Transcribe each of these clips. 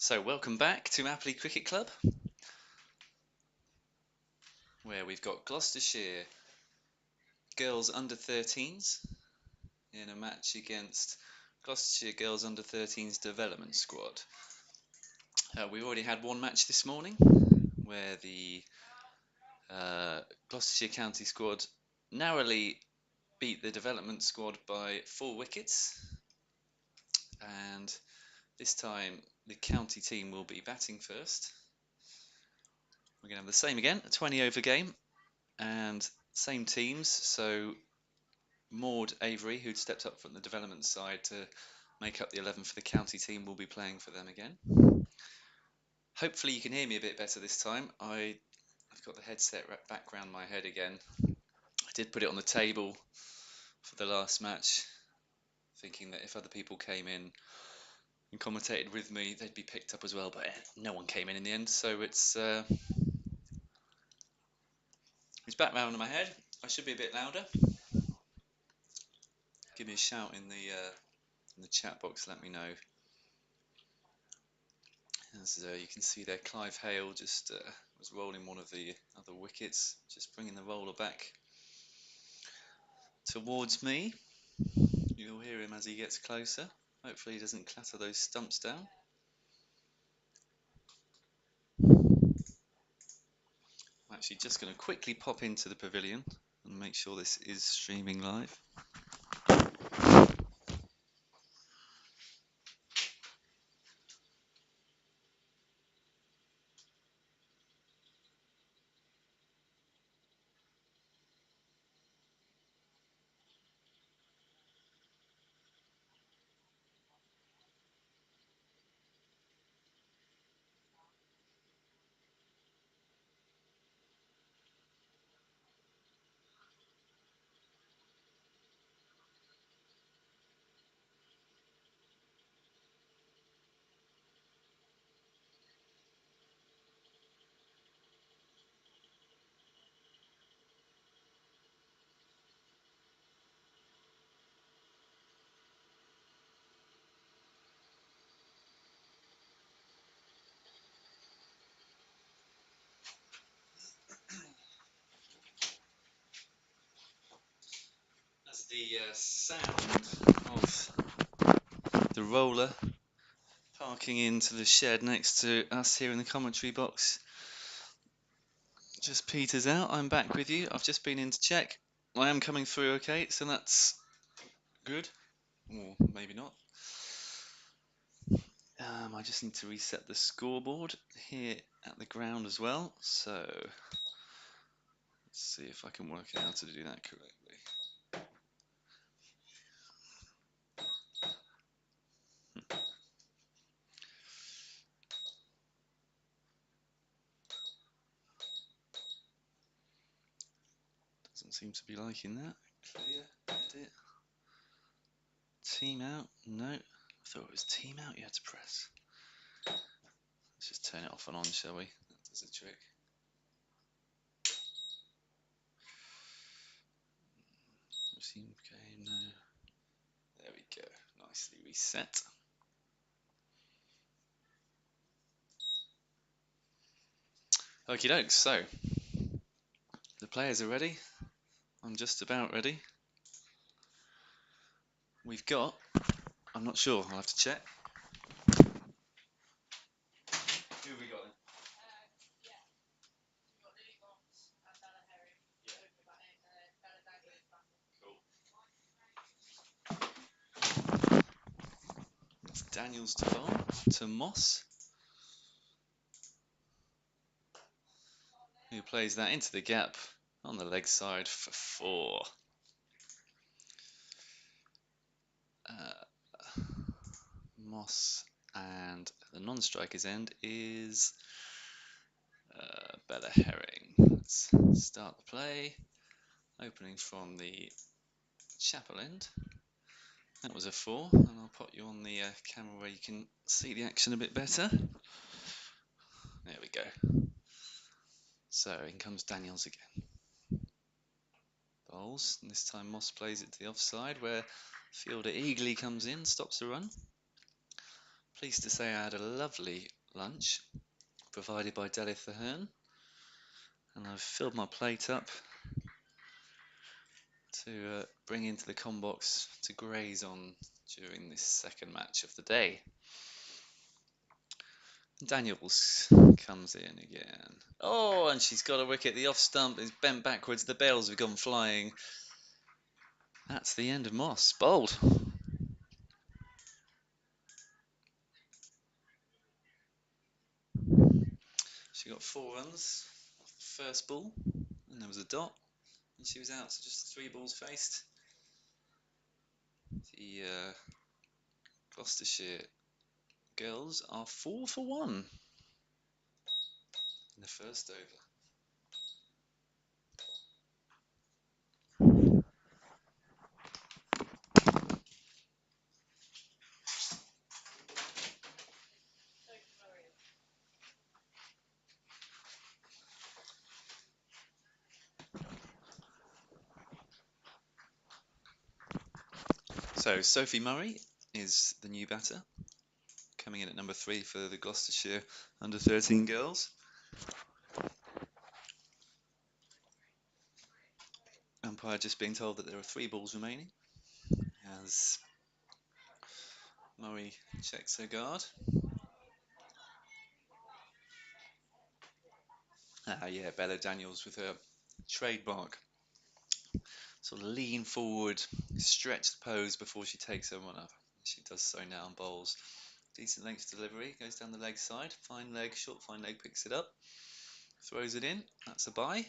So welcome back to Appley Cricket Club, where we've got Gloucestershire girls under 13s in a match against Gloucestershire girls under 13s development squad. We've already had one match this morning where the Gloucestershire County squad narrowly beat the development squad by 4 wickets, and this time the county team will be batting first. We're going to have the same again, a 20 over game, and same teams, so Maud Avery, who'd stepped up from the development side to make up the 11 for the county team, will be playing for them again. Hopefully you can hear me a bit better this time. I've got the headset back round my head again. I did put it on the table for the last match, thinking that if other people came in and commentated with me, they'd be picked up as well, but no one came in the end, so it's back round in my head. I should be a bit louder. Give me a shout in the chat box, let me know. As you can see there, Clive Hale just was rolling one of the other wickets, just bringing the roller back towards me. You'll hear him as he gets closer. Hopefully he doesn't clatter those stumps down. I'm actually just going to quickly pop into the pavilion and make sure this is streaming live. As the sound of the roller parking into the shed next to us here in the commentary box just peters out, I'm back with you. I've just been in to check. I am coming through okay, so that's good. Or maybe not. I just need to reset the scoreboard here at the ground as well. So let's see if I can work out how to do that correctly. Doesn't seem to be liking that. Clear, edit, team out. No, I thought it was team out you had to press. Let's just turn it off and on, shall we? That does the trick. Resume game, no. There we go, nicely reset. Okie dokes, so the players are ready. I'm just about ready. We've got, I'm not sure, I'll have to check. Who have we got then? It's Daniels to bowl, to Moss, who plays that into the gap on the leg side for 4. Moss, and the non-striker's end is Bella Herring. Let's start the play. Opening from the chapel end. That was a 4, and I'll put you on the camera where you can see the action a bit better. There we go. So in comes Daniels again. Bowls, and this time Moss plays it to the offside where fielder eagerly comes in, stops the run. Pleased to say I had a lovely lunch provided by Delith Ahern, and I've filled my plate up to bring into the combox to graze on during this second match of the day. Daniels comes in again. Oh, and she's got a wicket. The off stump is bent backwards. The bails have gone flying. That's the end of Moss. Bowled. She got 4 runs off the first ball, and there was a dot, and she was out. So just 3 balls faced. The Gloucestershire girls are 4 for 1 in the first over. So Sophie Murray is the new batter, coming in at number 3 for the Gloucestershire under-13 girls. Umpire just being told that there are 3 balls remaining as Murray checks her guard. Yeah, Bella Daniels with her trademark sort of lean forward, stretch the pose before she takes her one up. She does so now and bowls. Decent length delivery, goes down the leg side, fine leg, short fine leg, picks it up, throws it in, that's a bye.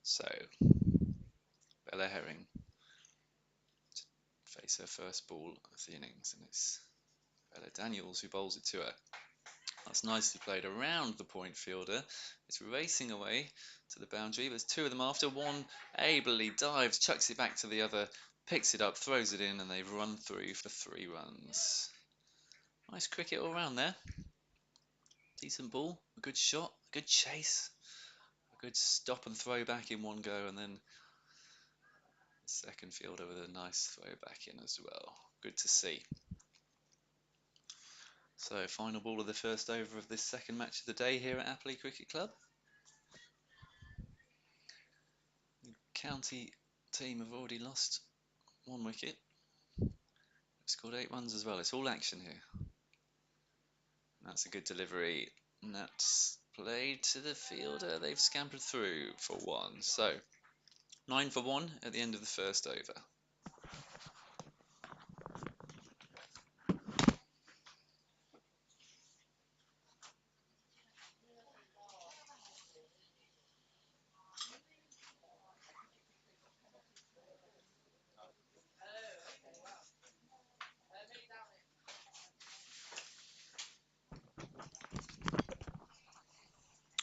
So, Bella Herring to face her first ball of the innings, and it's Bella Daniels who bowls it to her. That's nicely played around the point fielder. It's racing away to the boundary. There's 2 of them after. One ably dives, chucks it back to the other, picks it up, throws it in, and they've run through for 3 runs. Nice cricket all round there. Decent ball, a good shot, a good chase, a good stop and throw back in one go, and then the second fielder with a nice throw back in as well. Good to see. So, final ball of the first over of this second match of the day here at Appley Cricket Club. The county team have already lost 1 wicket. They've scored 8 runs as well. It's all action here. And that's a good delivery. And that's played to the fielder. They've scampered through for 1. So, 9 for 1 at the end of the first over.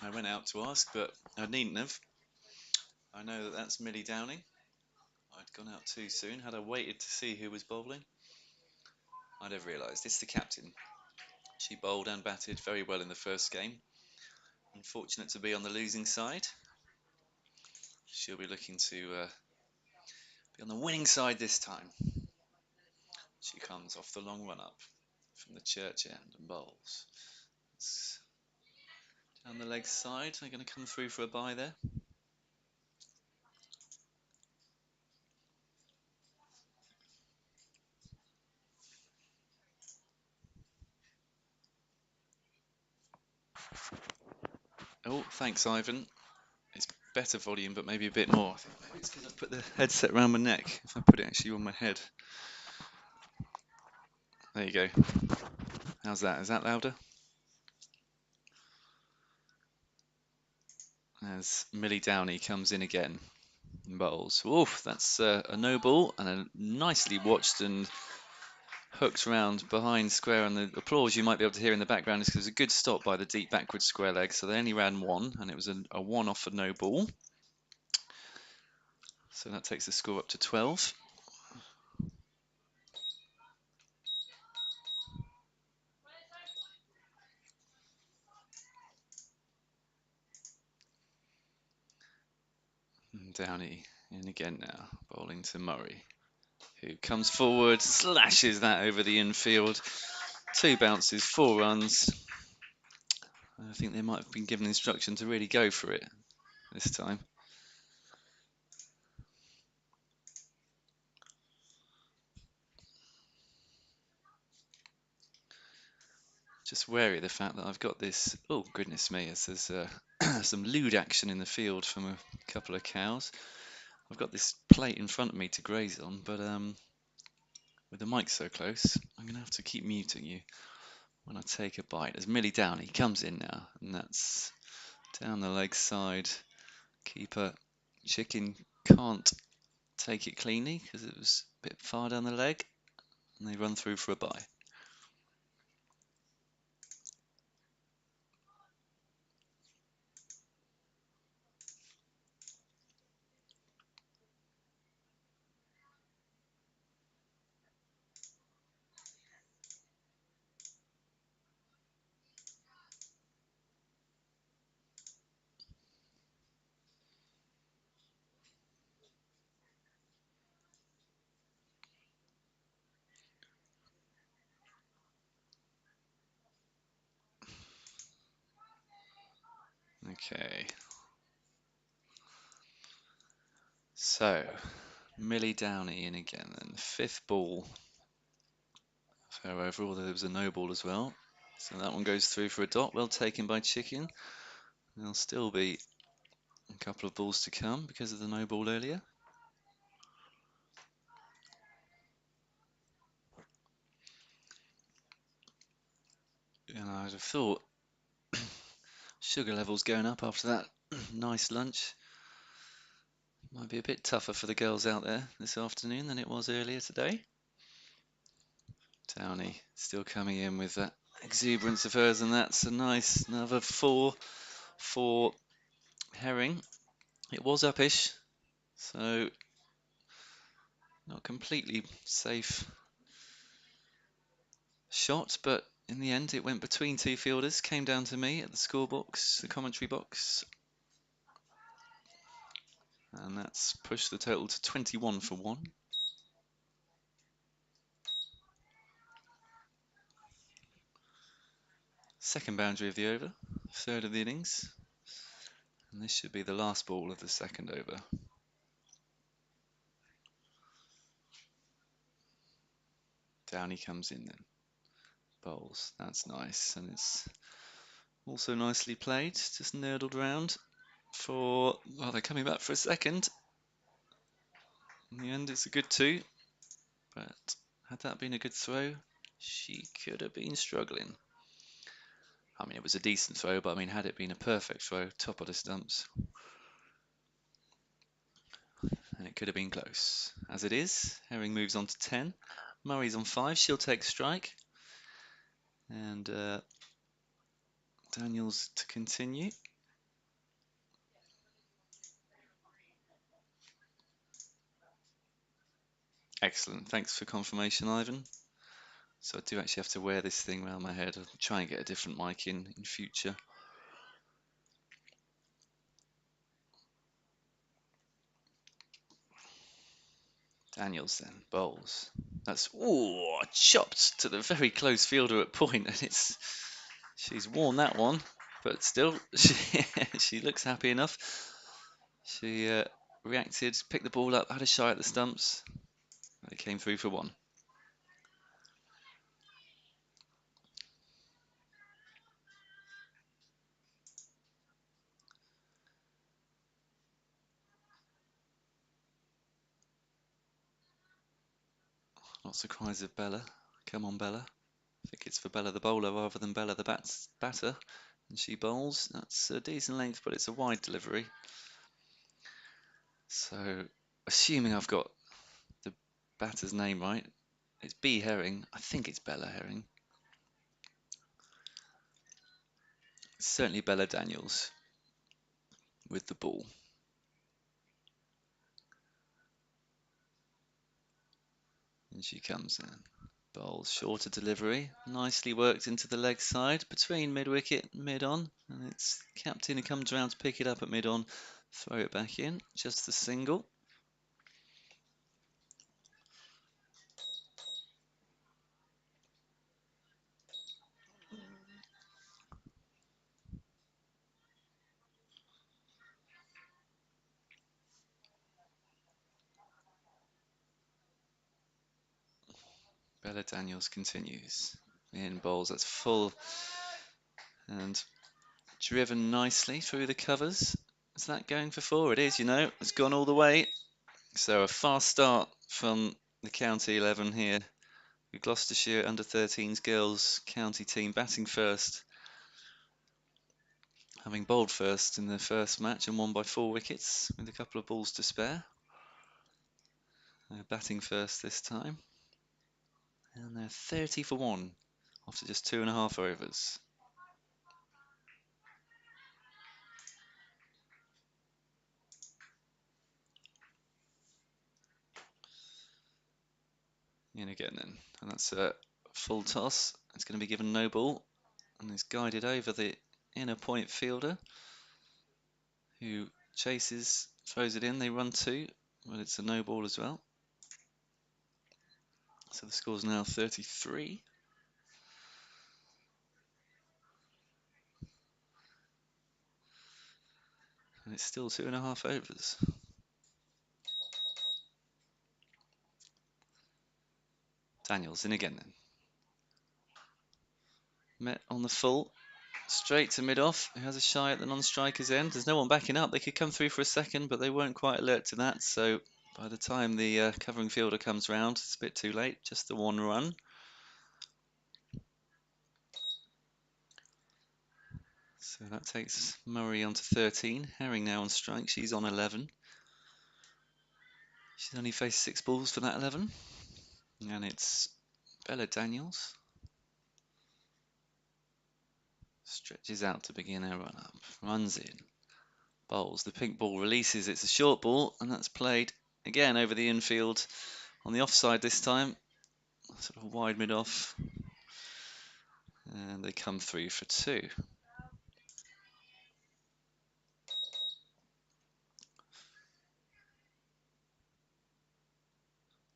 I went out to ask, but I needn't have. I know that that's Millie Downing. I'd gone out too soon. Had I waited to see who was bowling, I'd have realised. It's the captain. She bowled and batted very well in the first game. Unfortunate to be on the losing side. She'll be looking to be on the winning side this time. She comes off the long run up from the church end and bowls. It's down the leg side. They're going to come through for a bye there. Oh, thanks, Ivan. It's better volume, but maybe a bit more. I think maybe it's because I've put the headset around my neck. If I put it actually on my head. There you go. How's that? Is that louder? As Millie Downey comes in again and bowls. Oof, that's a no ball and a nicely watched and hooked round behind square, and the applause you might be able to hear in the background is because it was a good stop by the deep backward square leg. So they only ran one, and it was a one off for no ball. So that takes the score up to 12. And Downey in again now, bowling to Murray, who comes forward, slashes that over the infield. 2 bounces, 4 runs. I think they might have been given instruction to really go for it this time. Just wary of the fact that I've got this, oh goodness me, as there's some lewd action in the field from a couple of cows. I've got this plate in front of me to graze on, but with the mic so close, I'm going to have to keep muting you when I take a bite. As Millie Downey comes in now, and that's down the leg side. Keeper Chicken can't take it cleanly because it was a bit far down the leg, and they run through for a bye. Okay. So, Millie Downey in again, and 5th ball fair over, although there was a no ball as well. So that one goes through for a dot, well taken by Chicken. There'll still be a couple of balls to come because of the no ball earlier. And I'd have thought sugar levels going up after that nice lunch might be a bit tougher for the girls out there this afternoon than it was earlier today. Downey still coming in with that exuberance of hers, and that's a nice another 4 for Herring. It was uppish, so not completely safe shot, but in the end it went between 2 fielders, came down to me at the score box, the commentary box, and that's pushed the total to 21 for 1. Second boundary of the over, 3rd of the innings, and this should be the last ball of the 2nd over. Downey comes in then, bowls, that's nice, and it's also nicely played, just nurdled round for, well, they're coming back for a second. In the end it's a good 2, but had that been a good throw, she could have been struggling. I mean, it was a decent throw, but I mean, had it been a perfect throw, top of the stumps, and it could have been close. As it is, Herring moves on to 10. Murray's on 5, she'll take strike. And Daniels to continue. Excellent, thanks for confirmation, Ivan. So I do actually have to wear this thing around my head. I'll try and get a different mic in future. Daniels then, bowls. That's, ooh, chopped to the very close fielder at point, and she's worn that one, but still, she looks happy enough. She reacted, picked the ball up, had a shy at the stumps. It came through for 1. Not surprised if Bella. Come on, Bella. I think it's for Bella the bowler rather than Bella the batter. And she bowls. That's a decent length, but it's a wide delivery. So, assuming I've got the batter's name right, It's B Herring. I think it's Bella Herring. It's certainly Bella Daniels with the ball. And she comes in. Bowls shorter delivery, nicely worked into the leg side between mid-wicket and mid-on, and it's captain who comes around to pick it up at mid-on, throw it back in, just the single. Bella Daniels continues. In bowls, that's full and driven nicely through the covers. Is that going for four? It is, you know, it's gone all the way. So a fast start from the county 11 here. The Gloucestershire under-13s girls county team batting first, having bowled first in the first match and won by 4 wickets with a couple of balls to spare. They're batting first this time, and they're 30 for 1 after just 2.5 overs. In again then, and that's a full toss. It's going to be given no ball, and is guided over the inner point fielder, who chases, throws it in. They run 2, but it's a no ball as well. So the score's now 33. And it's still 2.5 overs. Daniels in again then. Met on the full. Straight to mid-off, who has a shy at the non-striker's end. There's no one backing up. They could come through for a second, but they weren't quite alert to that. So by the time the covering fielder comes round, it's a bit too late. Just the 1 run. So that takes Murray on to 13. Herring now on strike. She's on 11. She's only faced 6 balls for that 11. And it's Bella Daniels. Stretches out to begin her run up. Runs in. Bowls. The pink ball releases. It's a short ball, and that's played again over the infield on the offside this time. Sort of wide mid-off. And they come through for 2.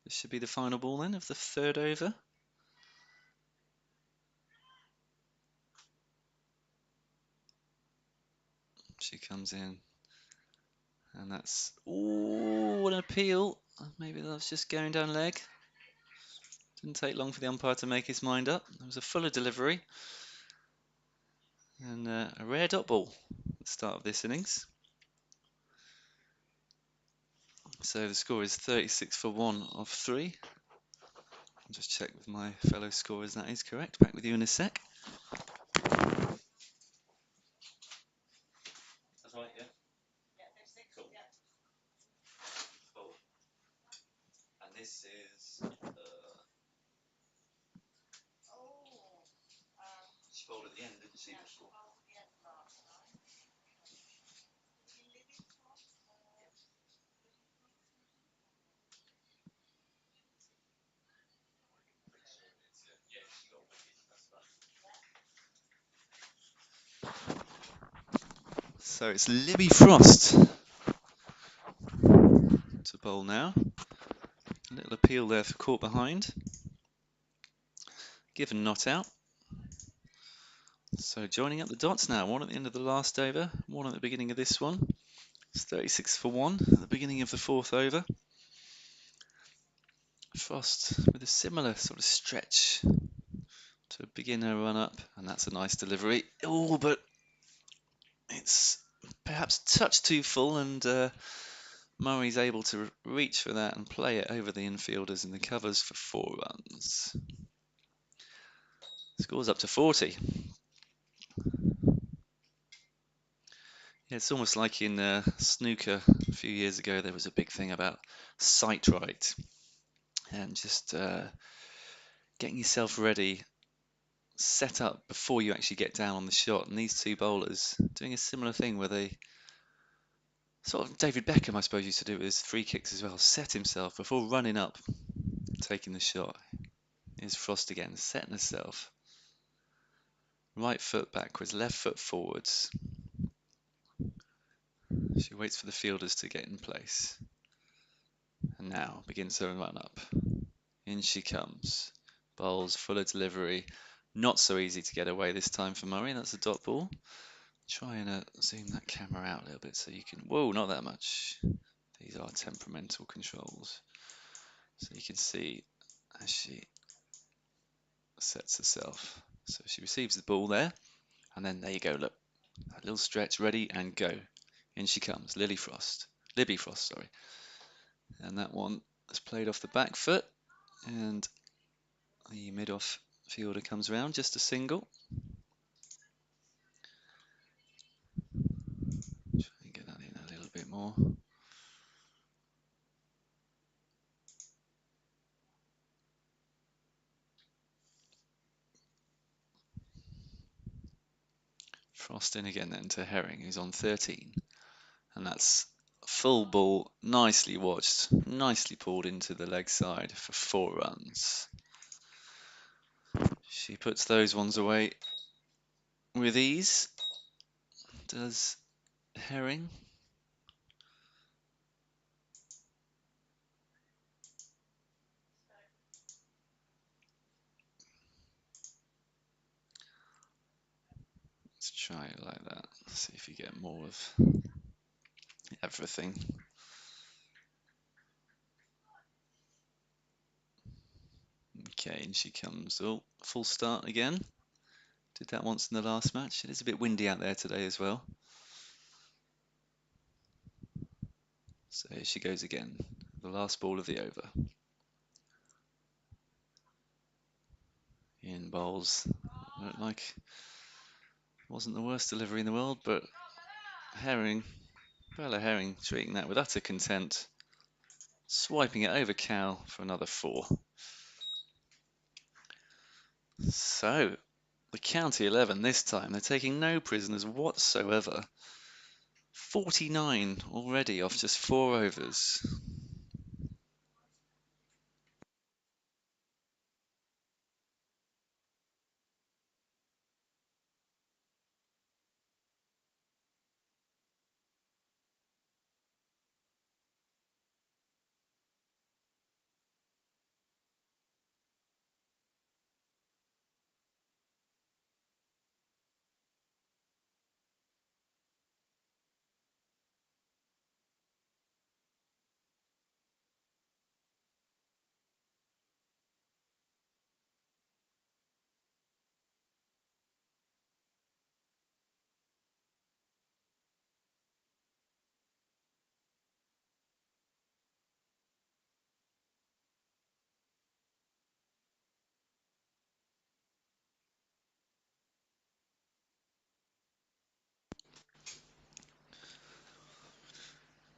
This should be the final ball then of the 3rd over. She comes in. And that's, ooh, what an appeal. Maybe that's just going down leg. Didn't take long for the umpire to make his mind up. There was a fuller delivery. And a rare dot ball at the start of this innings. So the score is 36 for 1 of 3. I'll just check with my fellow scorers that is correct. Back with you in a sec. That's right, yeah. Cool. Cool. And this is... she bowled at the end, didn't she? So it's Libby Frost to bowl now. A little appeal there for caught behind. Given not out. So joining up the dots now. 1 at the end of the last over, 1 at the beginning of this one. It's 36 for 1 at the beginning of the 4th over. Frost with a similar sort of stretch to begin her run up, and that's a nice delivery. Oh, but it's perhaps touch too full, and Murray's able to reach for that and play it over the infielders in the covers for 4 runs. Scores up to 40. Yeah, it's almost like in snooker a few years ago, there was a big thing about sight right, and just getting yourself ready, set up before you actually get down on the shot. And these two bowlers doing a similar thing where they sort of David Beckham, I suppose, used to do it with his free kicks as well. Set himself before running up, taking the shot. Here's Frost again, setting herself. Right foot backwards, left foot forwards. She waits for the fielders to get in place. And now begins her run up. In she comes. Bowls, fuller delivery. Not so easy to get away this time for Murray. That's a dot ball. Try and zoom that camera out a little bit so you can. Whoa, not that much. These are temperamental controls. So you can see as she sets herself. So she receives the ball there. And then there you go, look. A little stretch, ready and go. In she comes, Libby Frost, sorry. And that one is played off the back foot. And the mid-off fielder comes around, just a single. Try and get that in a little bit more. Frost in again then to Herring, who's on 13. And that's full ball, nicely watched, nicely pulled into the leg side for 4 runs. She puts those ones away with ease. Does Herring. Let's try it like that. See if you get more of everything. Okay, and she comes. Oh, full start again. Did that once in the last match. It is a bit windy out there today as well. So here she goes again. The last ball of the over. In bowls. Looked like wasn't the worst delivery in the world, but Herring, Bella Herring treating that with utter content. Swiping it over Cal for another 4. So, the county 11 this time. They're taking no prisoners whatsoever. 49 already off just 4 overs.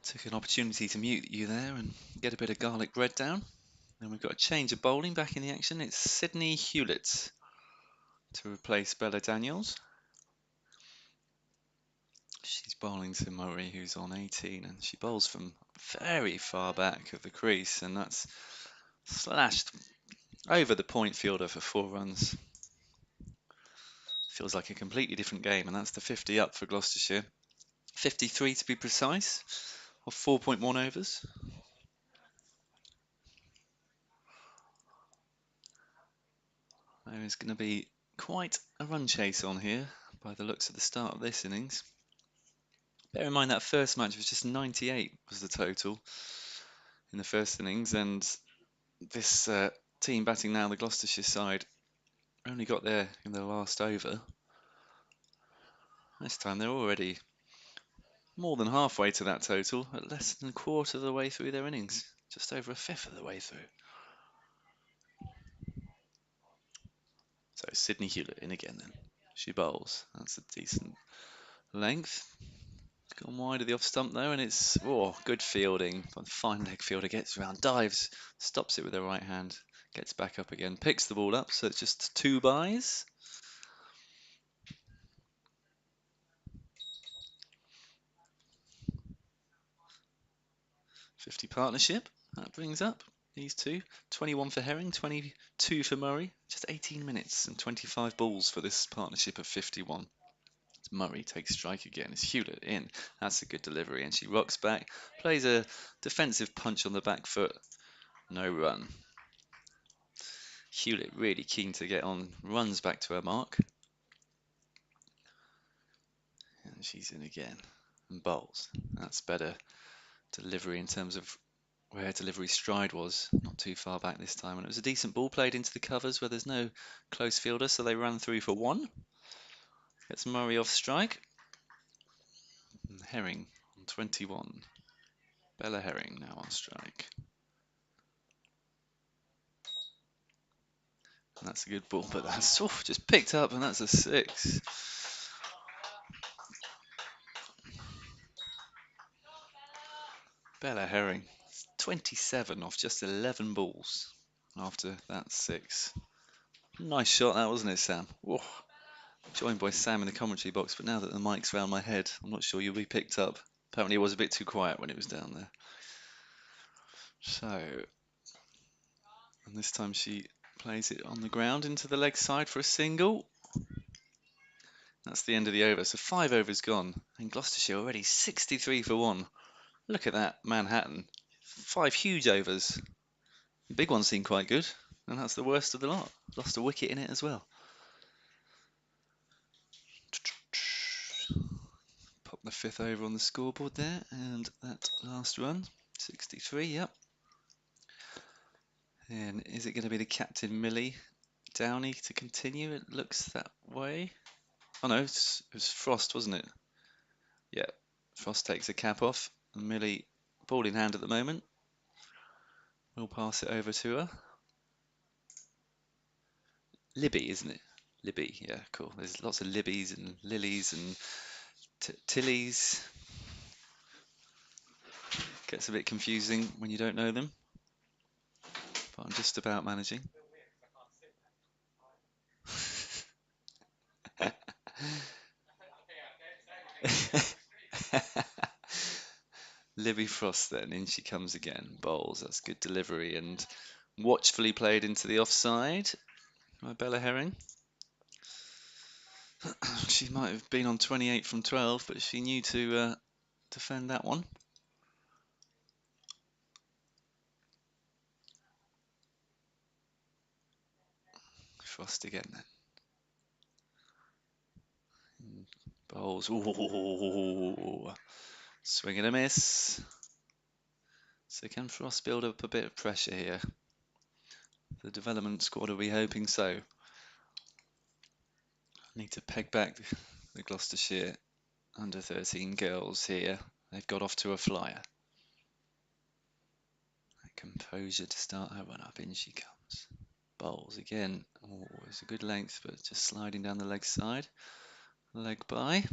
Took an opportunity to mute you there and get a bit of garlic bread down. And we've got a change of bowling back in the action. It's Sydney Hewlett to replace Bella Daniels. She's bowling to Murray, who's on 18, and she bowls from very far back of the crease, and that's slashed over the point fielder for 4 runs. Feels like a completely different game, and that's the 50 up for Gloucestershire. 53 to be precise, of 4.1 overs. There is going to be quite a run chase on here by the looks of the start of this innings. Bear in mind that first match was just 98 was the total in the first innings, and this team batting now, the Gloucestershire side, only got there in the last over. This time they're already more than halfway to that total, at less than a quarter of the way through their innings, just over a fifth of the way through. So Sydney Hewlett in again then. She bowls. That's a decent length. Gone wide of the off stump though, and it's good fielding. Fine leg fielder gets around, dives, stops it with her right hand. Gets back up again, picks the ball up, so it's just 2 byes. $50 partnership, that brings up these two. 21 for Herring, 22 for Murray. Just 18 minutes and 25 balls for this partnership of 51. Murray takes strike again. It's Hewlett in. That's a good delivery, and she rocks back, plays a defensive punch on the back foot. No run. Hewlett really keen to get on, runs back to her mark. And she's in again. And bowls. That's better delivery in terms of where delivery stride was. Not too far back this time. And it was a decent ball played into the covers where there's no close fielder, so they ran through for 1. Gets Murray off strike. And Herring on 21. Bella Herring now on strike. And that's a good ball, but that's just picked up, and that's a 6. Bella Herring, 27 off just 11 balls after that 6. Nice shot that, wasn't it, Sam? Whoa. Joined by Sam in the commentary box, but now that the mic's round my head, I'm not sure you'll be picked up. Apparently it was a bit too quiet when it was down there. So, and this time she plays it on the ground into the leg side for a single. That's the end of the over. So 5 overs gone, and Gloucestershire already 63 for 1. Look at that, Manhattan. 5 huge overs. The big one seemed quite good, and that's the worst of the lot. Lost a wicket in it as well. Pop the 5th over on the scoreboard there, and that last run, 63, yep. And is it going to be the captain, Millie Downey, to continue? It looks that way. Oh no, it was Frost, wasn't it? Yeah, Frost takes a cap off, and Millie, ball in hand at the moment. We'll pass it over to her. Libby, isn't it? Libby, yeah, cool. There's lots of Libbies and Lilies and Tillies. Gets a bit confusing when you don't know them, but I'm just about managing. Libby Frost then, in she comes again. Bowls, that's good delivery and watchfully played into the offside by Bella Herring. She might have been on 28 from 12, but she knew to defend that one. Frost again then. Bowls, ooh, swing and a miss. So can Frost build up a bit of pressure here? The development squad, are we hoping so? Need to peg back the Gloucestershire under 13 girls here. They've got off to a flyer. Composure to start her run up. In she comes. Bowls again. Oh, it's a good length, but just sliding down the leg side. Leg by.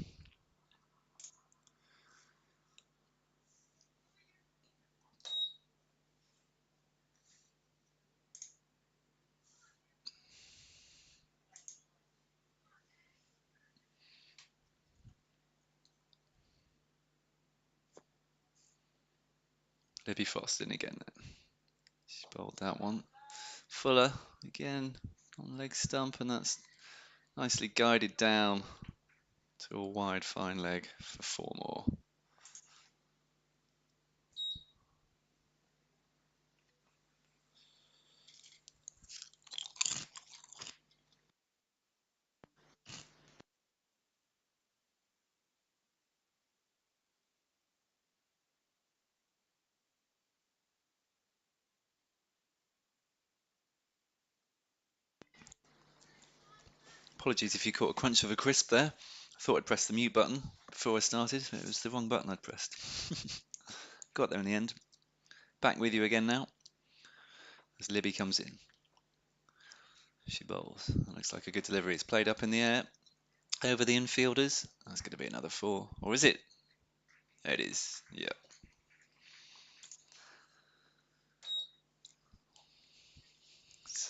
Libby Frost in again then. She bowled that one. Fuller again on leg stump, and that's nicely guided down to a wide fine leg for 4 more. Apologies if you caught a crunch of a crisp there. I thought I'd pressed the mute button before I started. It was the wrong button I'd pressed. Got there in the end. Back with you again now as Libby comes in. She bowls. That looks like a good delivery. It's played up in the air over the infielders. That's going to be another 4. Or is it? It is. Yeah.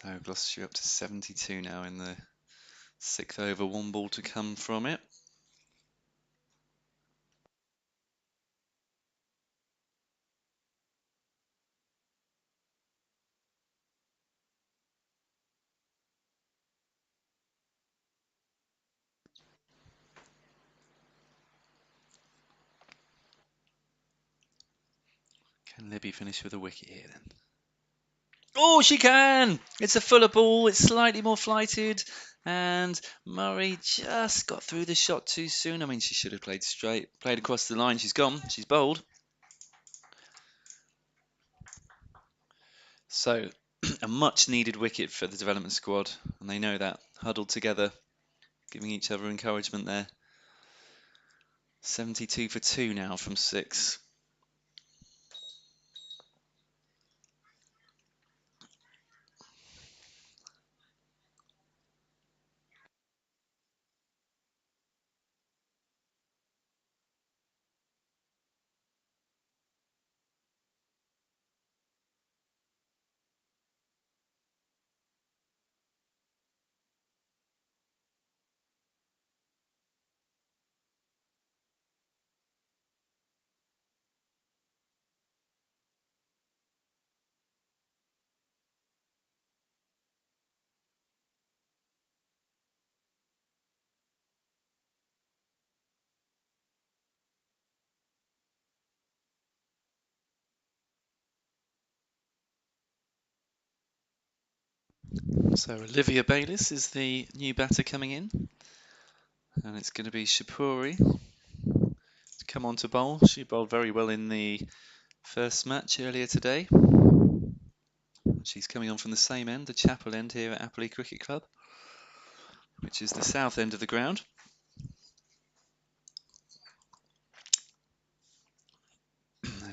So Gloucestershire up to 72 now in the 6th over, 1 ball to come from it. Can Libby finish with a wicket here then? Oh, she can! It's a fuller ball, it's slightly more flighted, and Murray just got through the shot too soon. I mean, she should have played straight, played across the line. She's gone, she's bowled. So, a much needed wicket for the development squad, and they know that. Huddled together, giving each other encouragement there. 72 for 2 now from 6. So Olivia Bayliss is the new batter coming in, and it's going to be Shapuri to come on to bowl. She bowled very well in the first match earlier today. She's coming on from the same end, the Chapel end here at Appley Cricket Club, which is the south end of the ground.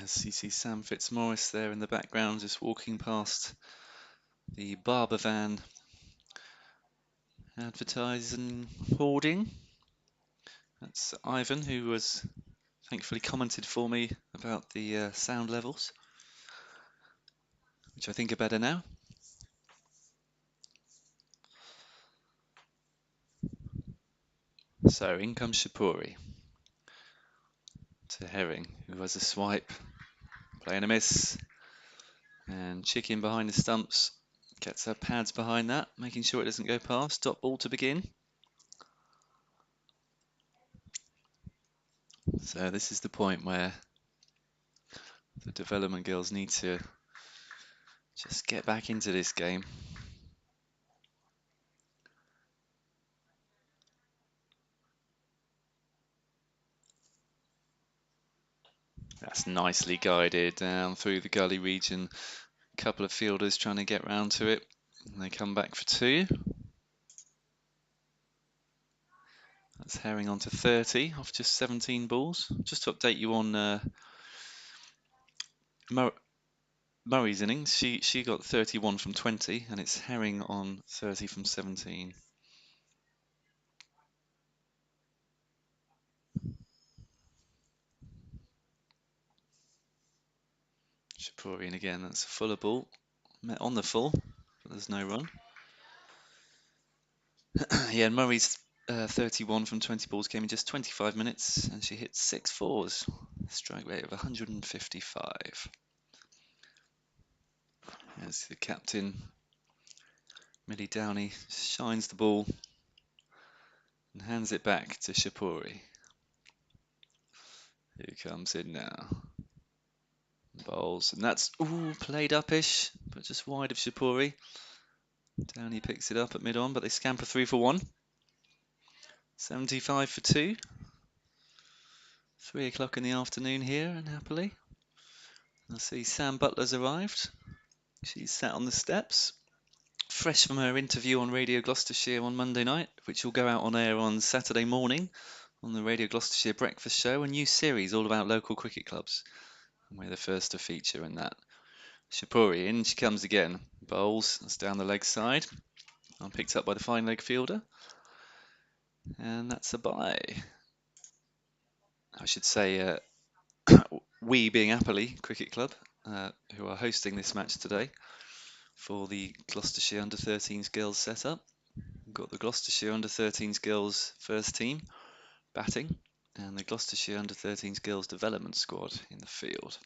As you see Sam Fitzmaurice there in the background, just walking past the Barber van advertising hoarding. That's Ivan, who was thankfully commented for me about the sound levels, which I think are better now. So in comes Shapuri to Herring, who has a swipe, playing a miss, and Chicken behind the stumps gets her pads behind that, making sure it doesn't go past. Dot ball to begin. So this is the point where the development girls need to just get back into this game. That's nicely guided down through the gully region. A couple of fielders trying to get round to it. And they come back for 2. That's Herring on to 30 off just 17 balls. Just to update you on Murray's innings, she got 31 from 20, and it's Herring on 30 from 17. Shapurian again, that's a fuller ball. Met on the full, but there's no run. Yeah, and Murray's 31 from 20 balls came in just 25 minutes, and she hit 6 fours. Strike rate of 155. As the captain, Millie Downey, shines the ball and hands it back to Shapuri, who comes in now. Bowls, and that's played upish, but just wide of Shapuri. Downey picks it up at mid-on, but they scamper 3 for 1. 75 for 2. 3 o'clock in the afternoon here in Happily. I see Sam Butler's arrived. She's sat on the steps, fresh from her interview on Radio Gloucestershire on Monday night, which will go out on air on Saturday morning on the Radio Gloucestershire Breakfast Show, a new series all about local cricket clubs. And we're the first to feature in that. Shapuri in, she comes again. Bowls, that's down the leg side. And picked up by the fine leg fielder. And that's a bye. I should say, we being Appley Cricket Club, who are hosting this match today, for the Gloucestershire under-13s girls setup. We've got the Gloucestershire under-13s girls first team batting and the Gloucestershire under-13s girls development squad in the field.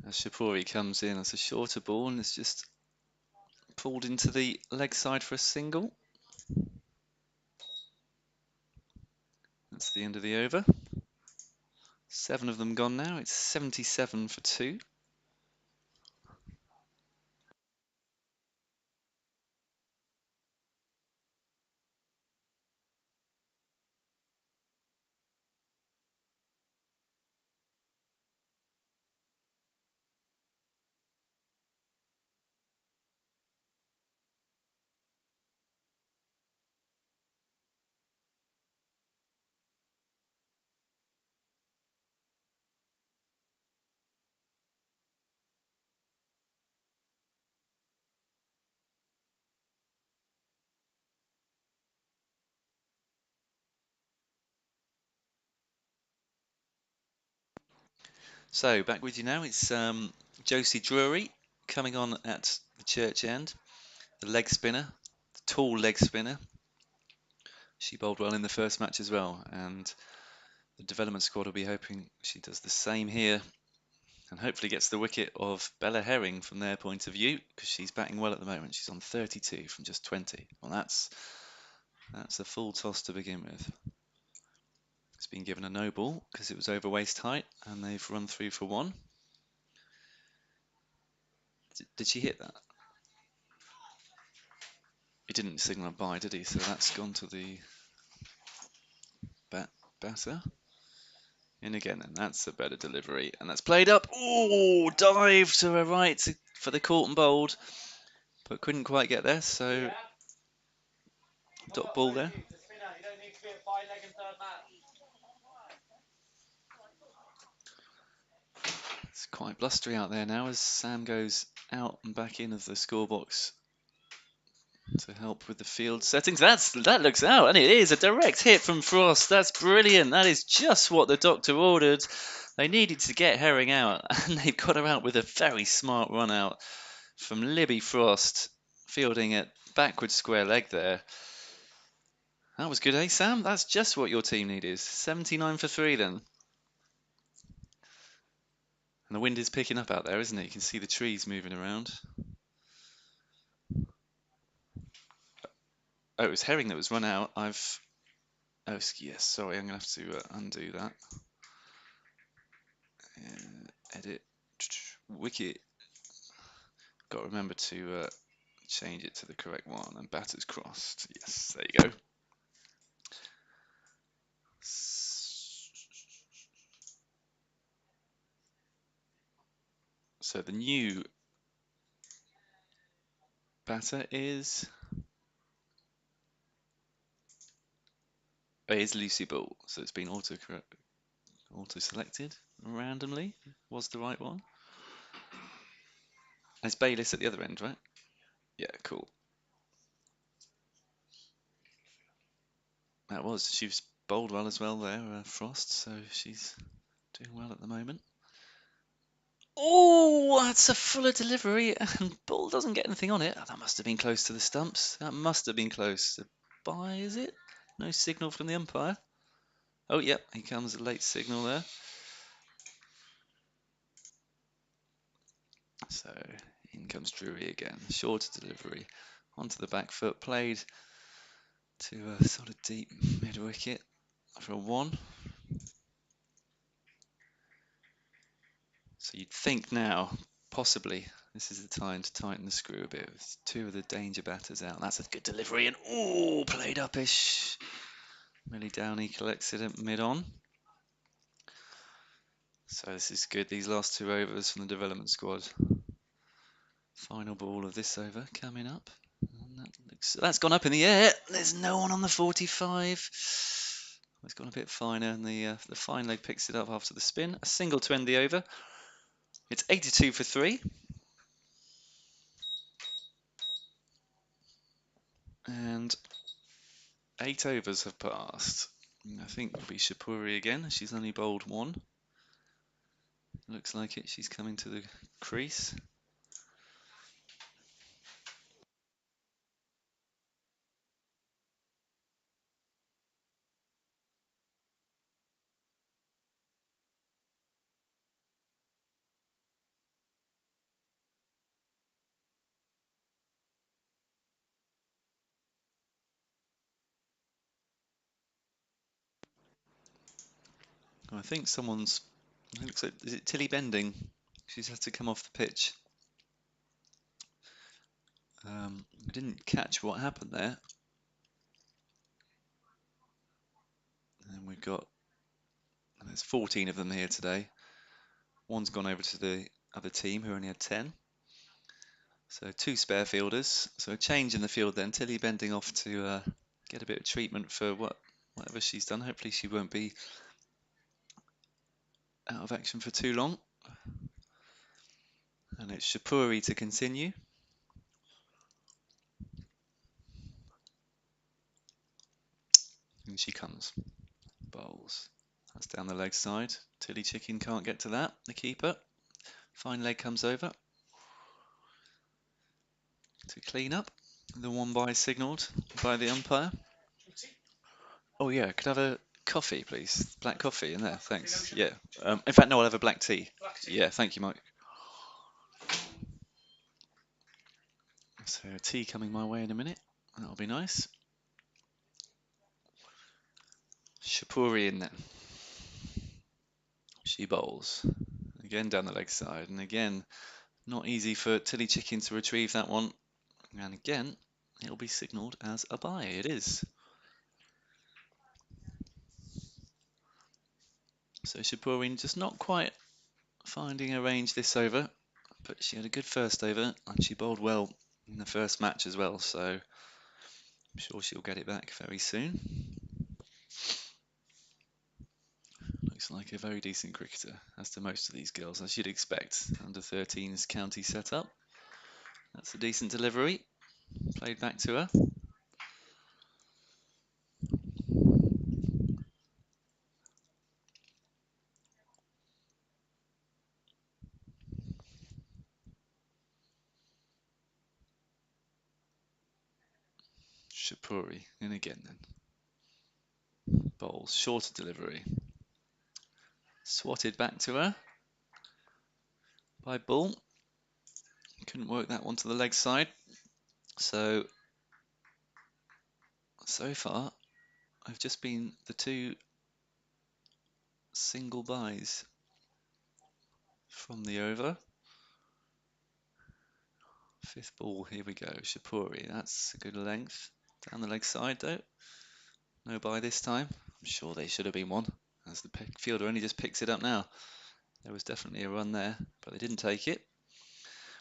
As Shapuri comes in as a shorter ball and it's just pulled into the leg side for a single. That's the end of the over. 7 of them gone now. It's 77 for 2. So back with you now. It's Josie Drury coming on at the church end. The leg spinner, the tall leg spinner. She bowled well in the first match as well, and the development squad will be hoping she does the same here and hopefully gets the wicket of Bella Herring from their point of view, because she's batting well at the moment. She's on 32 from just 20. Well, that's a full toss to begin with. It's been given a no ball because it was over waist height, and they've run through for 1. Did she hit that? He didn't signal a bye, did he? So that's gone to the batter. In again, and that's a better delivery, and that's played up. Oh, dive to her right for the caught and bowled, but couldn't quite get there. So dot ball there. It's quite blustery out there now as Sam goes out and back in of the scorebox to help with the field settings. That looks out, and it is a direct hit from Frost. That's brilliant. That is just what the doctor ordered. They needed to get Herring out, and they've got her out with a very smart run out from Libby Frost, fielding it backward square leg there. That was good, eh, Sam? That's just what your team needed. 79 for 3 then. And the wind is picking up out there, isn't it? You can see the trees moving around. Oh, it was Herring that was run out. Oh, yes, sorry, I'm going to have to undo that. Edit. Wicket. Got to remember to change it to the correct one. And batters crossed. Yes, there you go. So the new batter is Lucy Ball. So it's been auto-selected randomly. Was the right one. And it's Bayliss at the other end, right? Yeah, cool. That was. She was bowled well as well there, Frost. So she's doing well at the moment. Oh, that's a fuller delivery, and ball doesn't get anything on it. Oh, that must have been close to the stumps. That must have been close. Bye, is it? No signal from the umpire. Oh, yep, here comes a late signal there. So in comes Drury again. Shorter delivery onto the back foot, played to a sort of deep mid wicket for a 1. So you'd think now, possibly, this is the time to tighten the screw a bit. With 2 of the danger batters out. That's a good delivery, and oh, played upish. Millie Downey collects it at mid-on. So this is good. These last 2 overs from the development squad. Final ball of this over coming up. And that's gone up in the air. There's no one on the 45. It's gone a bit finer, and the fine leg picks it up after the spin. A single to end the over. It's 82 for 3. And 8 overs have passed. I think it'll be Shapuri again. She's only bowled 1. Looks like it. She's coming to the crease. I think someone's. It looks like, is it Tilly Bending? She's had to come off the pitch. I didn't catch what happened there. And we've got. There's 14 of them here today. One's gone over to the other team who only had 10. So 2 spare fielders. So a change in the field then. Tilly Bending off to get a bit of treatment for whatever she's done. Hopefully she won't be out of action for too long. And it's Shapuri to continue. And she comes. Bowls. That's down the leg side. Tilly Chicken can't get to that. The keeper. Fine leg comes over to clean up. The one by signalled by the umpire. Oh yeah, could I have a coffee, please? Black coffee in there, thanks. Yeah. In fact, no, I'll have a black tea. Yeah, thank you, Mike. So tea coming my way in a minute. That'll be nice. Shapuri in there. She bowls. Again down the leg side, and again, not easy for Tilly Chicken to retrieve that one. And again, it'll be signalled as a bye. It is. So Shapuri just not quite finding a range this over, but she had a good first over, and she bowled well in the first match as well, so I'm sure she'll get it back very soon. Looks like a very decent cricketer, as to most of these girls, as you'd expect. Under 13's county setup. That's a decent delivery. Played back to her. Shapuri in again then. Bowls, shorter delivery. Swatted back to her by Bull. Couldn't work that one to the leg side. So far, I've just been the 2 single byes from the over. 5th ball, here we go. Shapuri, that's a good length. Down the leg side though. No bye this time. I'm sure they should have been one, as the fielder only just picks it up now. There was definitely a run there, but they didn't take it.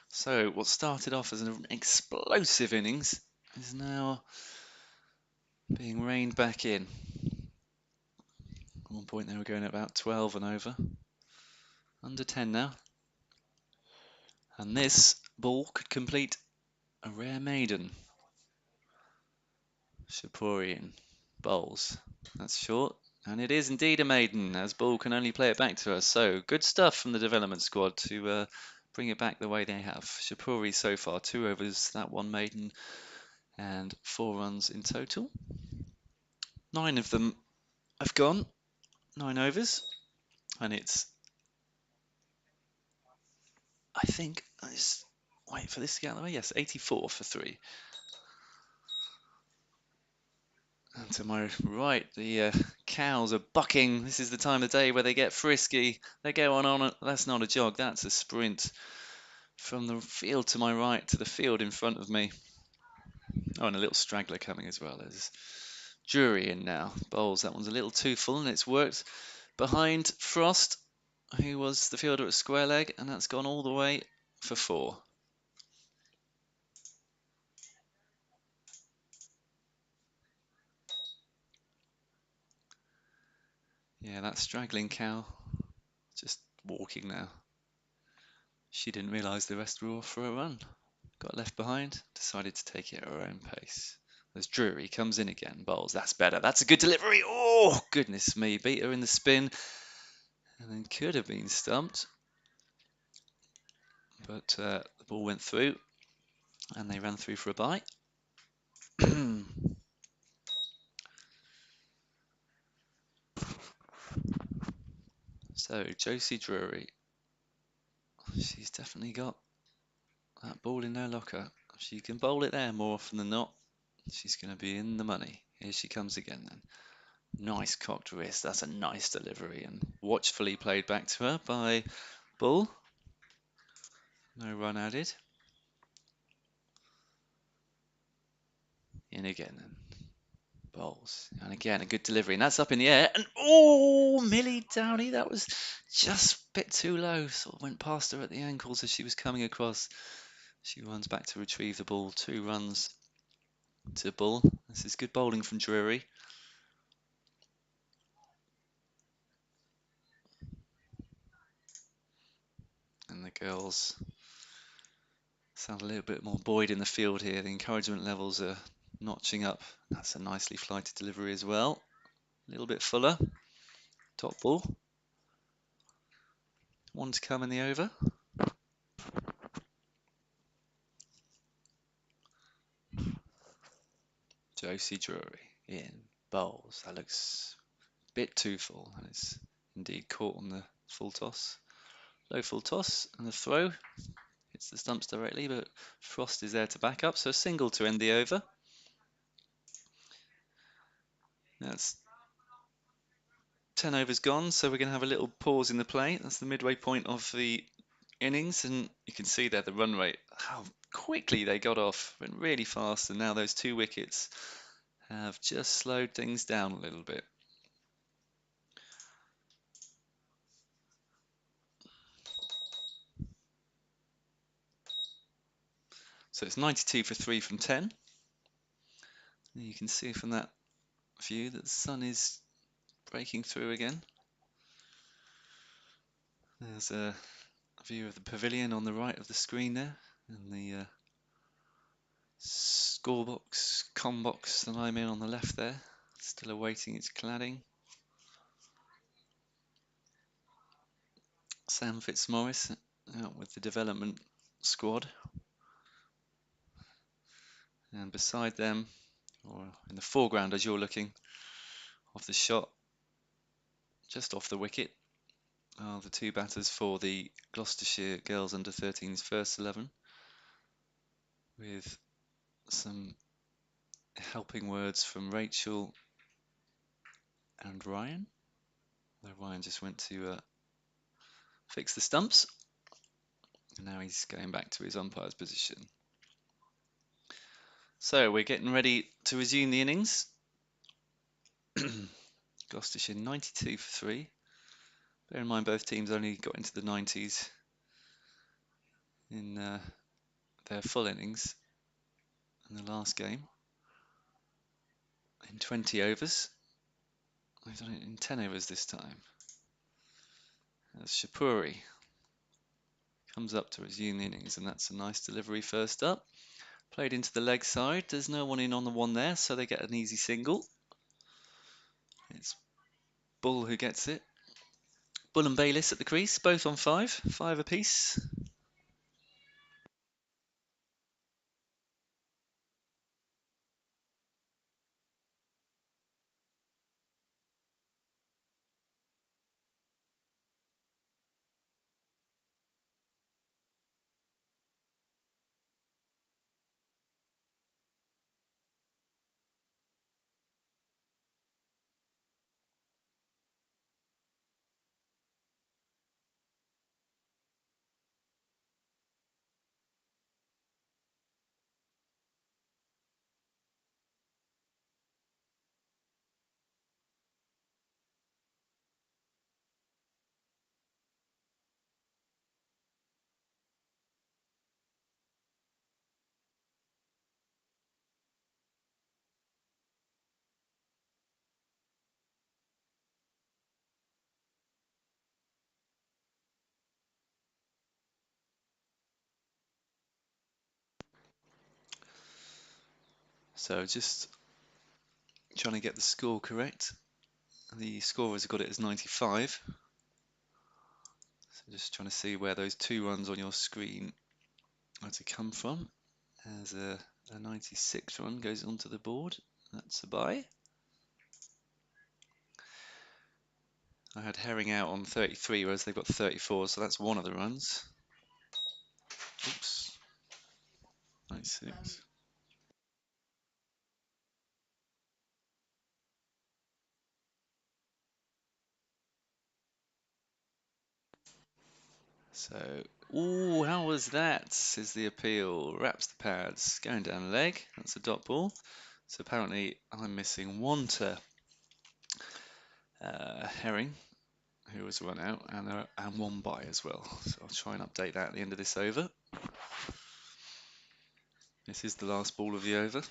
So what started off as an explosive innings is now being reined back in. At one point they were going at about 12 and over. Under 10 now. And this ball could complete a rare maiden. Shapurian bowls. That's short. And it is indeed a maiden, as Bull can only play it back to us. So good stuff from the development squad to bring it back the way they have. Shapuri so far, 2 overs, that 1 maiden, and 4 runs in total. 9 of them have gone, 9 overs, and it's, I think, wait for this to get out of the way, yes, 84 for 3. And to my right, the cows are bucking. This is the time of day where they get frisky. They go on. That's not a jog, that's a sprint. From the field to my right to the field in front of me. Oh, and a little straggler coming as well. There's Jury in now. Bowls, that one's a little too full, and it's worked behind Frost, who was the fielder at square leg, and that's gone all the way for 4. Yeah, that straggling cow just walking now. She didn't realise the rest were off for a run. Got left behind, decided to take it at her own pace. There's Drury, comes in again, bowls, that's better, that's a good delivery, oh, goodness me, beat her in the spin, and then could have been stumped. but the ball went through and they ran through for a bye. So Josie Drury, she's definitely got that ball in her locker. If she can bowl it there more often than not, she's going to be in the money. Here she comes again then. Nice cocked wrist, that's a nice delivery, and watchfully played back to her by Bull. No run added. In again then. Bowls. And again, a good delivery, and that's up in the air. And oh, Millie Downey, that was just a bit too low. Sort of went past her at the ankles as she was coming across. She runs back to retrieve the ball. 2 runs to Bull. This is good bowling from Drury. And the girls sound a little bit more buoyed in the field here. The encouragement levels are notching up. That's a nicely flighted delivery as well. A little bit fuller. Top ball. 1 to come in the over. Josie Drury in bowls. That looks a bit too full, and it's indeed caught on the full toss. Low full toss, and the throw hits the stumps directly, but Frost is there to back up, so a single to end the over. That's 10 overs gone, so we're going to have a little pause in the play. That's the midway point of the innings, and you can see there the run rate, how quickly they got off, went really fast, and now those 2 wickets have just slowed things down a little bit. So it's 92 for 3 from 10. And you can see from that view that the sun is breaking through again. There's a view of the pavilion on the right of the screen there, and the score box, com box that I'm in on the left there, still awaiting its cladding. Sam Fitzmaurice out with the development squad, and beside them, or in the foreground as you're looking off the shot, just off the wicket, are the 2 batters for the Gloucestershire Girls Under 13s first 11, with some helping words from Rachel and Ryan. Though Ryan just went to fix the stumps, and now he's going back to his umpire's position. So we're getting ready to resume the innings. Gloucestershire 92 for 3. Bear in mind both teams only got into the 90s in their full innings in the last game. In 20 overs. They've done it in 10 overs this time. As Shapuri comes up to resume the innings, and that's a nice delivery first up. Played into the leg side. There's no one in on the one there, so they get an easy single. It's Bull who gets it. Bull and Bayliss at the crease, both on 5 apiece. So just trying to get the score correct. The scorers got it as 95. So just trying to see where those 2 runs on your screen where to come from. As a 96 run goes onto the board. That's a bye. I had Herring out on 33, whereas they've got 34, so that's one of the runs. Oops. 96. So, ooh, how was that? Says the appeal. Wraps the pads. Going down the leg. That's a dot ball. So apparently I'm missing one to Herring, who was run out, and one bye as well. So I'll try and update that at the end of this over. This is the last ball of the over.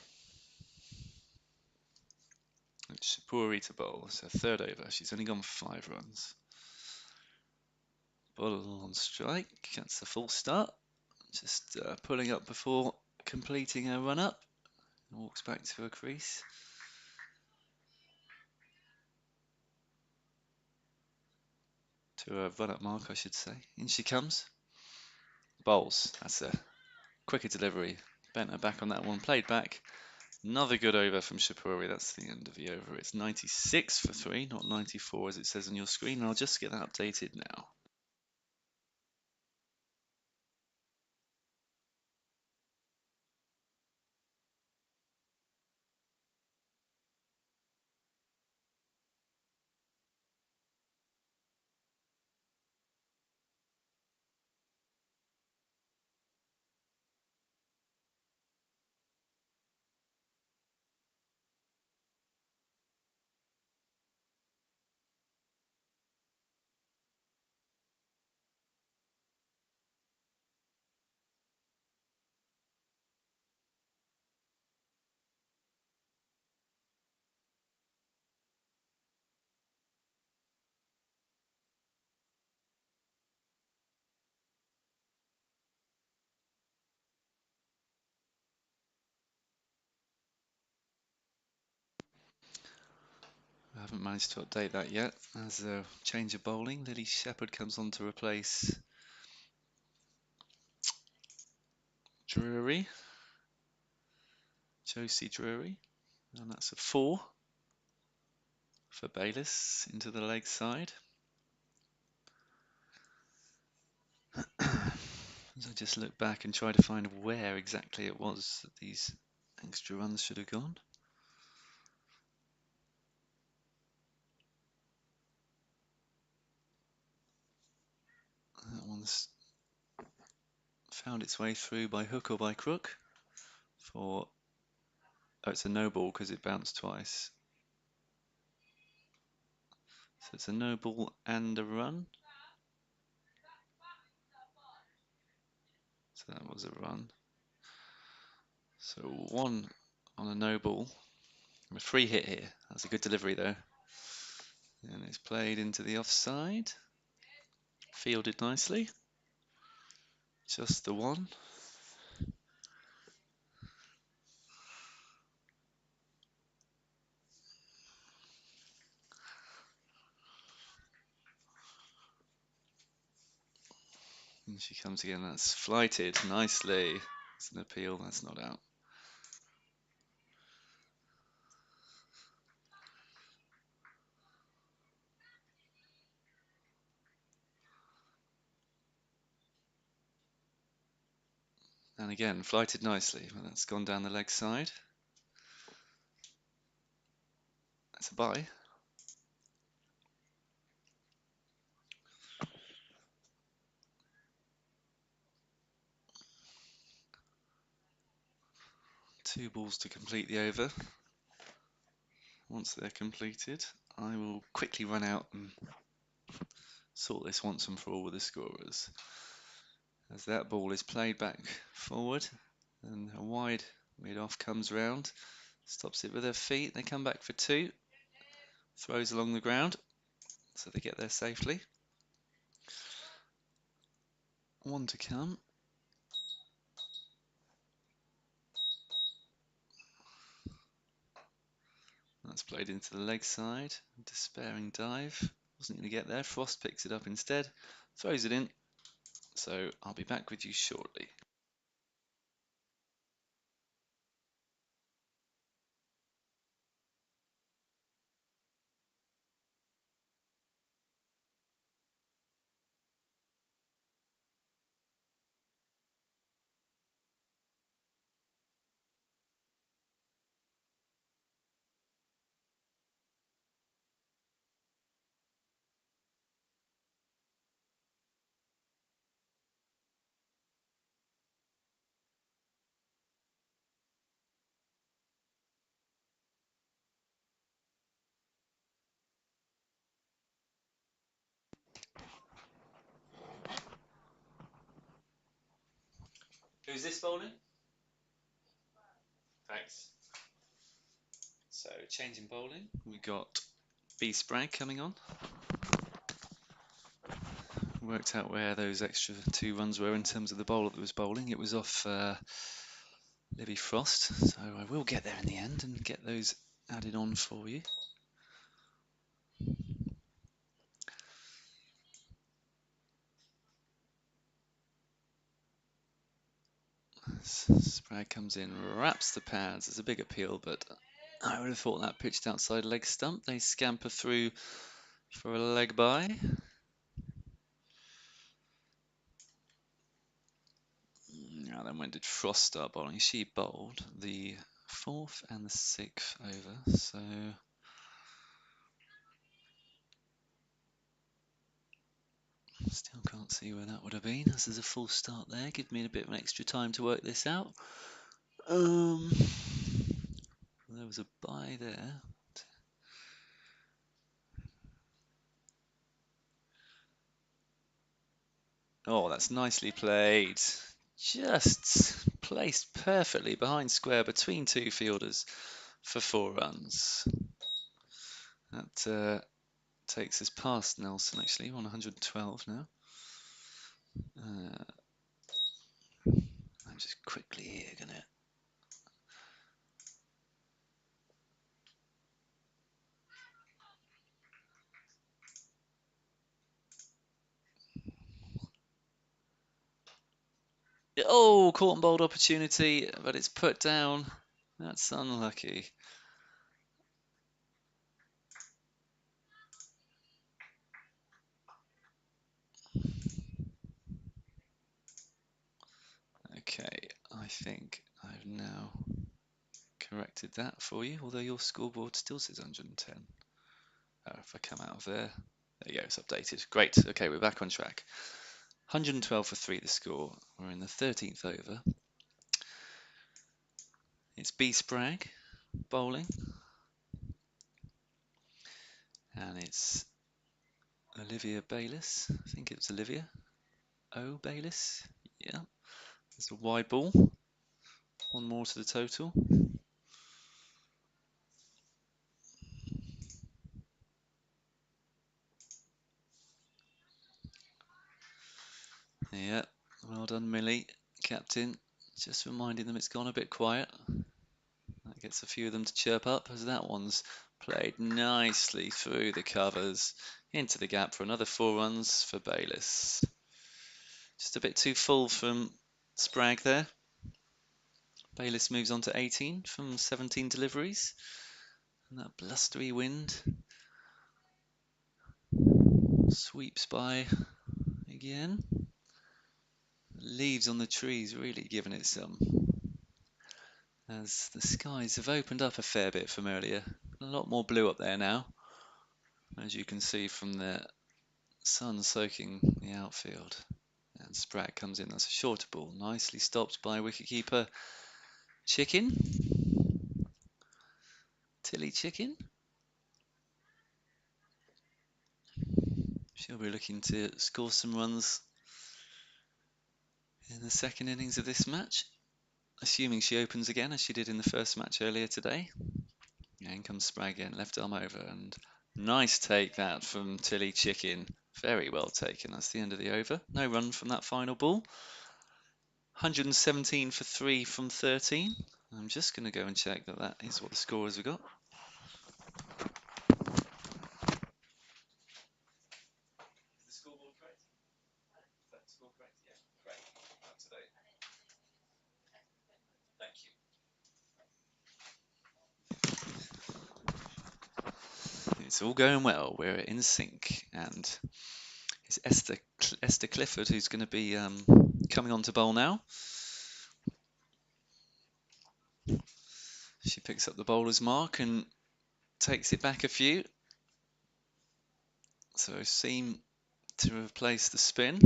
It's Shapuri to bowl. So third over. She's only gone 5 runs. Ball on strike. That's a full start. Just pulling up before completing her run up. Walks back to her crease. To her run up mark, I should say. In she comes. Bowls. That's a quicker delivery. Bent her back on that one. Played back. Another good over from Shapuri. That's the end of the over. It's 96 for 3, not 94 as it says on your screen. And I'll just get that updated now. I haven't managed to update that yet. As a change of bowling, Lily Shepherd comes on to replace Drury. Josie Drury. And that's a 4 for Bayliss into the leg side. As I just look back and try to find where exactly it was that these extra runs should have gone. That one's found its way through by hook or by crook for, oh, it's a no ball because it bounced twice. So it's a no ball and a run. So that was a run. So 1 on a no ball. A free hit here. That's a good delivery though. And it's played into the offside. Fielded nicely. Just the one. And she comes again. That's flighted nicely. It's an appeal. That's not out. And again, flighted nicely, but that's gone down the leg side. That's a bye. Two balls to complete the over. Once they're completed, I will quickly run out and sort this once and for all with the scorers. As that ball is played back forward, and a wide mid-off comes round, stops it with her feet. They come back for 2, throws along the ground, so they get there safely. 1 to come. That's played into the leg side. Despairing dive. Wasn't going to get there. Frost picks it up instead. Throws it in. So I'll be back with you shortly. Who's this bowling? Thanks. So, changing bowling. We got B Spragg coming on. Worked out where those extra 2 runs were in terms of the bowler that was bowling. It was off Libby Frost, so I will get there in the end and get those added on for you. Spragg comes in, wraps the pads. There's a big appeal, but I would have thought that pitched outside leg stump. They scamper through for a leg by. Now then, when did Frost start bowling? She bowled the 4th and the 6th over, so still can't see where that would have been. This is a full start there. Give me a bit of an extra time to work this out. There was a bye there. Oh, that's nicely played. Just placed perfectly behind square between 2 fielders for 4 runs. That takes us past Nelson, actually. We're on 112 now. I'm just quickly here gonna. Oh, caught and bowled opportunity, but it's put down. That's unlucky. Okay, I think I've now corrected that for you, although your scoreboard still says 110. Oh, if I come out of there, there you go, it's updated. Great, okay, we're back on track. 112 for 3 the score. We're in the 13th over. It's B Spragg bowling, and it's Olivia Bayliss. I think it's Olivia O. Bayliss. Yeah, it's a wide ball. 1 more to the total. Yeah, well done, Millie, captain. Just reminding them it's gone a bit quiet. That gets a few of them to chirp up, as that one's played nicely through the covers into the gap for another 4 runs for Bayliss. Just a bit too full from Spragg there. Bayliss moves on to 18 from 17 deliveries. And that blustery wind sweeps by again. Leaves on the trees really giving it some. As the skies have opened up a fair bit from earlier. A lot more blue up there now, as you can see from the sun soaking the outfield. And Spragg comes in, that's a shorter ball, nicely stopped by wicketkeeper Chicken. Tilly Chicken. She'll be looking to score some runs in the second innings of this match, assuming she opens again as she did in the first match earlier today. And in comes Spragg in, left arm over, and nice take that from Tilly Chicken. Very well taken. That's the end of the over. No run from that final ball. 117 for 3 from 13. I'm just going to go and check that that is what the scorers have got. Is the scoreboard correct? Is that the score correct? Yeah, great. Up to date. Thank you. It's all going well. We're in sync, and it's Esther Clifford who's going to be coming on to bowl now. She picks up the bowler's mark and takes it back a few. So seam to replace the spin.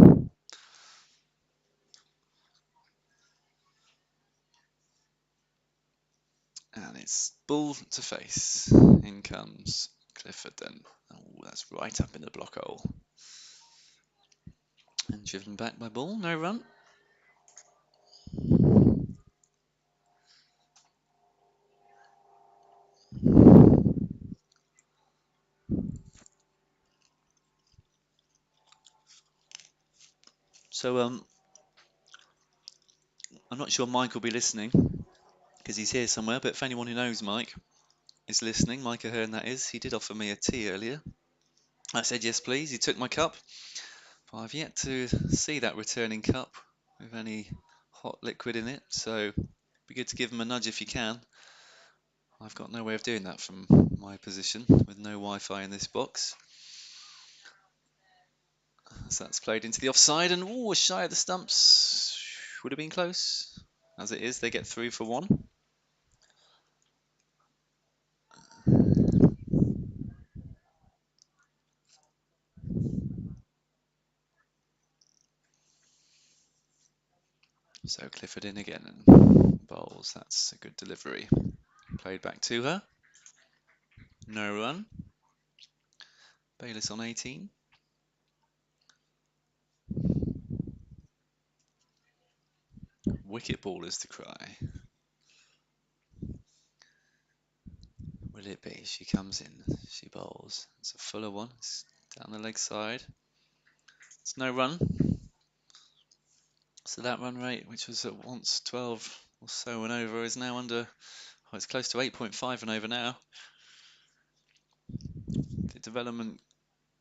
And it's ball to face. In comes Clifford then. Oh, that's right up in the block hole. And driven back by ball, no run. So I'm not sure Mike will be listening because he's here somewhere, but if anyone who knows Mike is listening, Mike Ahern that is, he did offer me a tea earlier. I said yes please, he took my cup, but I've yet to see that returning cup with any hot liquid in it, so be good to give him a nudge if you can. I've got no way of doing that from my position with no Wi-Fi in this box. So that's played into the offside and shy of the stumps. Would have been close. As it is, they get through for one. So Clifford in again and bowls. That's a good delivery. Played back to her. No run. Bayliss on 18. Wicket ball is the cry. Will it be? She comes in. She bowls. It's a fuller one. It's down the leg side. It's no run. So that run rate, which was at once 12 or so and over, is now under, oh, it's close to 8.5 and over now. The development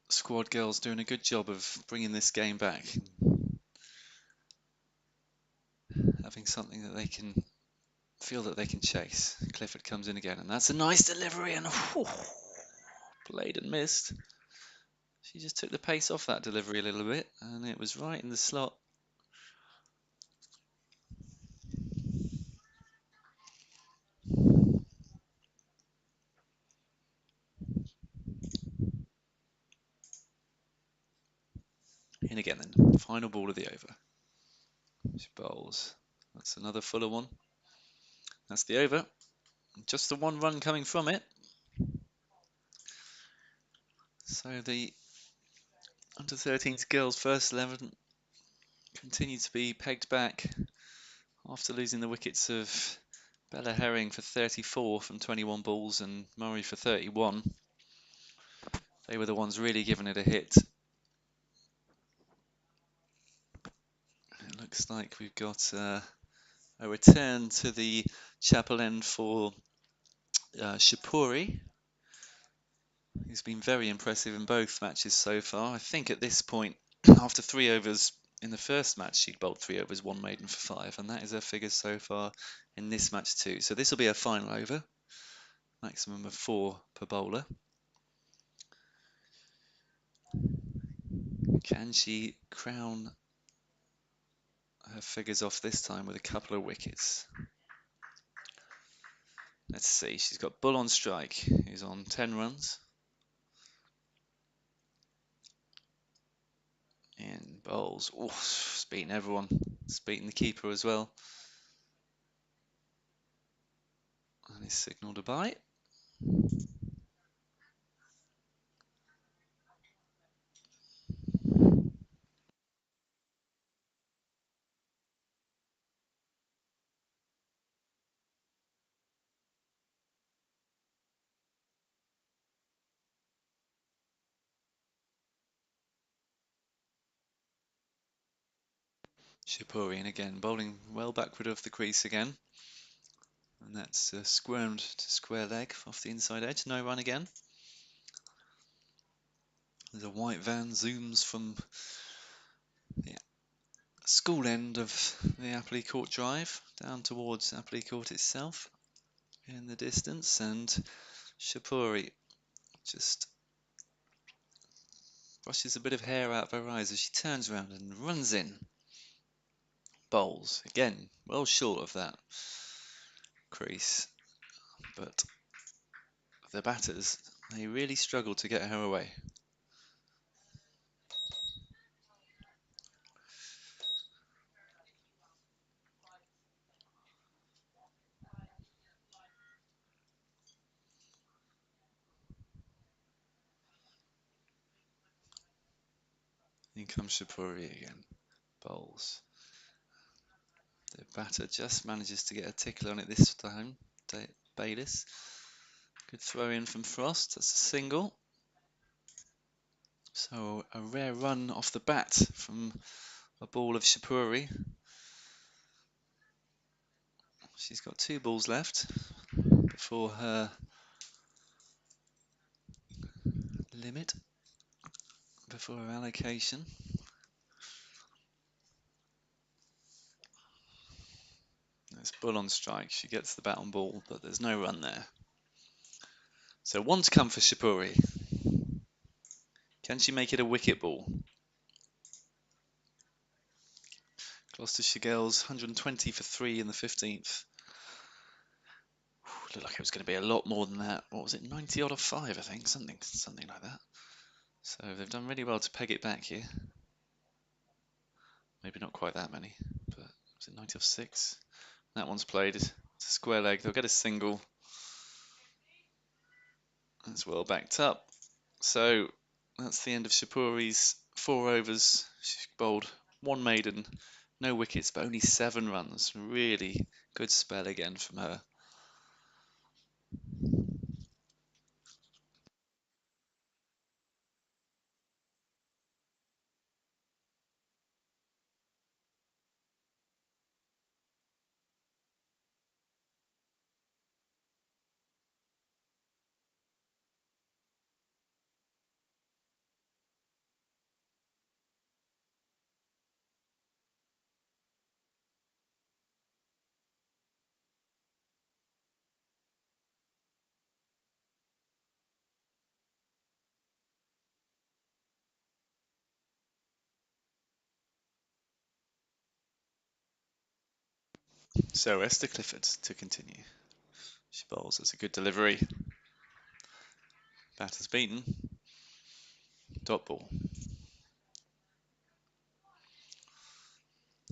squad girls doing a good job of bringing this game back. Having something that they can feel that they can chase. Clifford comes in again, and that's a nice delivery, and played and missed. She just took the pace off that delivery a little bit, and it was right in the slot. In again then, final ball of the over. She bowls. That's another fuller one. That's the over. Just the one run coming from it. So the under 13s girls first 11 continue to be pegged back after losing the wickets of Bella Herring for 34 from 21 balls and Murray for 31. They were the ones really giving it a hit. It looks like we've got a return to the chapel end for Shapuri, who's been very impressive in both matches so far. I think at this point, after 3 overs in the first match, she'd bowled 3 overs, 1 maiden for 5, and that is her figures so far in this match too. So this will be a final over, maximum of 4 per bowler. Can she crown her figures off this time with a couple of wickets? Let's see, she's got Bull on strike, who's on 10 runs. And bowls. Oh, it's beaten everyone. It's beaten the keeper as well. And he's signalled a bite. Shapurian again, bowling well backward of the crease again. And that's squirmed to square leg off the inside edge. No run again. The white van zooms from the school end of the Appley Court Drive down towards Appley Court itself in the distance, and Shapuri just brushes a bit of hair out of her eyes as she turns around and runs in. Bowls again, well short of that crease, but the batters, they really struggle to get her away. In comes Shapuri again. Bowls. The batter just manages to get a tickle on it this time. Bayliss. Good throw in from Frost. That's a single. So a rare run off the bat from a ball of Shapuri. She's got 2 balls left before her limit, before her allocation. There's Bull on strike. She gets the bat on ball, but there's no run there. So 1 to come for Shapuri. Can she make it a wicket ball? Gloucestershire Girls 120 for 3 in the 15th. Looked like it was going to be a lot more than that. What was it, 90 odd of 5, I think, something like that. So they've done really well to peg it back here. Maybe not quite that many, but was it 90 off 6? That one's played. It's a square leg. They'll get a single. That's well backed up. So that's the end of Shapuri's 4 overs. She's bowled 1 maiden, no wickets, but only 7 runs. Really good spell again from her. So Esther Clifford to continue. She bowls. That's a good delivery. Batter's beaten. Dot ball.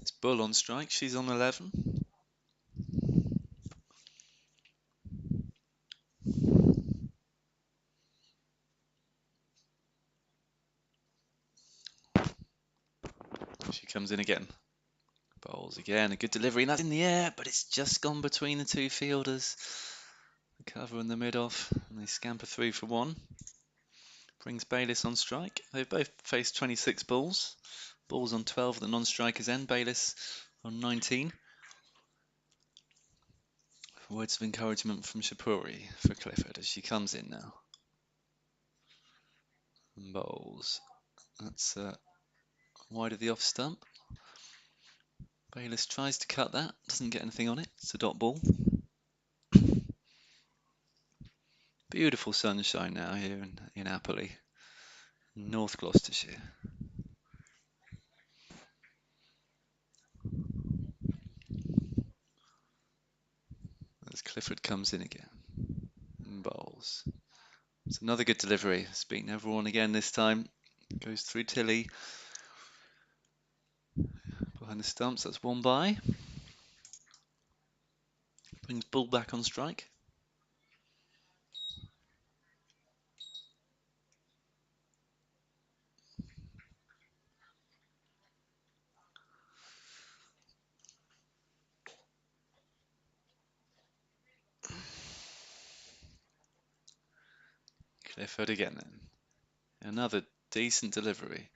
It's Bull on strike. She's on 11. She comes in again. Bowls again. A good delivery. And that's in the air, but it's just gone between the 2 fielders. The cover and the mid-off. And they scamper through for 1. Brings Bayliss on strike. They've both faced 26 balls. Balls on 12 at the non-strikers end. Bayliss on 19. Words of encouragement from Shapuri for Clifford as she comes in now. And bowls. That's wide of the off stump. Bayliss tries to cut that. Doesn't get anything on it. It's a dot ball. Beautiful sunshine now here in Appley, North Gloucestershire. As Clifford comes in again and bowls. It's another good delivery. It's beaten everyone again this time. Goes through Tilly. Behind the stumps, that's 1 by. Brings Bull back on strike. Clifford again then. Another decent delivery.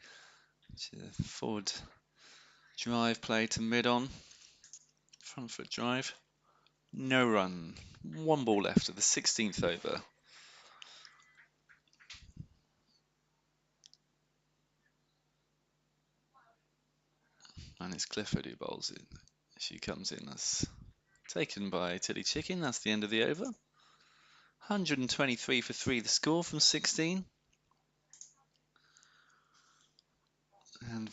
Forward drive play to mid on. Front foot drive. No run. 1 ball left at the 16th over. And it's Clifford who bowls in. She comes in. That's taken by Tilly Chicken. That's the end of the over. 123 for 3 the score from 16. And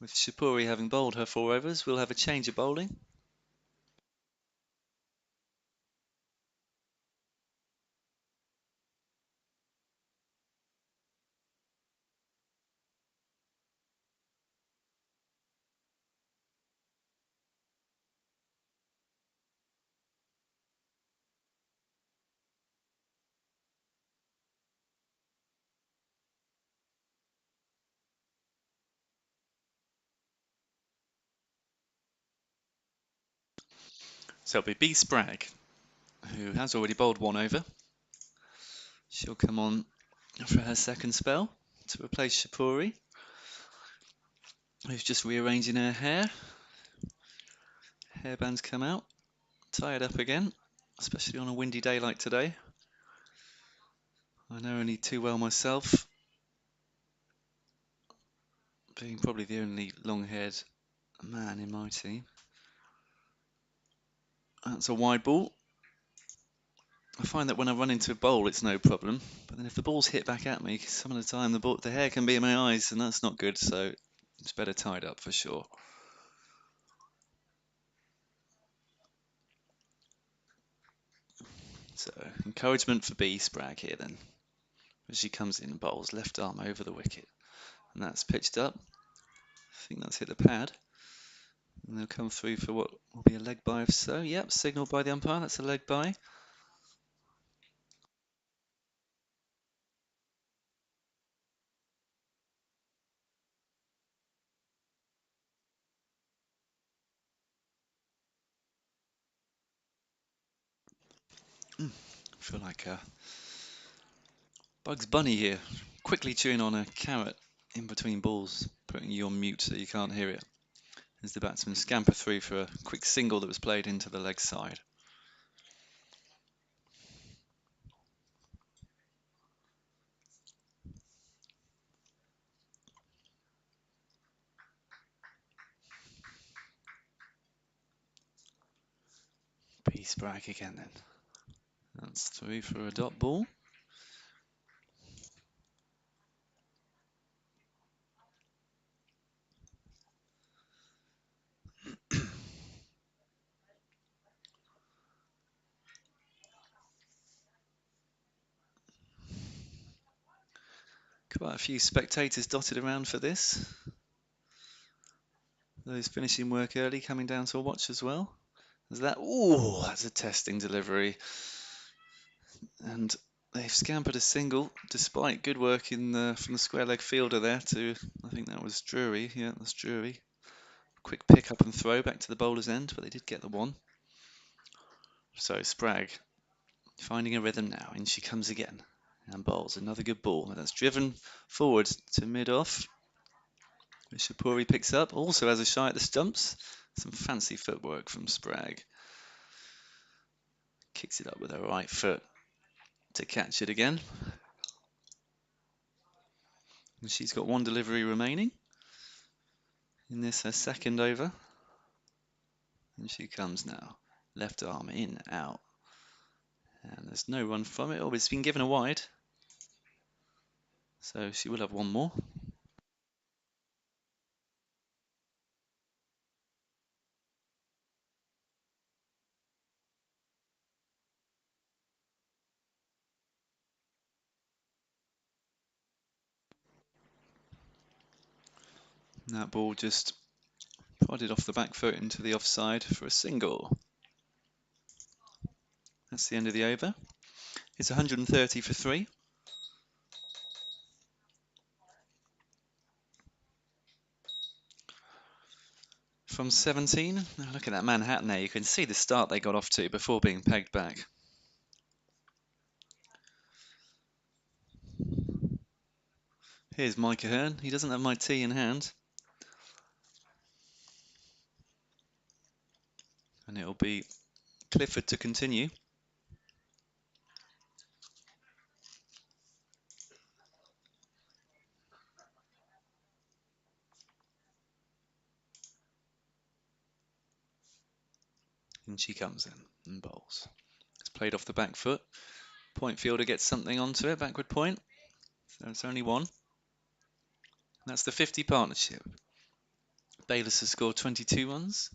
with Shapuri having bowled her 4 overs, we'll have a change of bowling. So it'll be B Spragg, who has already bowled one over. She'll come on for her second spell to replace Shapuri, who's just rearranging her hair. Hairbands come out, tie it up again, especially on a windy day like today. I know only too well myself, being probably the only long-haired man in my team. That's a wide ball. I find that when I run into a bowl, it's no problem. But then if the ball's hit back at me, some of the time the hair can be in my eyes, and that's not good. So it's better tied up for sure. So encouragement for B Spragg here then, as she comes in and bowls left arm over the wicket, and that's pitched up. I think that's hit the pad, and they'll come through for what will be a leg bye if so. Yep, signalled by the umpire. That's a leg bye. Feel like Bugs Bunny here, quickly chewing on a carrot in between balls, putting you on mute so you can't hear it, as the batsman scamper through for a quick single that was played into the leg side. B Spragg again then. That's through for a dot ball. Quite a few spectators dotted around for this. Those finishing work early coming down to watch as well. There's that. Ooh, that's a testing delivery. And they've scampered a single despite good work from the square leg fielder there to, I think that was Drury. Yeah, that's Drury. Quick pick up and throw back to the bowler's end, but they did get the one. So Spragg finding a rhythm now, and she comes again and bowls another good ball. That's driven forward to mid-off. Shapuri picks up, also has a shy at the stumps. Some fancy footwork from Spragg. Kicks it up with her right foot to catch it again. And she's got one delivery remaining in this, her second over. And she comes now. Left arm in, out. And there's no run from it. Oh, it's been given a wide. So she will have one more. And that ball just prodded off the back foot into the offside for a single. That's the end of the over. It's 130 for 3. From 17. Now look at that Manhattan there. You can see the start they got off to before being pegged back. Here's Mike Ahern. He doesn't have my tee in hand. And it'll be Clifford to continue. And she comes in and bowls. It's played off the back foot. Point fielder gets something onto it, backward point. So it's only one. That's the 50 partnership. Bayliss has scored 22 runs.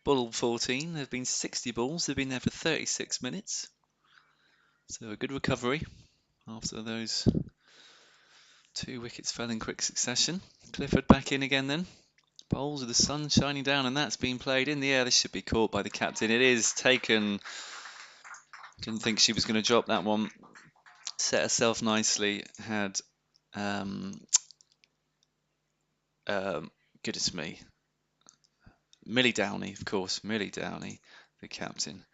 Bull 14. There have been 60 balls. They've been there for 36 minutes. So a good recovery after those 2 wickets fell in quick succession. Clifford back in again then. Bowls with the sun shining down, and that's been played in the air. This should be caught by the captain. It is taken. Didn't think she was going to drop that one. Set herself nicely. Had goodness me, Millie Downey, of course, Millie Downey. the captain.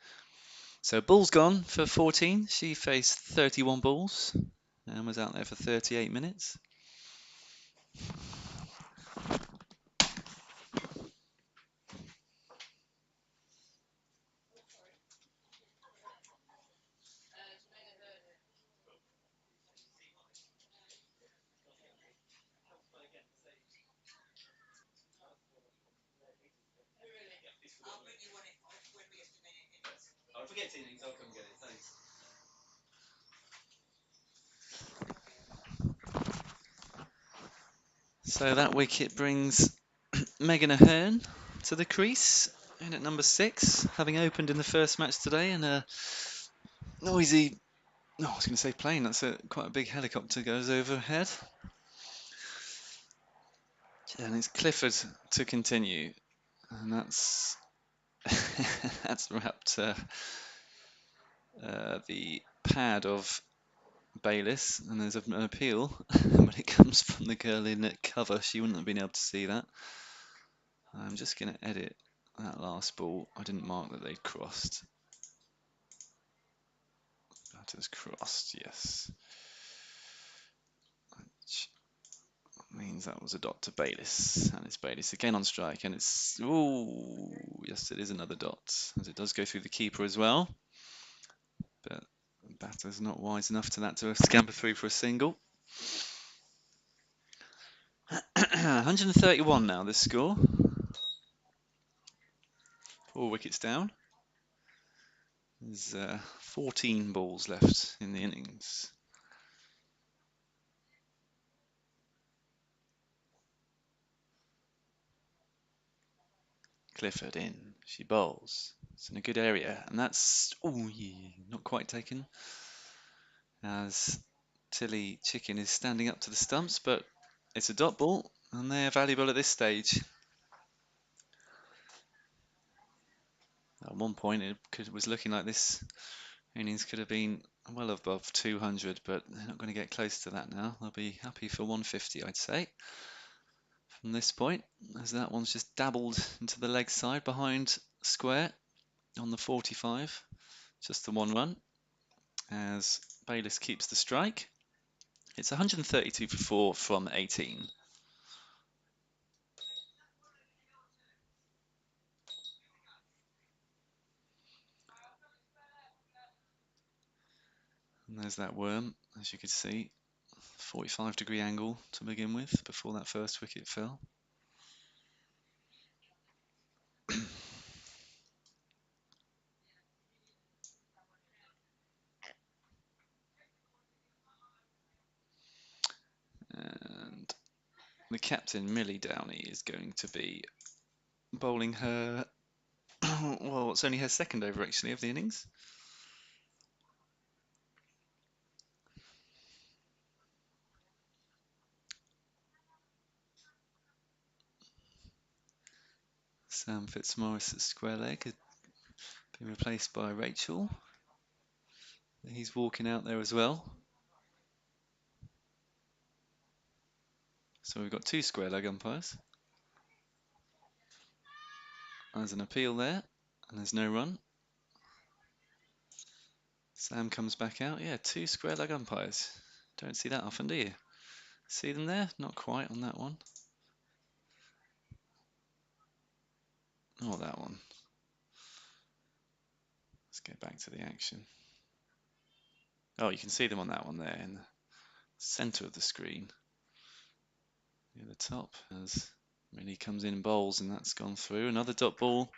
So ball's gone for 14. She faced 31 balls and was out there for 38 minutes. So that wicket brings Megan Ahern to the crease in at number 6, having opened in the first match today, and a noisy, no, I was going to say plane, that's quite a big helicopter goes overhead. And it's Clifford to continue, and that's that's wrapped the pad of Bayliss, and there's an appeal, but it comes from the girl in at cover. She wouldn't have been able to see that. I'm just going to edit that last ball. I didn't mark that they'd crossed. That is crossed, yes. Which means that was a dot to Bayliss, and it's Bayliss again on strike, and it's, ooh, yes, it is another dot, as it does go through the keeper as well. But the batter's not wise enough to that to scamper through for a single. 131 now, this score. 4 wickets down. There's 14 balls left in the innings. Clifford in. She bowls. It's in a good area, and that's, oh, yeah, not quite taken. As Tilly Chicken is standing up to the stumps, but it's a dot ball, and they're valuable at this stage. At one point, it was looking like this innings could have been well above 200, but they're not going to get close to that now. They'll be happy for 150, I'd say, from this point, as that one's just dabbled into the leg side behind square on the 45. Just the 1 run, as Bayliss keeps the strike. It's 132 for 4 from 18. And there's that worm, as you could see, 45-degree angle to begin with before that first wicket fell. And the captain, Millie Downey, is going to be bowling her, well, it's only her second over actually of the innings. Sam Fitzmaurice at square leg had been replaced by Rachel. He's walking out there as well. So we've got 2 square leg umpires. There's an appeal there, and there's no run. Sam comes back out. Yeah, 2 square leg umpires. Don't see that often, do you? See them there? Not quite on that one. Or that one. Let's get back to the action. Oh, you can see them on that one there in the centre of the screen. Near the top, as Millie comes in and bowls, and that's gone through. Another dot ball.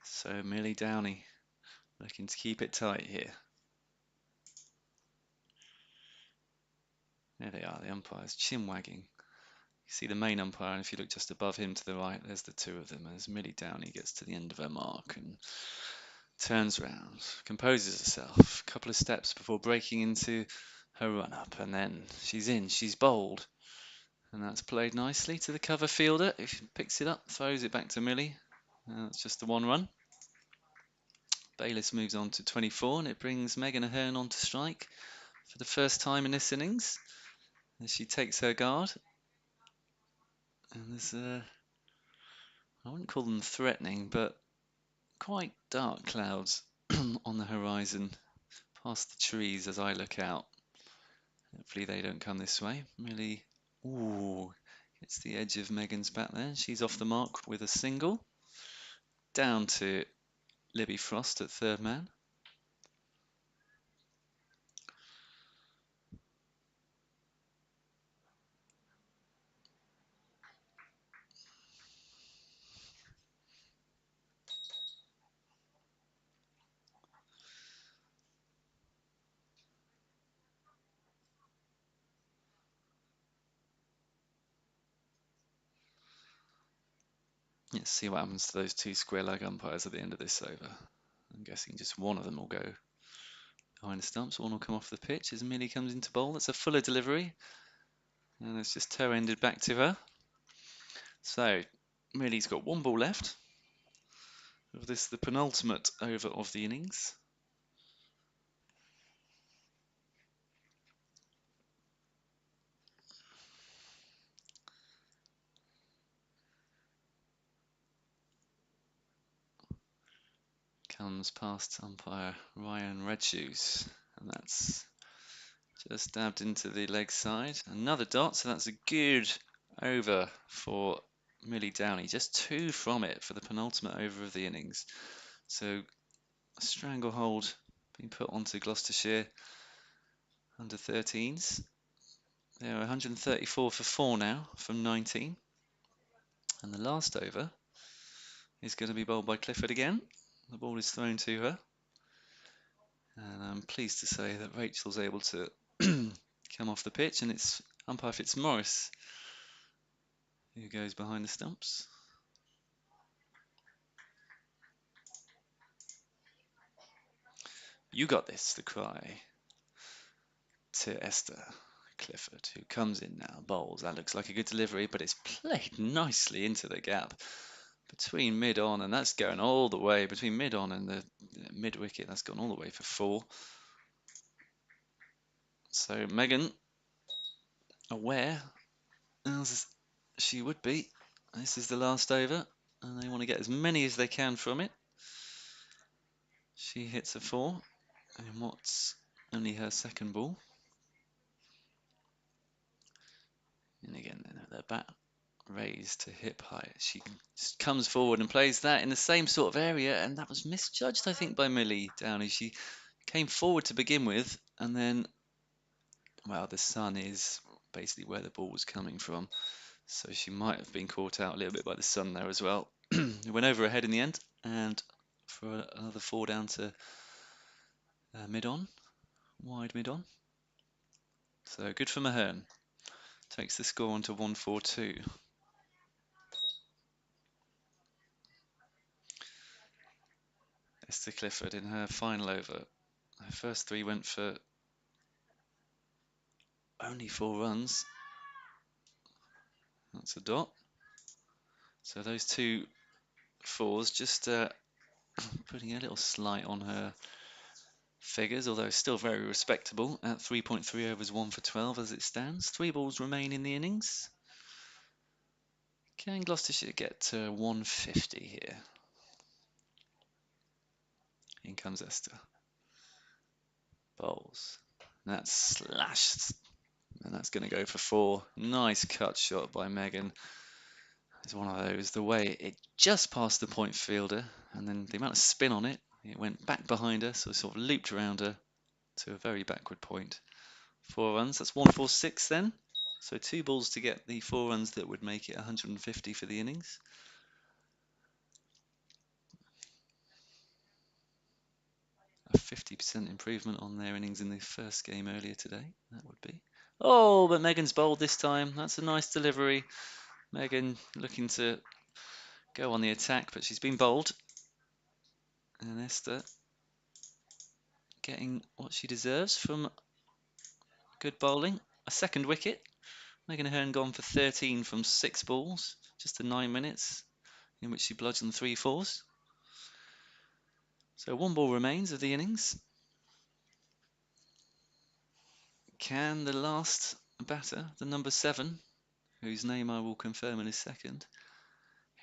So Millie Downey looking to keep it tight here. There they are, the umpires, chin wagging. You see the main umpire, and if you look just above him to the right, there's the 2 of them, as Millie Downey gets to the end of her mark and turns round, composes herself a couple of steps before breaking into her run-up, and then she's in, she's bowled, and that's played nicely to the cover fielder. If she picks it up, throws it back to Millie. That's just the 1 run. Bayliss moves on to 24, and it brings Megan Ahern on to strike for the first time in this innings, as she takes her guard. And there's I wouldn't call them threatening, but quite dark clouds on the horizon past the trees as I look out. Hopefully they don't come this way. Really, ooh, it's the edge of Megan's bat there. She's off the mark with a single. Down to Libby Frost at third man. Let's see what happens to those two square leg umpires at the end of this over. I'm guessing just one of them will go behind the stumps. One will come off the pitch as Millie comes into bowl. That's a fuller delivery. And it's just toe-ended back to her. So Millie's got one ball left. This is the penultimate over of the innings. Comes past umpire Ryan Redshoes, and that's just dabbed into the leg side. Another dot, so that's a good over for Millie Downey. Just two from it for the penultimate over of the innings. So a stranglehold being put onto Gloucestershire under 13s. They're 134 for 4 now from 19. And the last over is going to be bowled by Clifford again. The ball is thrown to her. And I'm pleased to say that Rachel's able to come off the pitch, and it's umpire Fitzmaurice who goes behind the stumps. You got this, the cry to Esther Clifford, who comes in now, bowls. That looks like a good delivery, but it's played nicely into the gap between mid-on, and that's going all the way between mid-on and the mid-wicket. That's gone all the way for 4. So Megan, aware as she would be, this is the last over, and they want to get as many as they can from it. She hits a 4, and what's only her second ball. And again, the bat raised to hip height. She comes forward and plays that in the same sort of area, and that was misjudged, I think, by Millie Downey. She came forward to begin with, and then, well, the sun is basically where the ball was coming from, so she might have been caught out a little bit by the sun there as well. It went over her head in the end, and for another 4 down to mid-on, wide mid-on. So good for Mahern. Takes the score on to 142. Esther Clifford in her final over. Her first 3 went for only 4 runs. That's a dot. So those 2 fours just putting a little slight on her figures, although still very respectable at 3.3 overs, 1 for 12 as it stands. 3 balls remain in the innings. Can Gloucestershire get to 150 here? In comes Esther. Bowls. That's slashed. And that's going to go for 4. Nice cut shot by Megan. It's one of those, the way it just passed the point fielder, and then the amount of spin on it, it went back behind her, so it sort of looped around her to a very backward point. 4 runs, that's 146 then. So 2 balls to get the 4 runs that would make it 150 for the innings. A 50% improvement on their innings in the first game earlier today, that would be. Oh, but Megan's bowled this time. That's a nice delivery. Megan looking to go on the attack, but she's been bowled. And Esther getting what she deserves from good bowling. A second wicket. Megan Ahern gone for 13 from 6 balls, just in 9 minutes, in which she bludgeoned 3 fours. So 1 ball remains of the innings. Can the last batter, the number 7, whose name I will confirm in a second,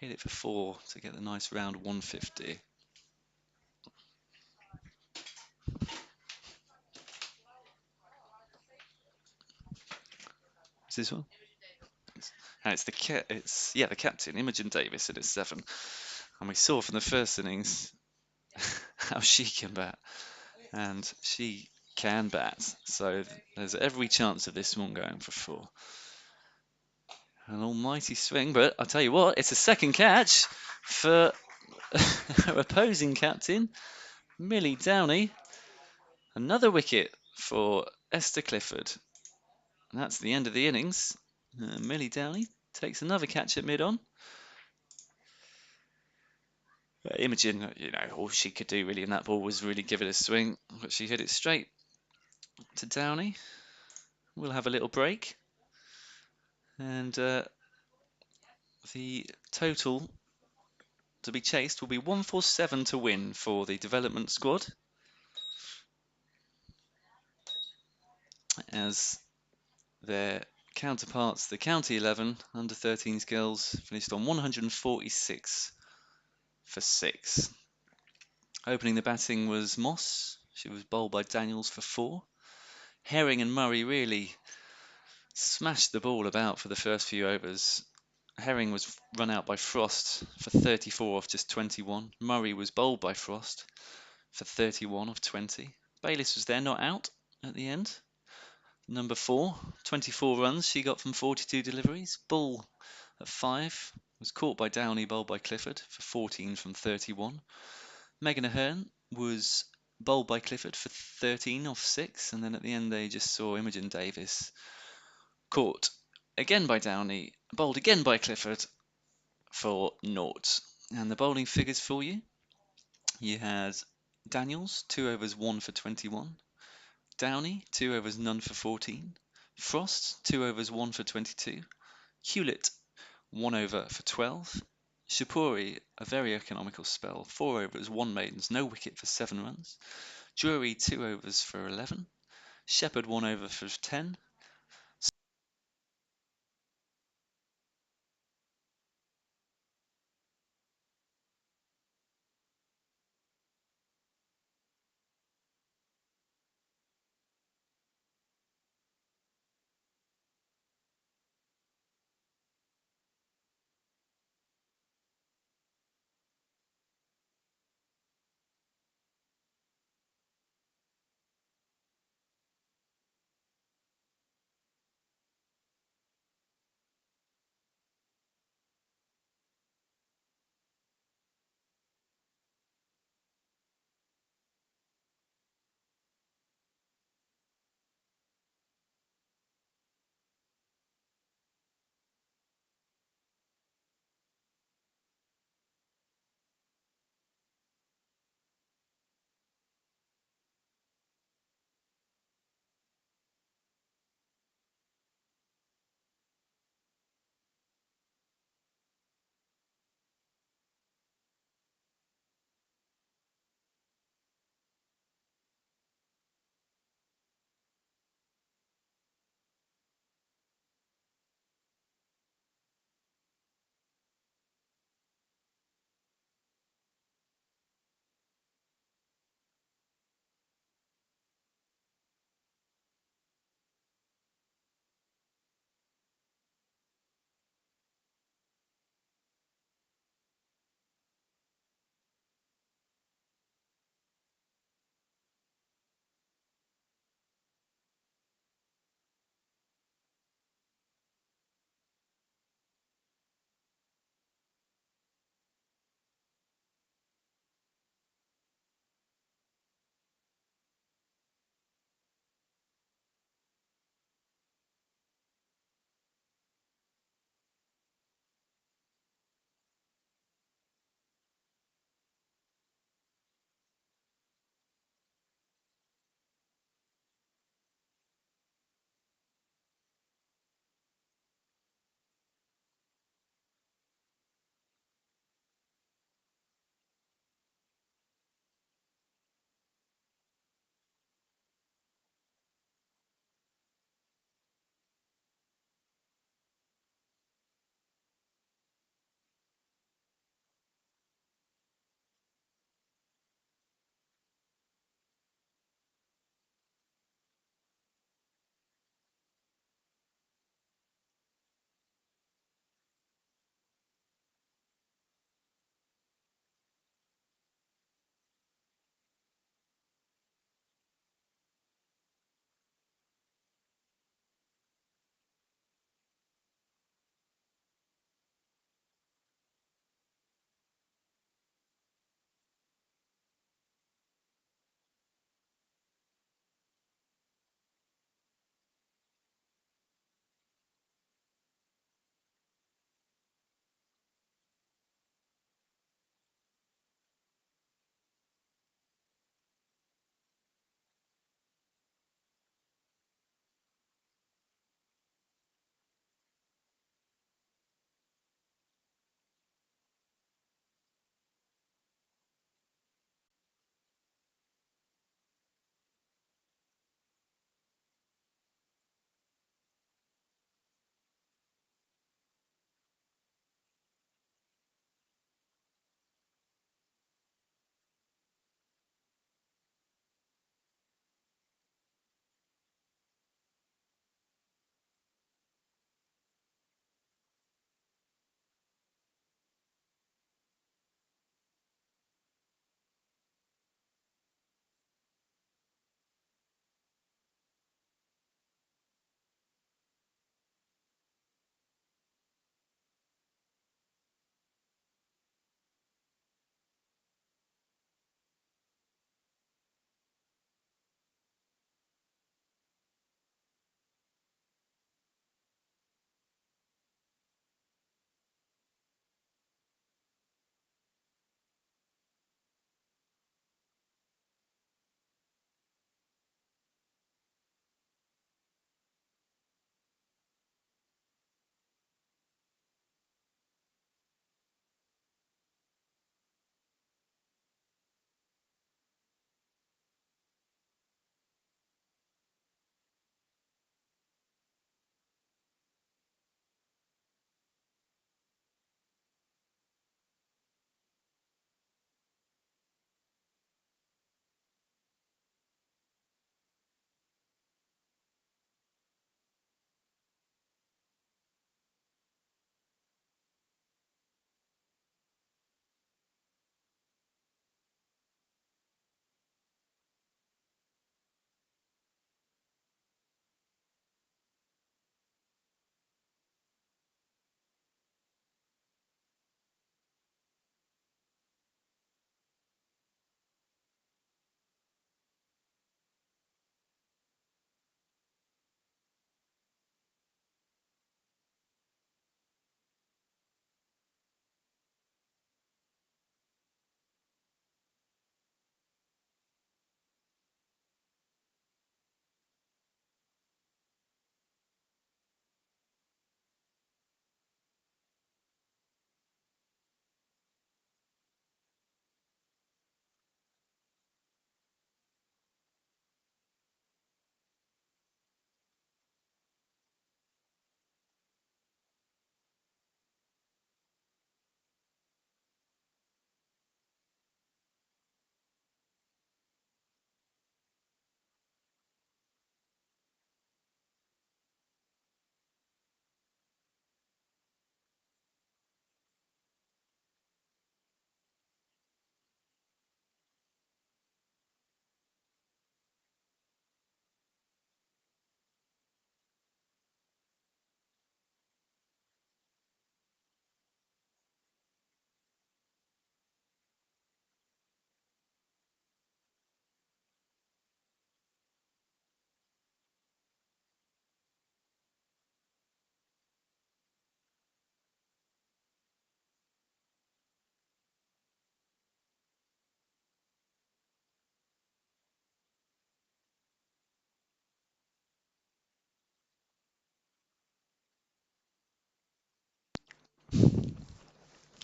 hit it for 4 to get the nice round 150? Is this one? And it's the captain, Imogen Davis, at 7. And we saw from the first innings how she can bat, and she can bat. So there's every chance of this one going for 4. An almighty swing, but I tell you what, it's a second catch for her opposing captain, Millie Downey. Another wicket for Esther Clifford. And that's the end of the innings. Millie Downey takes another catch at mid-on. Imogen, all she could do really in that ball was really give it a swing, but she hit it straight to Downey. We'll have a little break. And the total to be chased will be 147 to win for the development squad, as their counterparts, the County 11 under 13s girls, finished on 146 for 6. Opening the batting was Moss. She was bowled by Daniels for 4. Herring and Murray really smashed the ball about for the first few overs. Herring was run out by Frost for 34 off just 21. Murray was bowled by Frost for 31 off 20. Bayliss was there, not out at the end. Number 4, 24 runs she got from 42 deliveries. Bull at 5 was caught by Downey, bowled by Clifford for 14 from 31. Megan Ahern was bowled by Clifford for 13 off 6, and then at the end they just saw Imogen Davis caught again by Downey, bowled again by Clifford for naught. And the bowling figures for you: you had Daniels, 2 overs 1 for 21. Downey, 2 overs none for 14. Frost, 2 overs 1 for 22. Hewlett, 1 over for 12. Shapuri, a very economical spell, 4 overs, 1 maidens, no wicket for 7 runs. Drury, 2 overs for 11. Shepherd, 1 over for 10.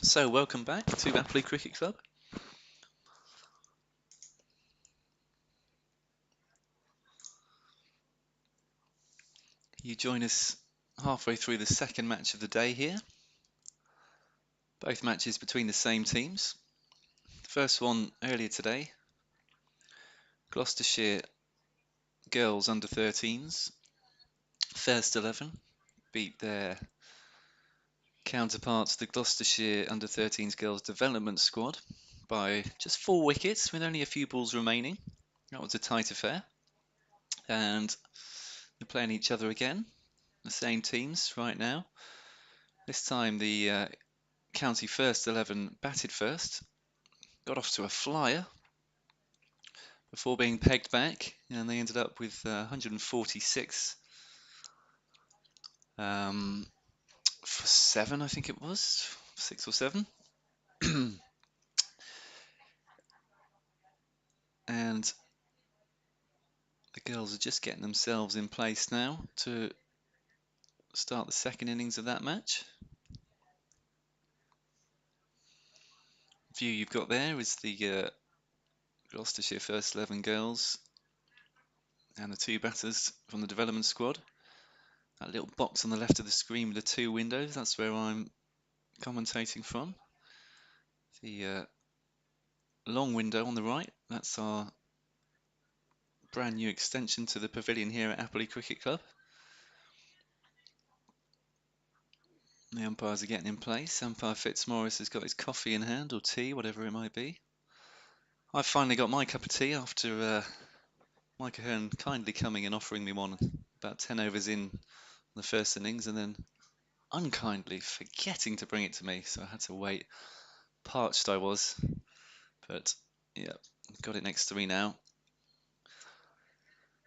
So, welcome back to Appley Cricket Club. You join us halfway through the second match of the day here. Both matches between the same teams. The first one earlier today, Gloucestershire girls under 13s, first 11, beat their counterparts, the Gloucestershire under 13s girls development squad, by just 4 wickets with only a few balls remaining. That was a tight affair. And they're playing each other again, the same teams right now. This time the county first 11 batted first, got off to a flyer before being pegged back, and they ended up with 146 for 7, I think it was, 6 or 7. And the girls are just getting themselves in place now to start the second innings of that match. View you've got there is the Gloucestershire first 11 girls and the 2 batters from the development squad. That little box on the left of the screen with the 2 windows, that's where I'm commentating from. The long window on the right, that's our brand new extension to the pavilion here at Appley Cricket Club. The umpires are getting in place. Umpire Fitzmaurice has got his coffee in hand, or tea, whatever it might be. I've finally got my cup of tea after Mike Ahern kindly coming and offering me one about 10 overs in the first innings, and then unkindly forgetting to bring it to me, so I had to wait. Parched I was, but yeah, got it next to me now.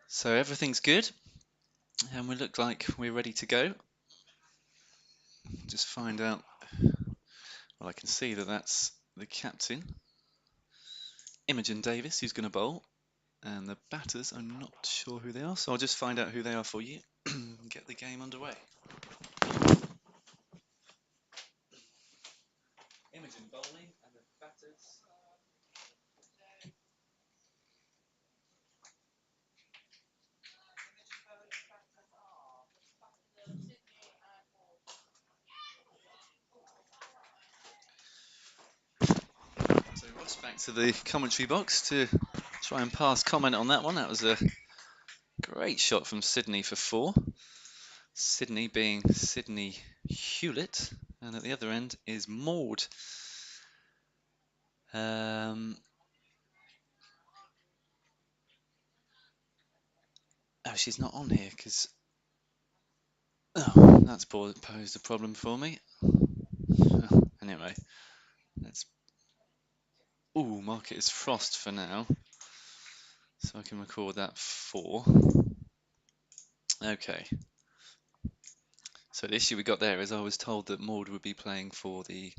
So everything's good, and we look like we're ready to go. Just find out. Well, I can see that that's the captain, Imogen Davis, who's going to bowl, and the batters, I'm not sure who they are, so I'll just find out who they are for you and get the game underway. Imogen bowling, and the batters. So Ross back to the commentary box to try and pass comment on that one. That was a great shot from Sydney for 4. Sydney being Sydney Hewlett, and at the other end is Maud. Oh, she's not on here because that's posed a problem for me. Anyway, let's mark it as Frost for now, so I can record that 4. Okay. So the issue we got there is I was told that Maud would be playing for the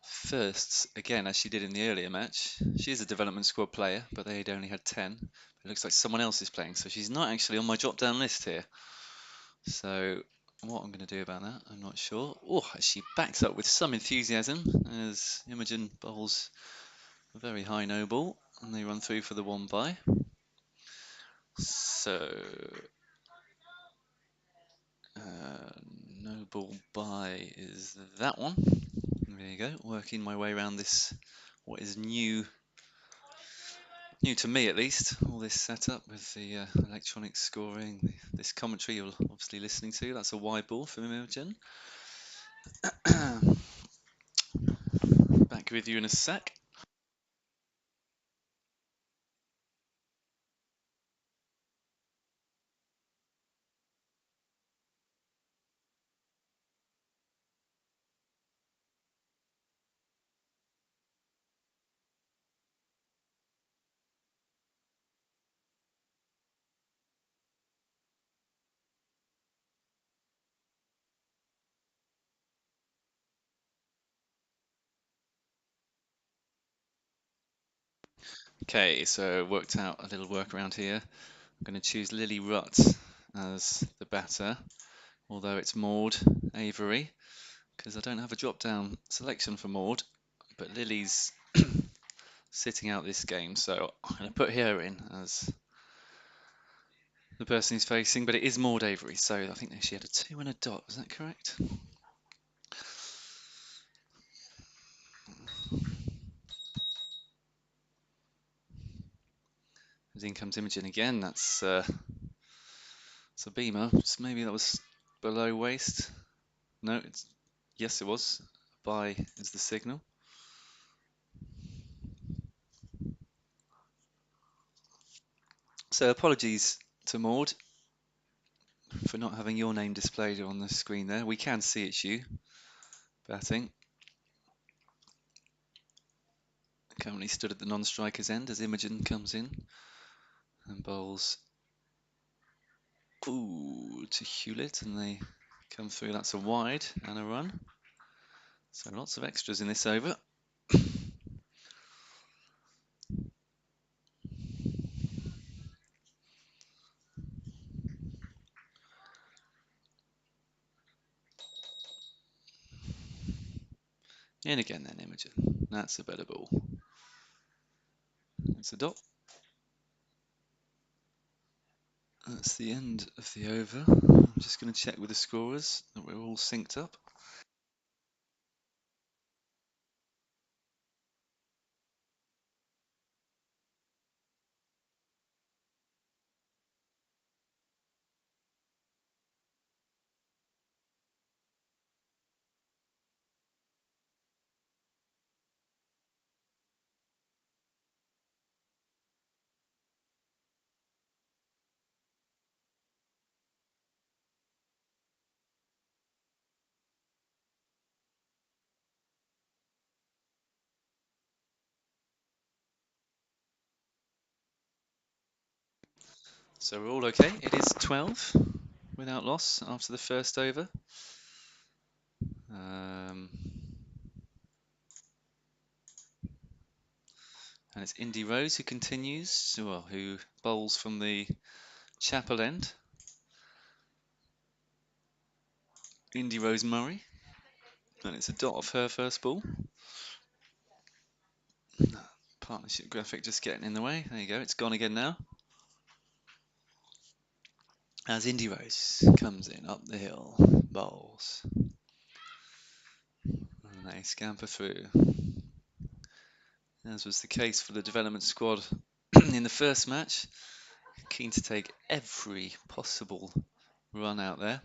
firsts again, as she did in the earlier match. She is a development squad player, but they'd only had 10. It looks like someone else is playing, so she's not actually on my drop-down list here. So what I'm going to do about that, I'm not sure. Oh, she backs up with some enthusiasm as Imogen bowls a very high no ball, and they run through for the 1 by. So no ball by is that one. There you go, working my way around this, what is new to me at least, all this setup with the electronic scoring, this commentary you're obviously listening to. That's a wide ball from Imogen. Back with you in a sec. Okay, so worked out a little workaround here. I'm going to choose Lily Rutt as the batter, although it's Maud Avery because I don't have a drop-down selection for Maud, but Lily's sitting out this game, so I'm going to put her in as the person he's facing, but it is Maud Avery, so I think she had a 2 and a dot, is that correct? As in comes Imogen again, that's it's a beamer, so maybe that was below waist. No, yes it was. Bye is the signal. So apologies to Maud for not having your name displayed on the screen there. We can see it's you batting. Currently stood at the non-striker's end as Imogen comes in and bowls to Hewlett, and they come through. That's a wide and a run. So lots of extras in this over. In again then, Imogen. That's a better ball. It's a dot. That's the end of the over. I'm just going to check with the scorers that we're all synced up. So we're all okay. It is 12 without loss after the first over. And it's Indy Rose who continues, well, who bowls from the chapel end. Indy Rose Murray. And it's a dot off her first ball. Partnership graphic just getting in the way. There you go, it's gone again now. As Indy Rose comes in up the hill, bowls. And they scamper through. As was the case for the development squad in the first match. Keen to take every possible run out there,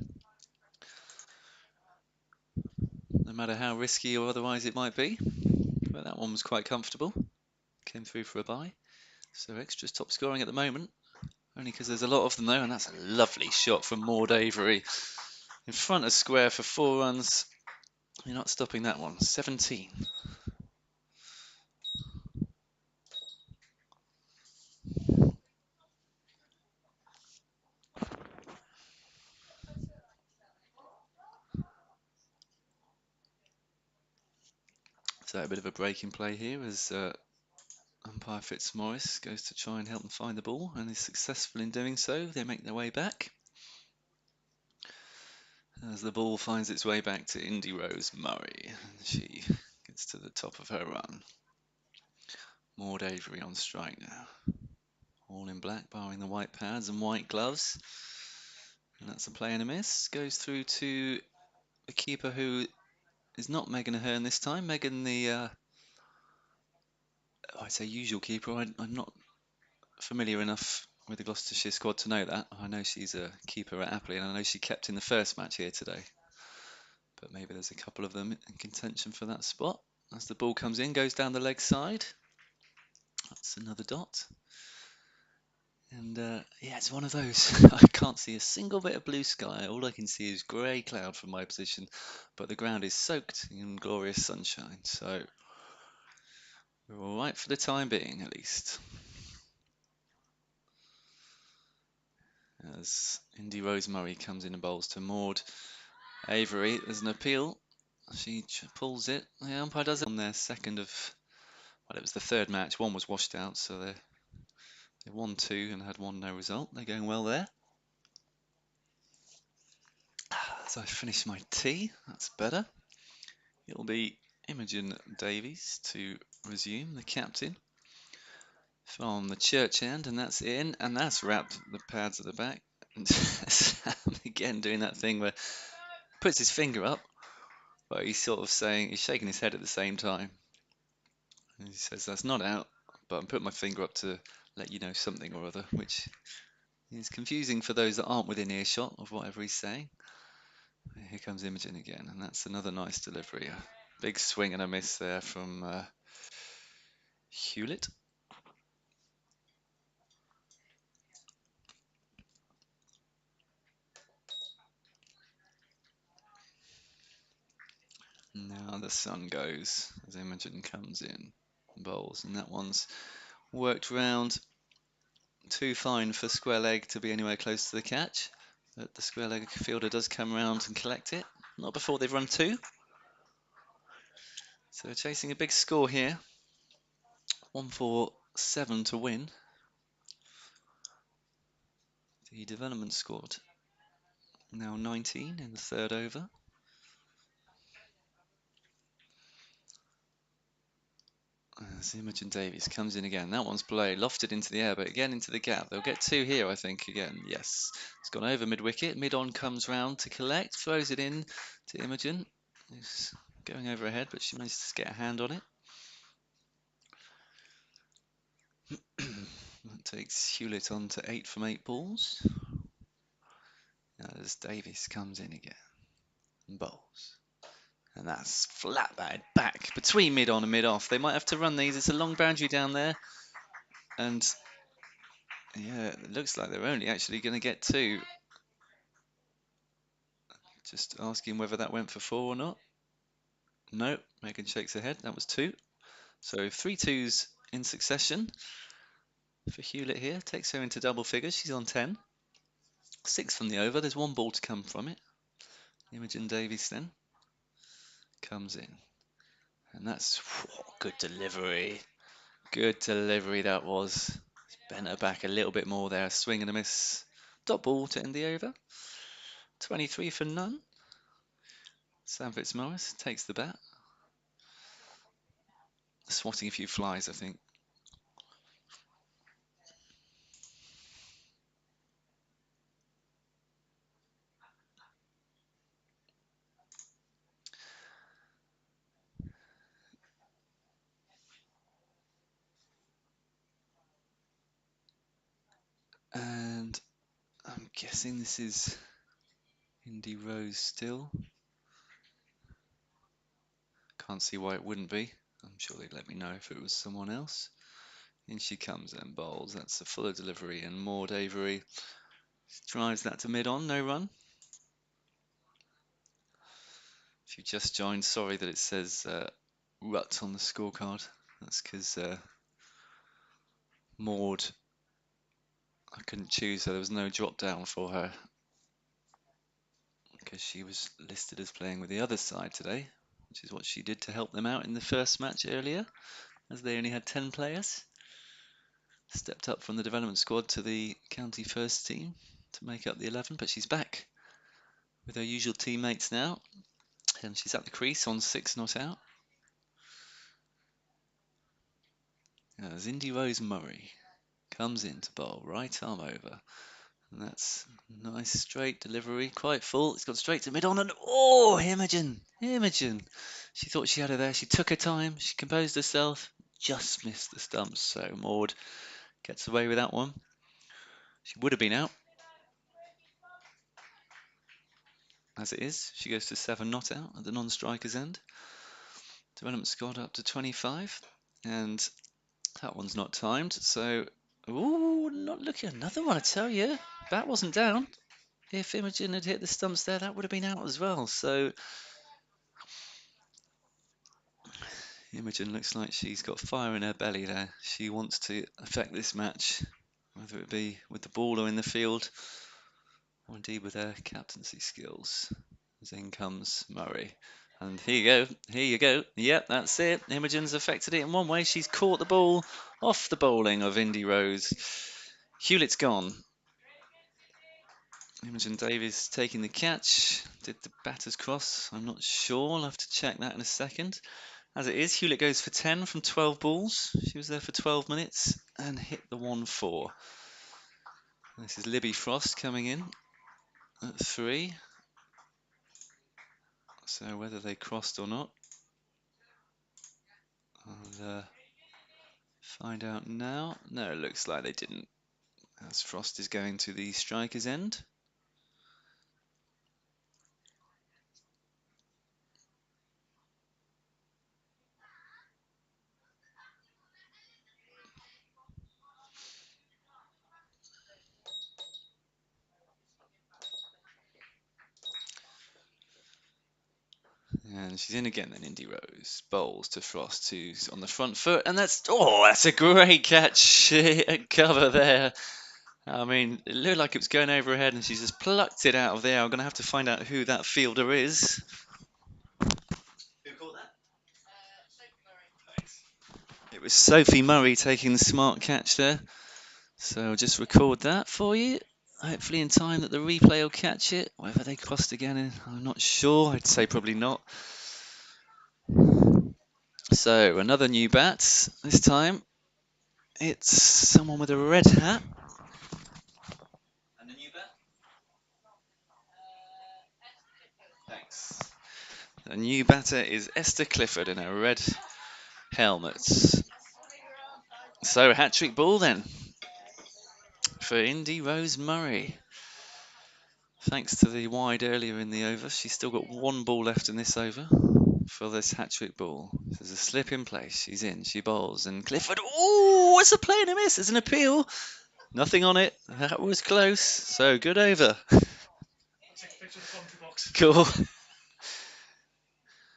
no matter how risky or otherwise it might be. But that one was quite comfortable. Came through for a bye. So extras top scoring at the moment. Only because there's a lot of them though, and that's a lovely shot from Maud Avery. In front of square for 4 runs. You're not stopping that one. 17. So a bit of a break in play here as umpire Fitzmaurice goes to try and help them find the ball and is successful in doing so. They make their way back as the ball finds its way back to Indy Rose Murray. She gets to the top of her run. Maud Avery on strike now. All in black, barring the white pads and white gloves. And that's a play and a miss. Goes through to the keeper who is not Megan Ahern this time. Megan, the I'd say usual keeper. I'm not familiar enough with the Gloucestershire squad to know that. I know she's a keeper at Appley, and I know she kept in the first match here today. But maybe there's a couple of them in contention for that spot. As the ball comes in, goes down the leg side. That's another dot. And yeah, it's one of those. I can't see a single bit of blue sky. All I can see is grey cloud from my position. But the ground is soaked in glorious sunshine. So we're all right for the time being, at least. As Indy Rose Murray comes in and bowls to Maud Avery. There's an appeal. She pulls it. The umpire does it on their second of, well, it was the third match. One was washed out, so they won 2 and had 1 no result. They're going well there. As I finish my tea, that's better. It'll be Imogen Davies to resume, the captain, from the church end, and that's in, and that's wrapped the pads at the back. And Sam again doing that thing where puts his finger up, but he's sort of saying, he's shaking his head at the same time. And he says, that's not out, but I'm putting my finger up to let you know something or other, which is confusing for those that aren't within earshot of whatever he's saying. Here comes Imogen again, and that's another nice delivery. A big swing and a miss there from Hewlett. Now the sun goes as Imogen comes in, bowls, and that one's worked round too fine for square leg to be anywhere close to the catch. But the square leg fielder does come round and collect it. Not before they've run two. So chasing a big score here. 147 to win. The development squad now 19 in the third over. As Imogen Davies comes in again. That one's below, lofted into the air, but again into the gap. They'll get two here, I think, again. Yes. It's gone over mid-wicket. Mid-on comes round to collect, throws it in to Imogen. It's going over her head, but she manages to get a hand on it. That takes Hewlett on to 8 from 8 balls. As Davies comes in again and bowls. And that's flat batted back between mid-on and mid-off. They might have to run these. It's a long boundary down there. And yeah, it looks like they're only actually going to get two. Just asking whether that went for 4 or not. No, Megan shakes her head. That was 2. So 3 twos in succession for Hewlett here. Takes her into double figures. She's on 10. 6 from the over. There's 1 ball to come from it. Imogen Davies then comes in. And that's good delivery. Good delivery that was. Bent her back a little bit more there. Swing and a miss. Dot ball to end the over. 23 for none. Sam Fitzmaurice takes the bat. Swatting a few flies, I think. And I'm guessing this is Indy Rose still. Can't see why it wouldn't be. I'm sure they'd let me know if it was someone else. In she comes and bowls. That's a fuller delivery, and Maud Avery drives that to mid-on. No run. If you've just joined, sorry that it says rut on the scorecard. That's because Maud, I couldn't choose her. There was no drop down for her because she was listed as playing with the other side today, which is what she did to help them out in the first match earlier, as they only had 10 players. Stepped up from the development squad to the county first team to make up the 11, but she's back with her usual teammates now, and she's at the crease on 6 not out. As Indy Rose Murray comes in to bowl, right arm over, and that's nice straight delivery, quite full. It's gone straight to mid-on, and oh, Imogen, she thought she had her there. She took her time, she composed herself, just missed the stumps. So Maud gets away with that one. She would have been out. As it is, she goes to 7 not out at the non-striker's end. Development squad up to 25, and that one's not timed. So, ooh, not looking. Another one, I tell you. Bat wasn't down. If Imogen had hit the stumps there, that would have been out as well. So Imogen looks like she's got fire in her belly there. She wants to affect this match, whether it be with the ball or in the field, or indeed with her captaincy skills. As in comes Murray. And here you go. Yep, that's it. Imogen's affected it in one way. She's caught the ball off the bowling of Indy Rose. Hewlett's gone. Imogen Davies taking the catch Did the batters cross? I'm not sure. I'll have to check that in a second. As it is, Hewlett goes for 10 from 12 balls. She was there for 12 minutes and hit the 1-4. This is Libby Frost coming in at 3. So whether they crossed or not, I'll find out now. No, it looks like they didn't, as Frost is going to the striker's end. And she's in again then, Indy Rose. Bowls to Frost, who's on the front foot. And that's a great catch at cover there. I mean, it looked like it was going over her head and she's just plucked it out of there. I'm going to have to find out who that fielder is. Who caught that? It was Sophie Murray taking the smart catch there. So I'll just record that for you. Hopefully in time that the replay will catch it. Whether they crossed again, I'm not sure. I'd say probably not. So another new bat. This time it's someone with a red hat. And a new bat? Thanks. A new batter is Esther Clifford in a red helmet. So a hat-trick ball then for Indy Rose Murray. Thanks to the wide earlier in the over, she's still got 1 ball left in this over for this hat-trick ball. There's a slip in place. She's in. She bowls. And Clifford, oh, it's a play and a miss. There's an appeal. Nothing on it. That was close. So good over. Cool.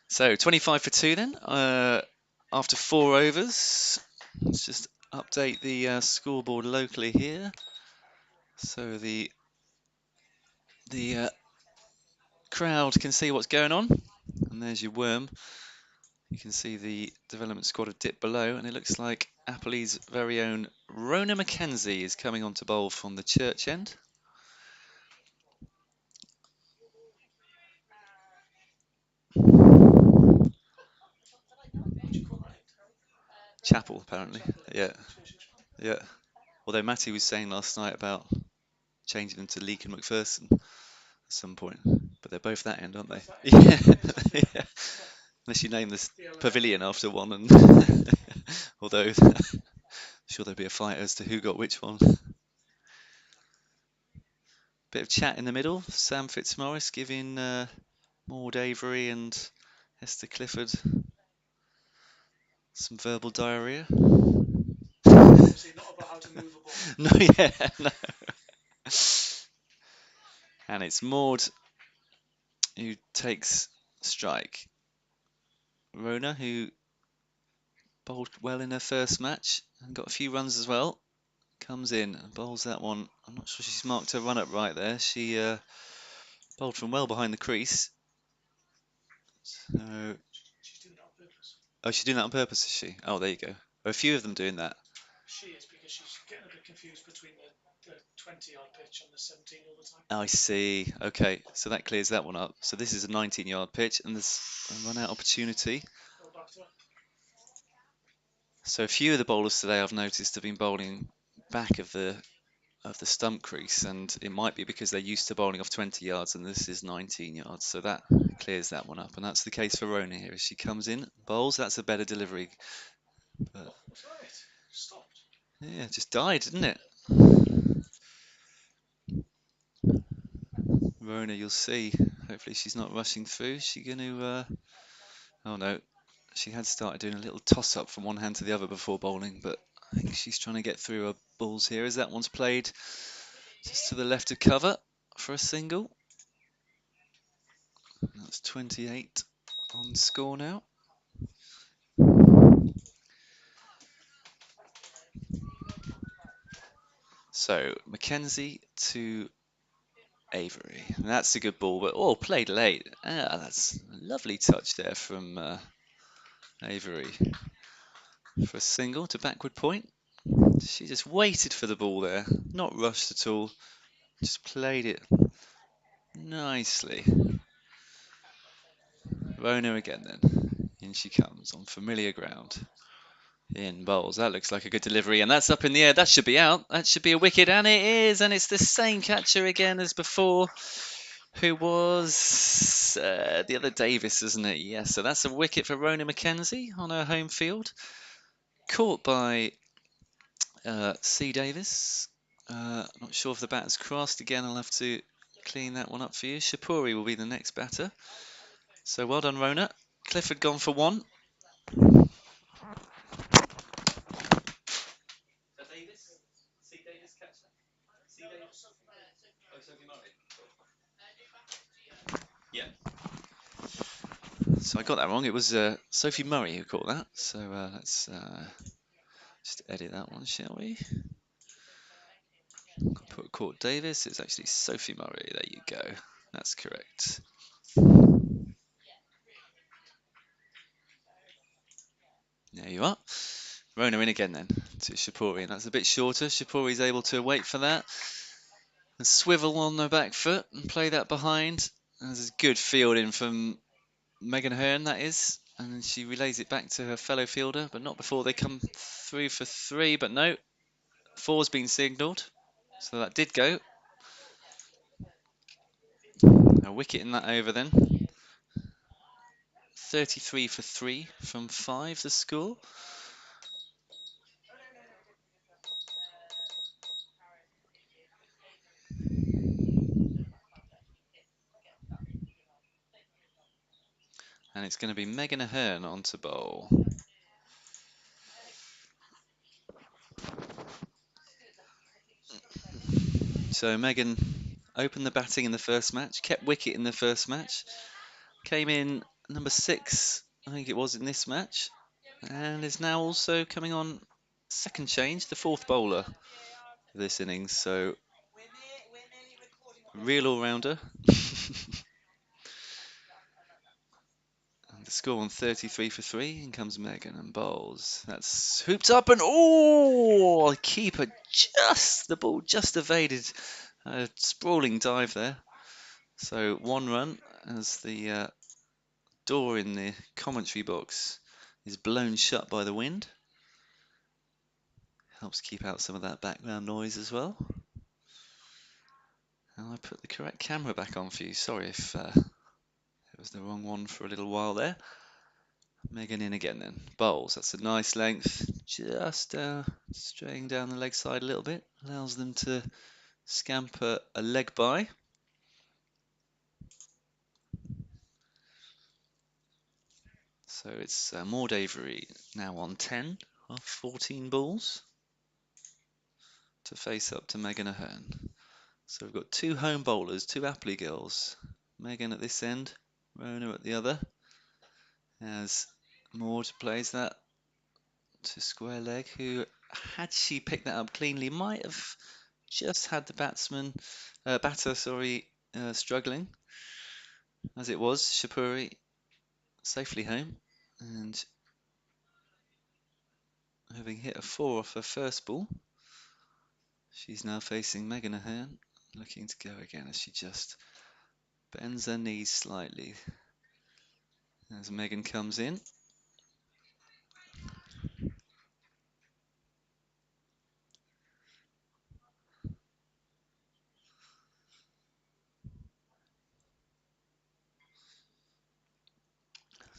So 25 for 2 then. After 4 overs. Let's just update the scoreboard locally here. So the crowd can see what's going on. And there's your worm. You can see the development squad have dipped below, and it looks like Appley's very own Rona Mackenzie is coming on to bowl from the church end. Chapel, apparently. Yeah. Yeah. Although Matty was saying last night about changing them to Leake and McPherson at some point. But they're both that end, aren't they? Yeah. Yeah. Unless you name this pavilion after one, and although I'm sure there'll be a fight as to who got which one. Bit of chat in the middle. Sam Fitzmaurice giving Maud Avery and Esther Clifford some verbal diarrhea. Obviously not about how to move a ball. No, yeah, no. And it's Maud who takes strike. Rona, who bowled well in her first match and got a few runs as well, comes in and bowls that one. I'm not sure she's marked her run up right there. She bowled from well behind the crease. So, She's doing that on purpose. oh, she's doing that on purpose, is she? Oh, there you go. A few of them doing that. She is, because she's getting a bit confused between the 20-yard pitch and the 17 all the time. I see. Okay, so that clears that one up. So this is a 19-yard pitch, and there's a run-out opportunity. Go back to her. So a few of the bowlers today I've noticed have been bowling back of the stump crease, and it might be because they're used to bowling off 20 yards, and this is 19 yards. So that clears that one up, and that's the case for Rona here. As she comes in, bowls, that's a better delivery. But, What's that? Stopped. yeah, it just died, didn't it? Rona, you'll see. Hopefully she's not rushing through. Is she going to... oh no, she had started doing a little toss-up from one hand to the other before bowling, but I think she's trying to get through her balls here as that one's played just to the left of cover for a single. That's 28 on score now. So Mackenzie to Avery. And that's a good ball, but oh, played late. Ah, that's a lovely touch there from Avery for a single to backward point. She just waited for the ball there, not rushed at all, just played it nicely. Rona again then. In she comes on familiar ground. In bowls. That looks like a good delivery, and that's up in the air. That should be out. That should be a wicket, and it is. And it's the same catcher again as before, who was the other Davis, isn't it? Yes. So that's a wicket for Rona McKenzie on her home field. Caught by C. Davis. Not sure if the bat has crossed again. I'll have to clean that one up for you. Shapuri will be the next batter. So well done, Rona. Clifford gone for one. Davis? C. Davis catcher? C. Davis? Oh, Sophie Murray. Yeah. So I got that wrong. It was Sophie Murray who caught that. So let's just edit that one, shall we? Put Court Davis. It's actually Sophie Murray. There you go. That's correct. There you are. Rona in again then to Shapuri, and that's a bit shorter. Shapuri's able to wait for that and swivel on the back foot and play that behind. There's a good fielding from Megan Hearn, that is, and then she relays it back to her fellow fielder, but not before they come through for three. But no, four's been signalled, so that did go. A wicket in that over then. 33 for 3 from 5 the score. And it's going to be Megan Ahern on to bowl. So Megan opened the batting in the first match, kept wicket in the first match, came in number 6, I think it was, in this match, and is now also coming on second change, the fourth bowler of this innings. So real all-rounder. The score on 33 for 3. In comes Megan and bowls. That's hooped up and oh, keeper the ball just evaded a sprawling dive there. So 1 run as the door in the commentary box is blown shut by the wind. Helps keep out some of that background noise as well. And I put the correct camera back on for you. Sorry if it was the wrong one for a little while there. Megan in again then. Bowls, that's a nice length. Just straying down the leg side a little bit. Allows them to scamper a leg by. So it's Maud Avery now on 10 of 14 balls to face up to Megan Ahern. So we've got 2 home bowlers, 2 Appley girls. Megan at this end, Rona at the other. As Maud plays that to square leg, who, had she picked that up cleanly, might have just had the batter, struggling. As it was, Shapuri safely home, and having hit a 4 off her first ball, she's now facing Megan Ahern, looking to go again as she just bends her knees slightly as Megan comes in.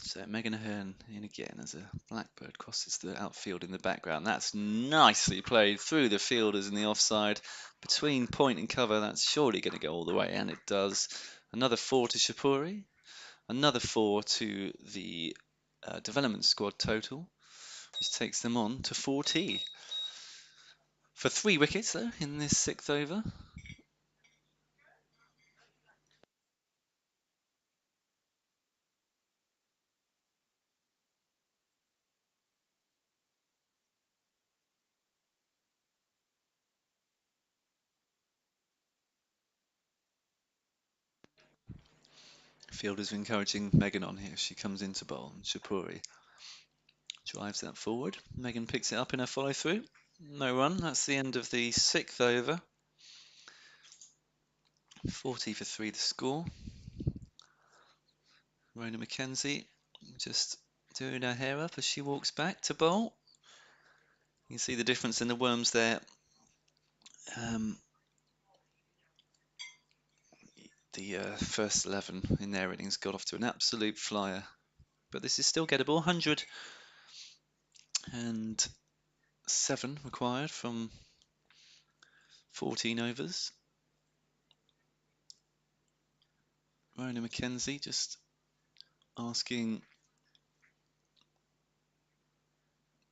So Megan Ahern in again as a blackbird crosses the outfield in the background. That's nicely played through the fielders in the offside. Between point and cover, that's surely going to go all the way, and it does. Another 4 to Shapuri. Another 4 to the development squad total, which takes them on to 40. For 3 wickets, though, in this 6th over. Fielders are encouraging Megan on here. She comes into bowl, and Shapuri drives that forward. Megan picks it up in her follow through. No run. That's the end of the 6th over. 40 for 3 the score. Rona McKenzie just doing her hair up as she walks back to bowl. You can see the difference in the worms there. The first 11 in their innings got off to an absolute flyer, but this is still gettable. 107 required from 14 overs. Rona McKenzie just asking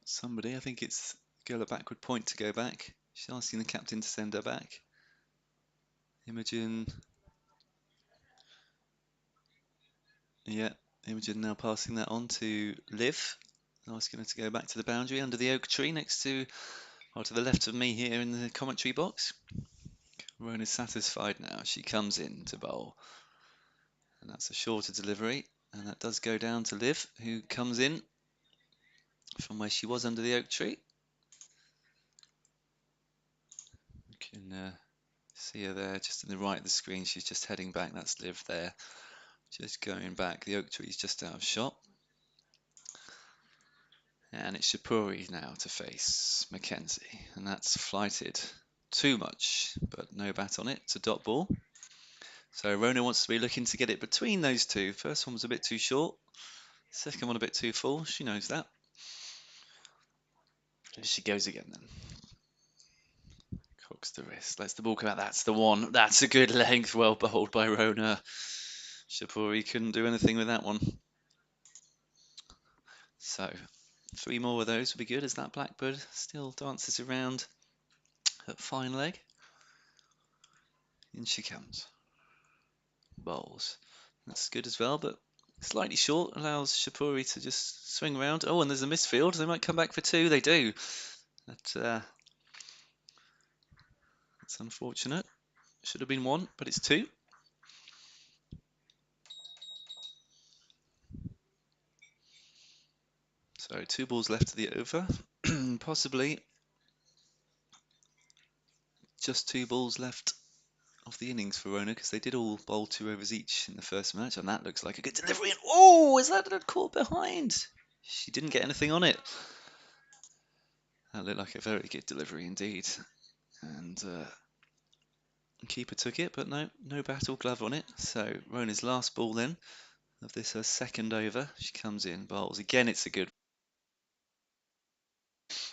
somebody, I think it's girl at backward point, to go back. She's asking the captain to send her back. Imogen, yeah, Imogen now passing that on to Liv, asking her to go back to the boundary under the oak tree next to, or to the left of me here in the commentary box. Rona's satisfied now. She comes in to bowl, and that's a shorter delivery, and that does go down to Liv, who comes in from where she was under the oak tree. You can see her there just in the right of the screen. She's just heading back. That's Liv there, just going back. The oak tree is just out of shot. And it's Shapuri now to face McKenzie, and that's flighted too much, but no bat on it. It's a dot ball. So Rona wants to be looking to get it between those two. First one was a bit too short, second one a bit too full. She knows that. She goes again then. Cocks the wrist, lets the ball come out. That's the one. That's a good length. Well bowled by Rona. Shapuri couldn't do anything with that one. So 3 more of those would be good as that blackbird still dances around at fine leg. In she comes. Bowls. That's good as well, but slightly short. Allows Shapuri to just swing around. Oh, and there's a misfield. They might come back for 2. They do. That's unfortunate. Should have been 1, but it's 2. So 2 balls left of the over. Possibly just 2 balls left of the innings for Rona, because they did all bowl 2 overs each in the first match, and that looks like a good delivery. And oh, is that a caught behind? She didn't get anything on it. That looked like a very good delivery indeed. And keeper took it, but no bat or glove on it. So Rona's last ball then of this, her second over. She comes in, bowls again. It's a good,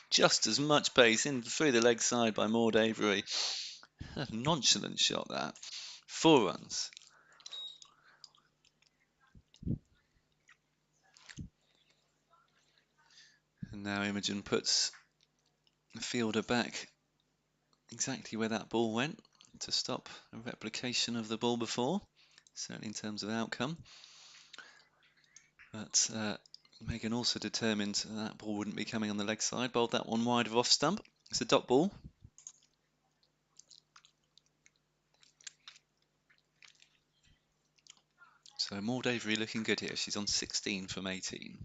just as much pace in through the leg side by Maud Avery. A nonchalant shot that. 4 runs. And now Imogen puts the fielder back exactly where that ball went to stop a replication of the ball before, certainly in terms of outcome. But Megan also determined that ball wouldn't be coming on the leg side. Bowled that one wide of off stump. It's a dot ball. So Maud Avery looking good here. She's on 16 from 18.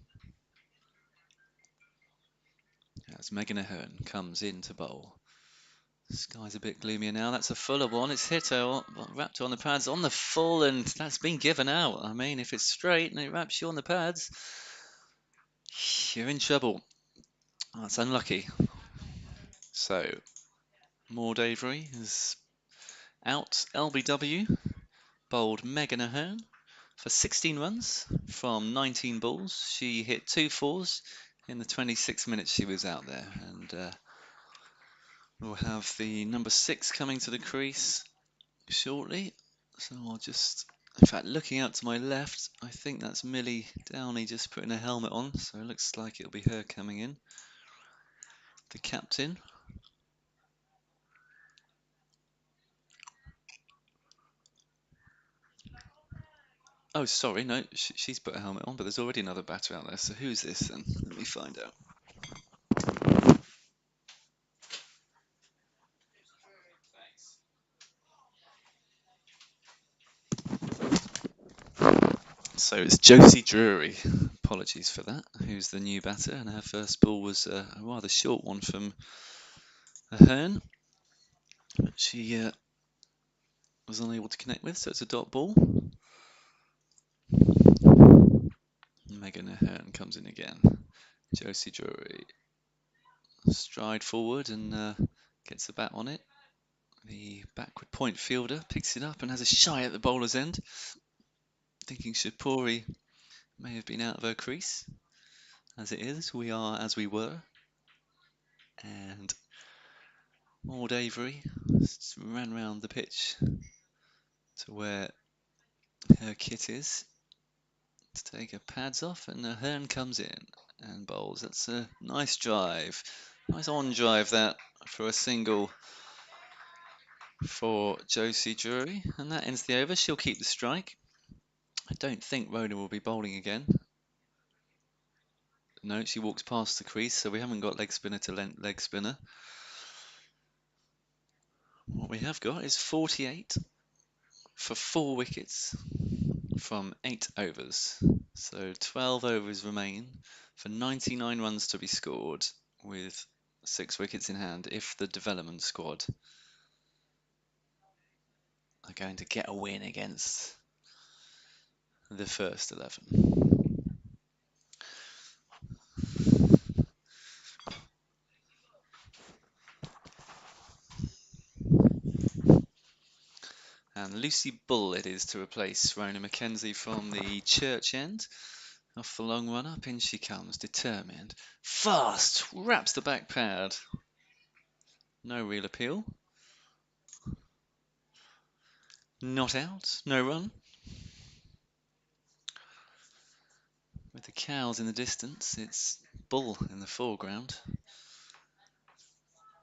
As Megan Ahern comes in to bowl. The sky's a bit gloomier now. That's a fuller one. It's hit her, wrapped her on the pads on the full, and that's been given out. I mean, if it's straight and it wraps you on the pads, you're in trouble. That's unlucky. So Maud Avery is out. LBW bowled Megan Ahern for 16 runs from 19 balls. She hit 2 fours in the 26 minutes she was out there, and we'll have the number 6 coming to the crease shortly. So I'll just, in fact, looking out to my left, I think that's Millie Downey just putting her helmet on, so it looks like it'll be her coming in, the captain. Oh, sorry, no, she's put her helmet on, but there's already another batter out there, so who's this then? Let me find out. So it's Josie Drury, apologies for that, who's the new batter, and her first ball was a rather short one from Ahern, but she was unable to connect with, so it's a dot ball. Megan Ahern comes in again. Josie Drury stride forward and gets the bat on it. The backward point fielder picks it up and has a shy at the bowler's end, thinking Shapuri may have been out of her crease. As it is, we are as we were. And Maud Avery ran round the pitch to where her kit is to take her pads off, and Ahern comes in and bowls. That's a nice drive. Nice on drive that for a single for Josie Drury, and that ends the over. She'll keep the strike. I don't think Rhoda will be bowling again. No, she walks past the crease, so we haven't got leg spinner to leg spinner. What we have got is 48 for 4 wickets from 8 overs. So 12 overs remain for 99 runs to be scored with 6 wickets in hand if the development squad are going to get a win against the first 11. And Lucy Bull it is to replace Rona McKenzie from the church end. Off the long run up, in she comes, determined. Fast! Wraps the back pad. No real appeal. Not out, no run. With the cows in the distance, it's Bull in the foreground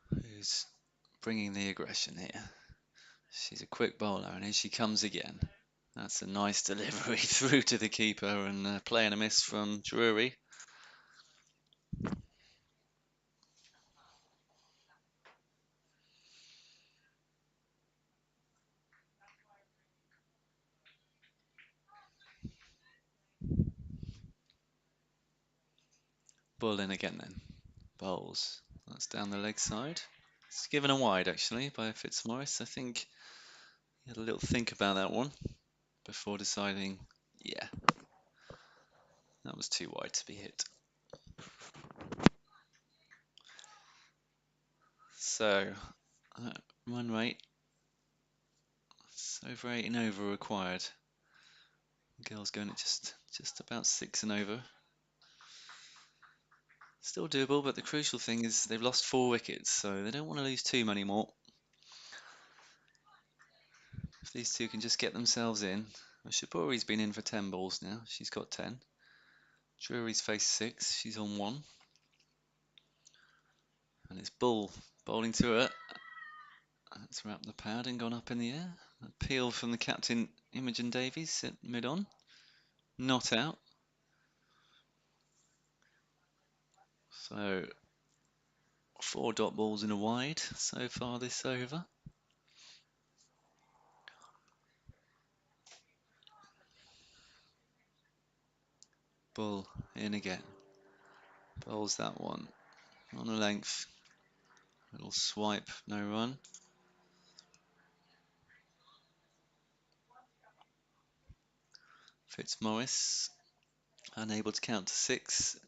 who's bringing the aggression here. She's a quick bowler, and here she comes again. That's a nice delivery through to the keeper, and play and a miss from Drury. Bull in again then. Bowls. That's down the leg side. It's given a wide actually by Fitzmaurice. I think he had a little think about that one before deciding, yeah, that was too wide to be hit. So, run rate, it's over 8 and over required. Girls going at just about 6 and over. Still doable, but the crucial thing is they've lost 4 wickets, so they don't want to lose too many more. If these two can just get themselves in. Well, Shapuri's been in for 10 balls now. She's got 10. Drury's faced 6. She's on 1. And it's Bull bowling to her. That's wrapped the pad and gone up in the air. Appeal from the captain, Imogen Davies, at mid-on. Not out. So 4 dot balls in a wide so far this over. Bull in again. Bowls that one on a length. Little swipe, no run. Fitzmaurice unable to count to 6.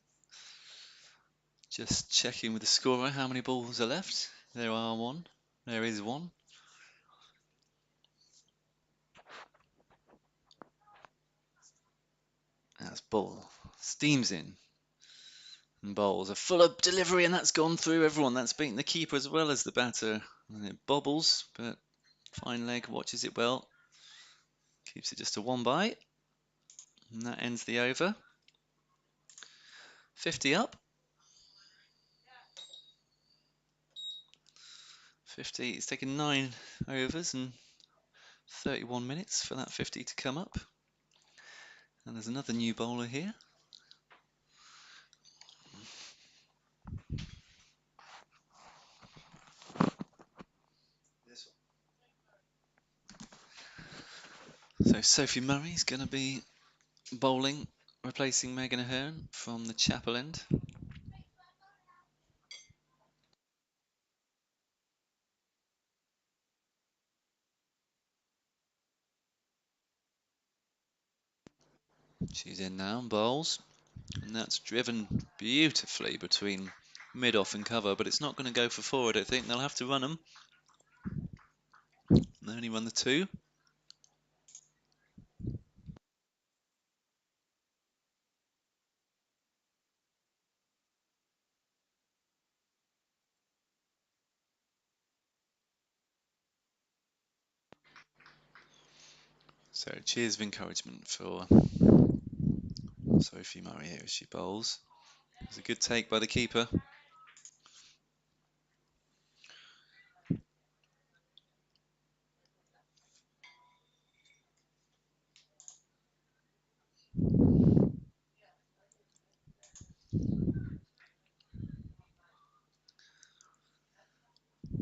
Just checking with the scorer how many balls are left. There are 1. There is 1. That's Bull. Steams in. And bowls a full up delivery, and that's gone through everyone. That's beaten the keeper as well as the batter. And it bobbles, but fine leg watches it well. Keeps it just to 1 by. And that ends the over. 50 up. 50. It's taken 9 overs and 31 minutes for that 50 to come up. And there's another new bowler here. So Sophie Murray's going to be bowling, replacing Megan Ahern from the Chapel end. She's in now and bowls. And that's driven beautifully between mid-off and cover, but it's not going to go for forward, I think. They'll have to run them. They only run the two. So cheers of encouragement for Sophie Murray here as she bowls. It's a good take by the keeper.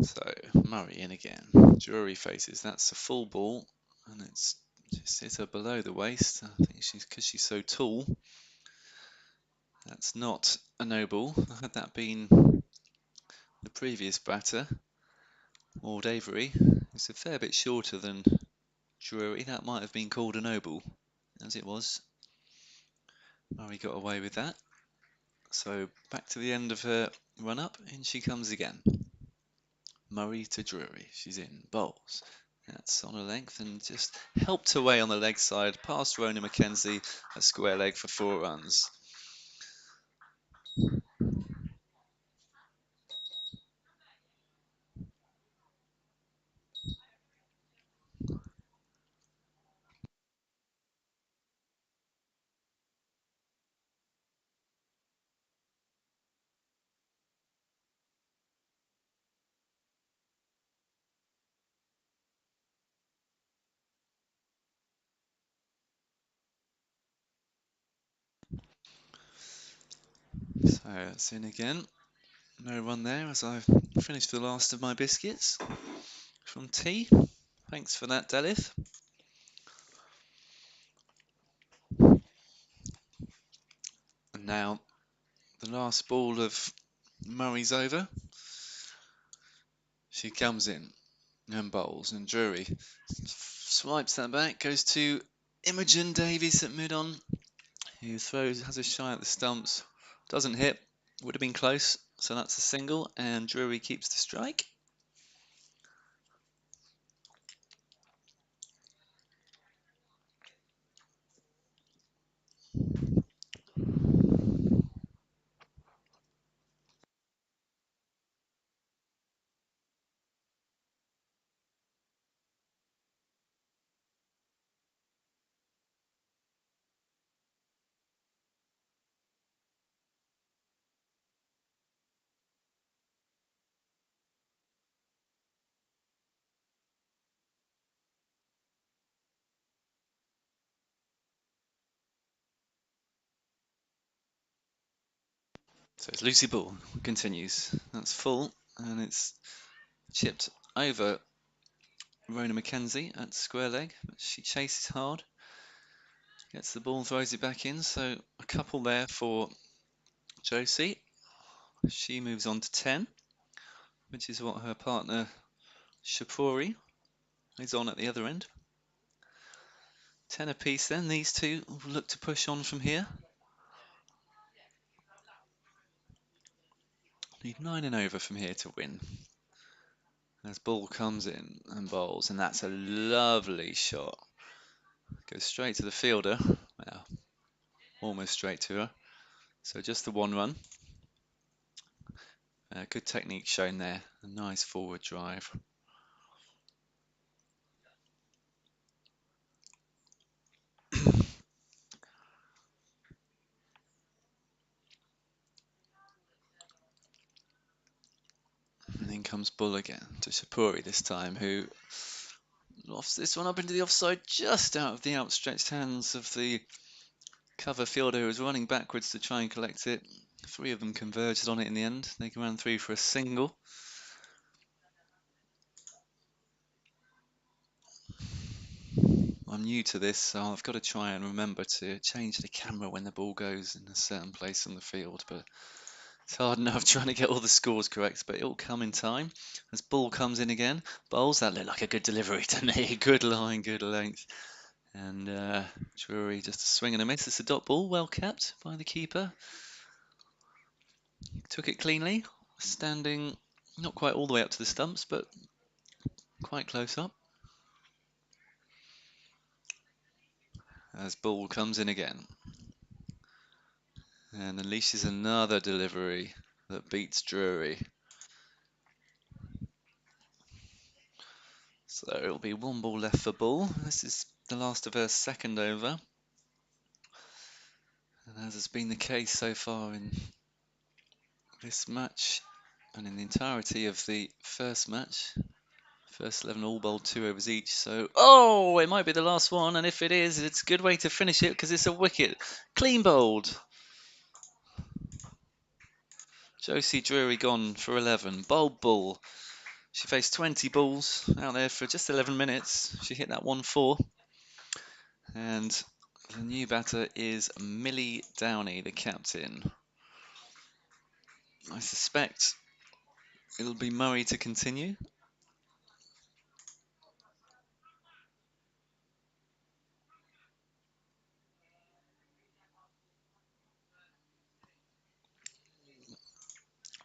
So Murray in again. Drury faces. That's a full ball, and it's just hit her below the waist. I think because she's so tall. That's not a no ball. Had that been the previous batter, Maud Avery, it's a fair bit shorter than Drury. That might have been called a no ball, as it was. Murray got away with that. So back to the end of her run up, and she comes again. Murray to Drury. She's in, bowls. That's on a length and just helped away on the leg side, past Rona McKenzie, a square leg for 4 runs. So that's in again. No run there as I've finished the last of my biscuits from tea. Thanks for that, Delith. And now the last ball of Murray's over. She comes in and bowls, and Drury swipes that back, goes to Imogen Davies at mid-on, who has a shy at the stumps, doesn't hit, would have been close, so that's a single, and Drury keeps the strike. So it's Lucy Ball continues. That's full, and it's chipped over Rona McKenzie at square leg, but she chases hard, gets the ball and throws it back in, so a couple there for Josie. She moves on to 10, which is what her partner Shapori is on at the other end. 10 apiece then, these two will look to push on from here. Need 9 and over from here to win. As ball comes in and bowls, and that's a lovely shot. Goes straight to the fielder. Well, almost straight to her. So just the 1 run. Good technique shown there. A nice forward drive. And then comes Bull again to Shapuri this time, who lofts this one up into the offside just out of the outstretched hands of the cover fielder who was running backwards to try and collect it. 3 of them converged on it in the end. They ran 3 for a single. I'm new to this, so I've got to try and remember to change the camera when the ball goes in a certain place on the field, but it's hard enough trying to get all the scores correct, but it'll come in time. As ball comes in again, bowls, that looked like a good delivery to me. Good line, good length, And Drury just a swing and a miss. It's a dot ball, well kept by the keeper. Took it cleanly, standing not quite all the way up to the stumps, but quite close up. As ball comes in again. And unleashes another delivery that beats Drury. So it'll be one ball left for ball. This is the last of her second over. And as has been the case so far in this match and in the entirety of the first match, first 11 all bowled 2 overs each. So, oh, it might be the last one. And if it is, it's a good way to finish it because it's a wicket. Clean bowled. Josie Drury gone for 11. Bowled ball. She faced 20 balls out there for just 11 minutes. She hit that 1-4. And the new batter is Millie Downey, the captain. I suspect it'll be Murray to continue.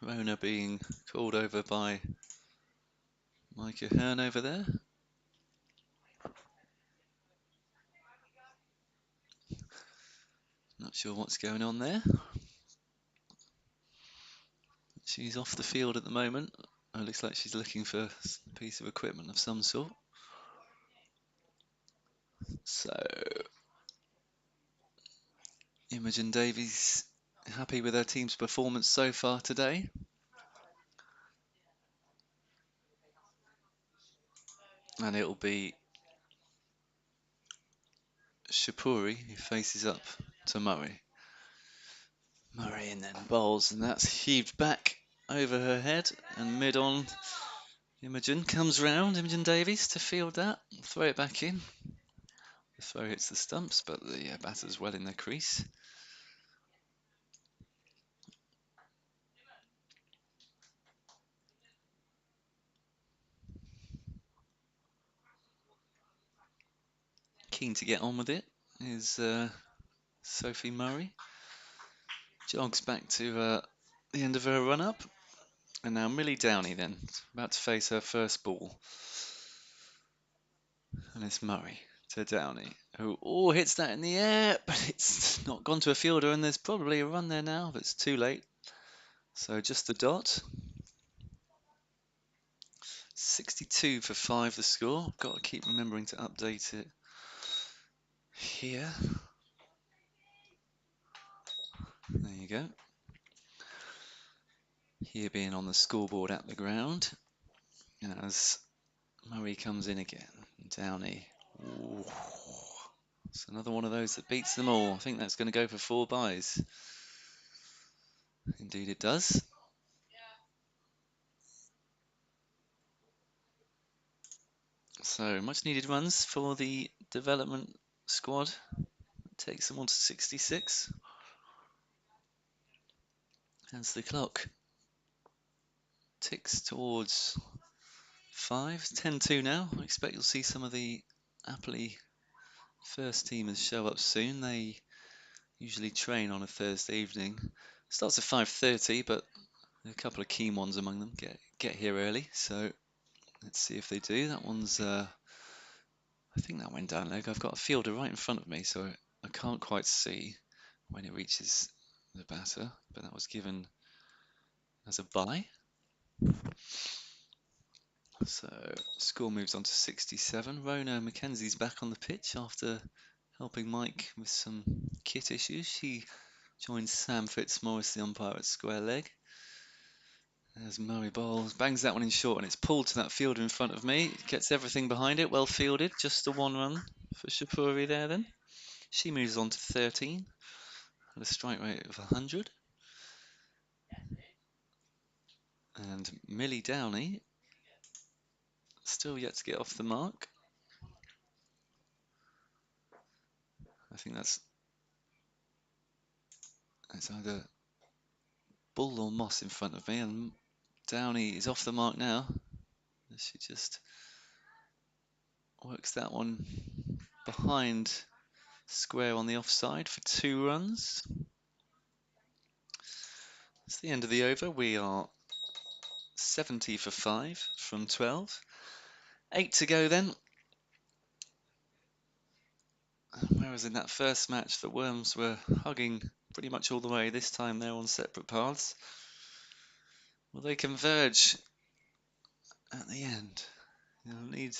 Rona being called over by Mike Ahern over there. Not sure what's going on there. She's off the field at the moment. It looks like she's looking for a piece of equipment of some sort. So, Imogen Davies happy with her team's performance so far today. And it'll be Shapuri who faces up to Murray. Murray and then bowls, and that's heaved back over her head and mid on. Imogen comes round, Imogen Davies, to field that, throw it back in. The throw hits the stumps, but the batter's well in the crease. Keen to get on with it is Sophie Murray. Jogs back to the end of her run-up. And now Millie Downey then, about to face her first ball. And it's Murray to Downey, who hits that in the air, but it's not gone to a fielder, and there's probably a run there now, but it's too late. So just the dot. 62 for 5 the score. Got to keep remembering to update it here. There you go. Here being on the scoreboard at the ground. As Murray comes in again. Downey. Ooh. It's another one of those that beats them all. I think that's going to go for 4 byes. Indeed it does. So much needed runs for the development squad. Takes them on to 66. As the clock ticks towards 5, 10-2 now. I expect you'll see some of the Appley first teamers show up soon. They usually train on a Thursday evening. Starts at 5:30, but a couple of keen ones among them get here early. So let's see if they do. That one's, I think that went down leg. I've got a fielder right in front of me, so I can't quite see when it reaches the batter, but that was given as a bye. So score moves on to 67. Rona Mackenzie's back on the pitch after helping Mike with some kit issues. She joins Sam Fitzmaurice, the umpire, at square leg. As Murray bowls, bangs that one in short, and it's pulled to that fielder in front of me. Gets everything behind it, well fielded. Just the one run for Shapuri there then. She moves on to 13 at a strike rate of 100. And Millie Downey still yet to get off the mark. I think that's either Bull or Moss in front of me, and Downey is off the mark now. She just works that one behind square on the offside for 2 runs. It's the end of the over. We are 70 for 5 from 12. 8 to go then. Whereas in that first match, the Worms were hugging pretty much all the way. This time they're on separate paths. Will they converge at the end? They'll need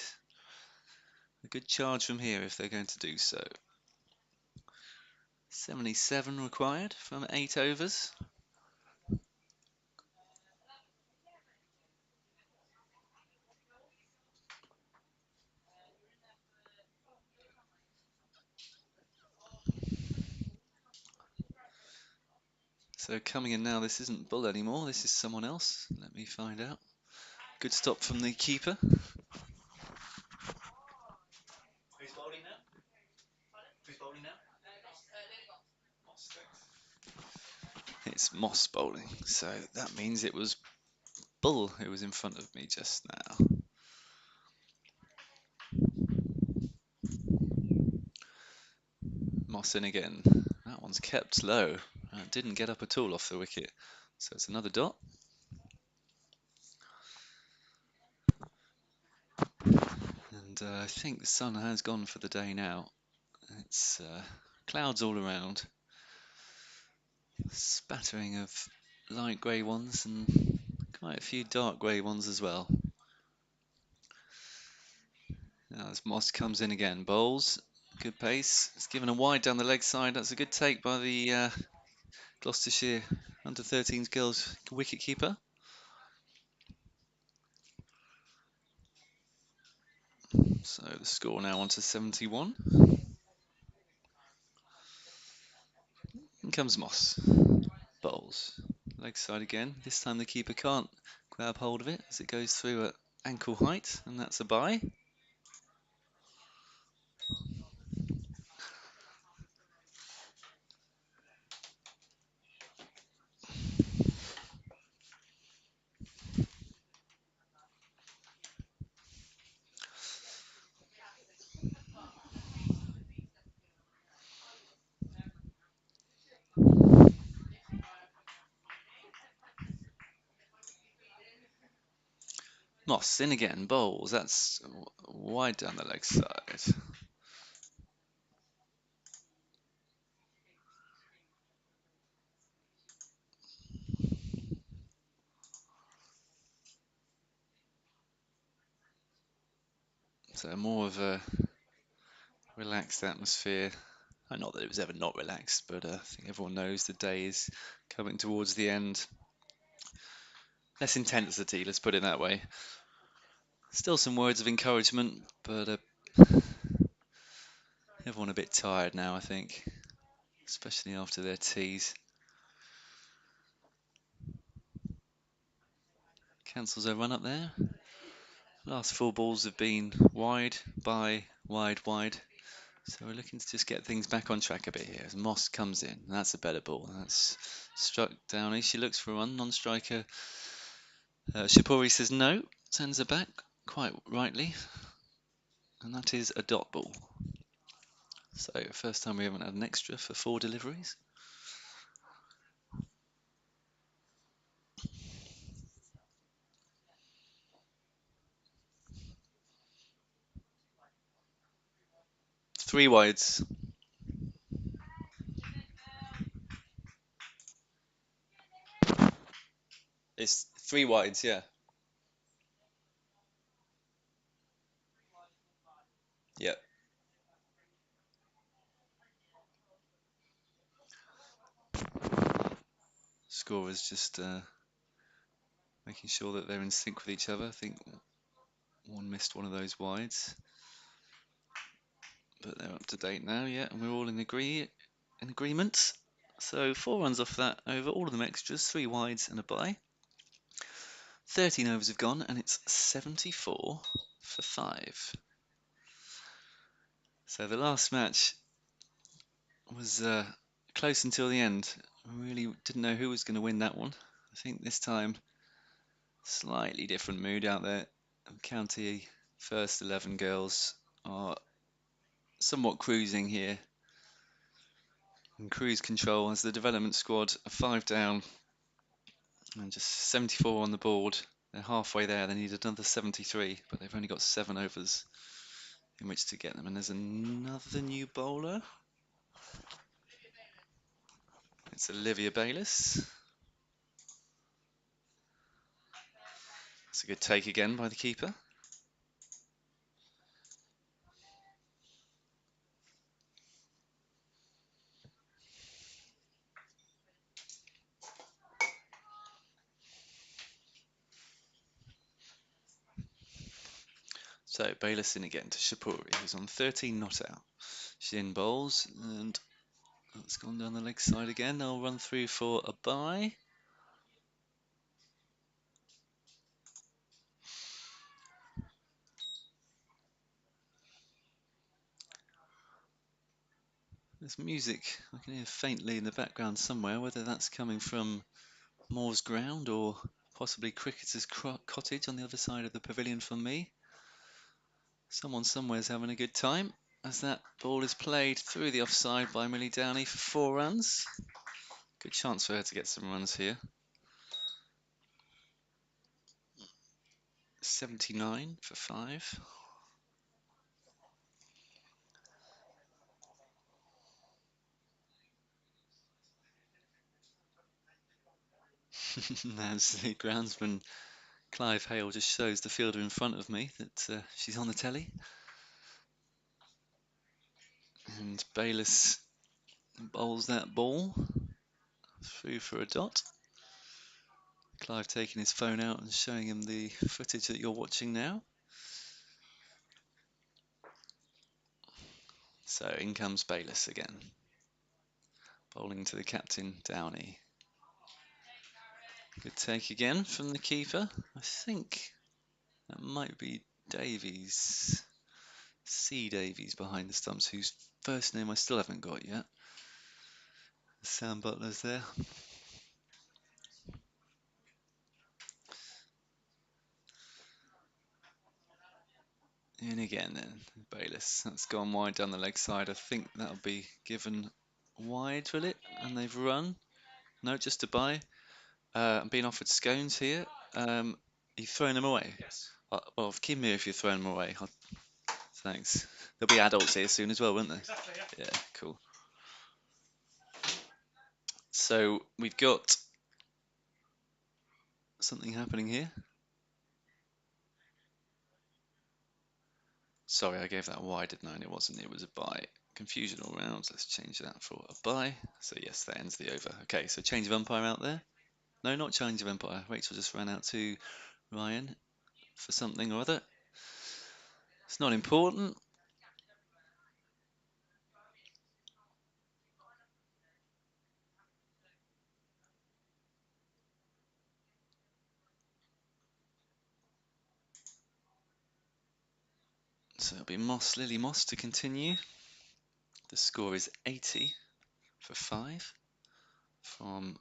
a good charge from here if they're going to do so. 77 required from 8 overs. So coming in now, this isn't Bull anymore, this is someone else. Let me find out. Good stop from the keeper. Who's bowling now? Who's bowling now? It's Moss bowling, so that means it was Bull who was in front of me just now. Moss in again. That one's kept low. Didn't get up at all off the wicket. So it's another dot. And I think the sun has gone for the day now. It's clouds all around. Spattering of light grey ones and quite a few dark grey ones as well. Now as Moss comes in again, bowls, good pace. It's given a wide down the leg side. That's a good take by the Gloucestershire under-13s girls wicket keeper. So the score now on to 71. In comes Moss. Bowls. Leg side again. This time the keeper can't grab hold of it as it goes through at ankle height, and that's a bye. Moss in again, bowls. That's wide down the leg side. So more of a relaxed atmosphere. Not that it was ever not relaxed, but I think everyone knows the day is coming towards the end. Less intensity, let's put it that way. Still some words of encouragement, but everyone a bit tired now, I think, especially after their teas. Cancels a run up there. Last 4 balls have been wide, by, wide, wide. So we're looking to just get things back on track a bit here. As Moss comes in, that's a better ball. That's struck down. She looks for a run. Non-striker Shapuri says no, sends her back quite rightly, and that is a dot ball. So first time we haven't had an extra for 4 deliveries. Three wides. It's 3 wides, yeah. Yep. Scorers just making sure that they're in sync with each other. I think one missed one of those wides, but they're up to date now, yeah, and we're all in agreement. So 4 runs off that over, all of them extras, 3 wides and a bye. 13 overs have gone, and it's 74 for 5. So the last match was close until the end. I really didn't know who was going to win that one. I think this time, slightly different mood out there. County first 11 girls are somewhat cruising here. In cruise control as the development squad are 5 down and just 74 on the board. They're halfway there. They need another 73, but they've only got 7 overs in which to get them. And there's another new bowler. It's Olivia Bayliss. It's a good take again by the keeper. So Bayliss in again to Shapuri, who's on 13 not out. She's in bowls, and it's gone down the leg side again. They'll run through for a bye. There's music I can hear faintly in the background somewhere, whether that's coming from Moore's Ground or possibly Cricketer's Cottage on the other side of the pavilion from me. Someone somewhere's having a good time as that ball is played through the offside by Millie Downey for 4 runs. Good chance for her to get some runs here. 79 for 5. As the groundsman Clive Hale just shows the fielder in front of me that she's on the telly. And Bayliss bowls that ball through for a dot. Clive taking his phone out and showing him the footage that you're watching now. So in comes Bayliss again. Bowling to the captain, Downey. Good take again from the keeper. I think that might be Davies. C. Davies behind the stumps, whose first name I still haven't got yet. Sam Butler's there. In again then, Bayliss. That's gone wide down the leg side. I think that'll be given wide, will it? And they've run. No, just a bye. I'm being offered scones here. You throwing them away? Yes. Well, keep me if you're throwing them away. Thanks. There'll be adults here soon as well, won't there? Exactly, yeah. Yeah, cool. So we've got something happening here. Sorry, I gave that wide, didn't I? And it wasn't. It was a bye. Confusion all round. Let's change that for a bye. So yes, that ends the over. Okay, so change of umpire out there. No, not change of umpire. Rachel just ran out to Ryan for something or other. It's not important. So it'll be Lily Moss to continue. The score is 80 for 5 from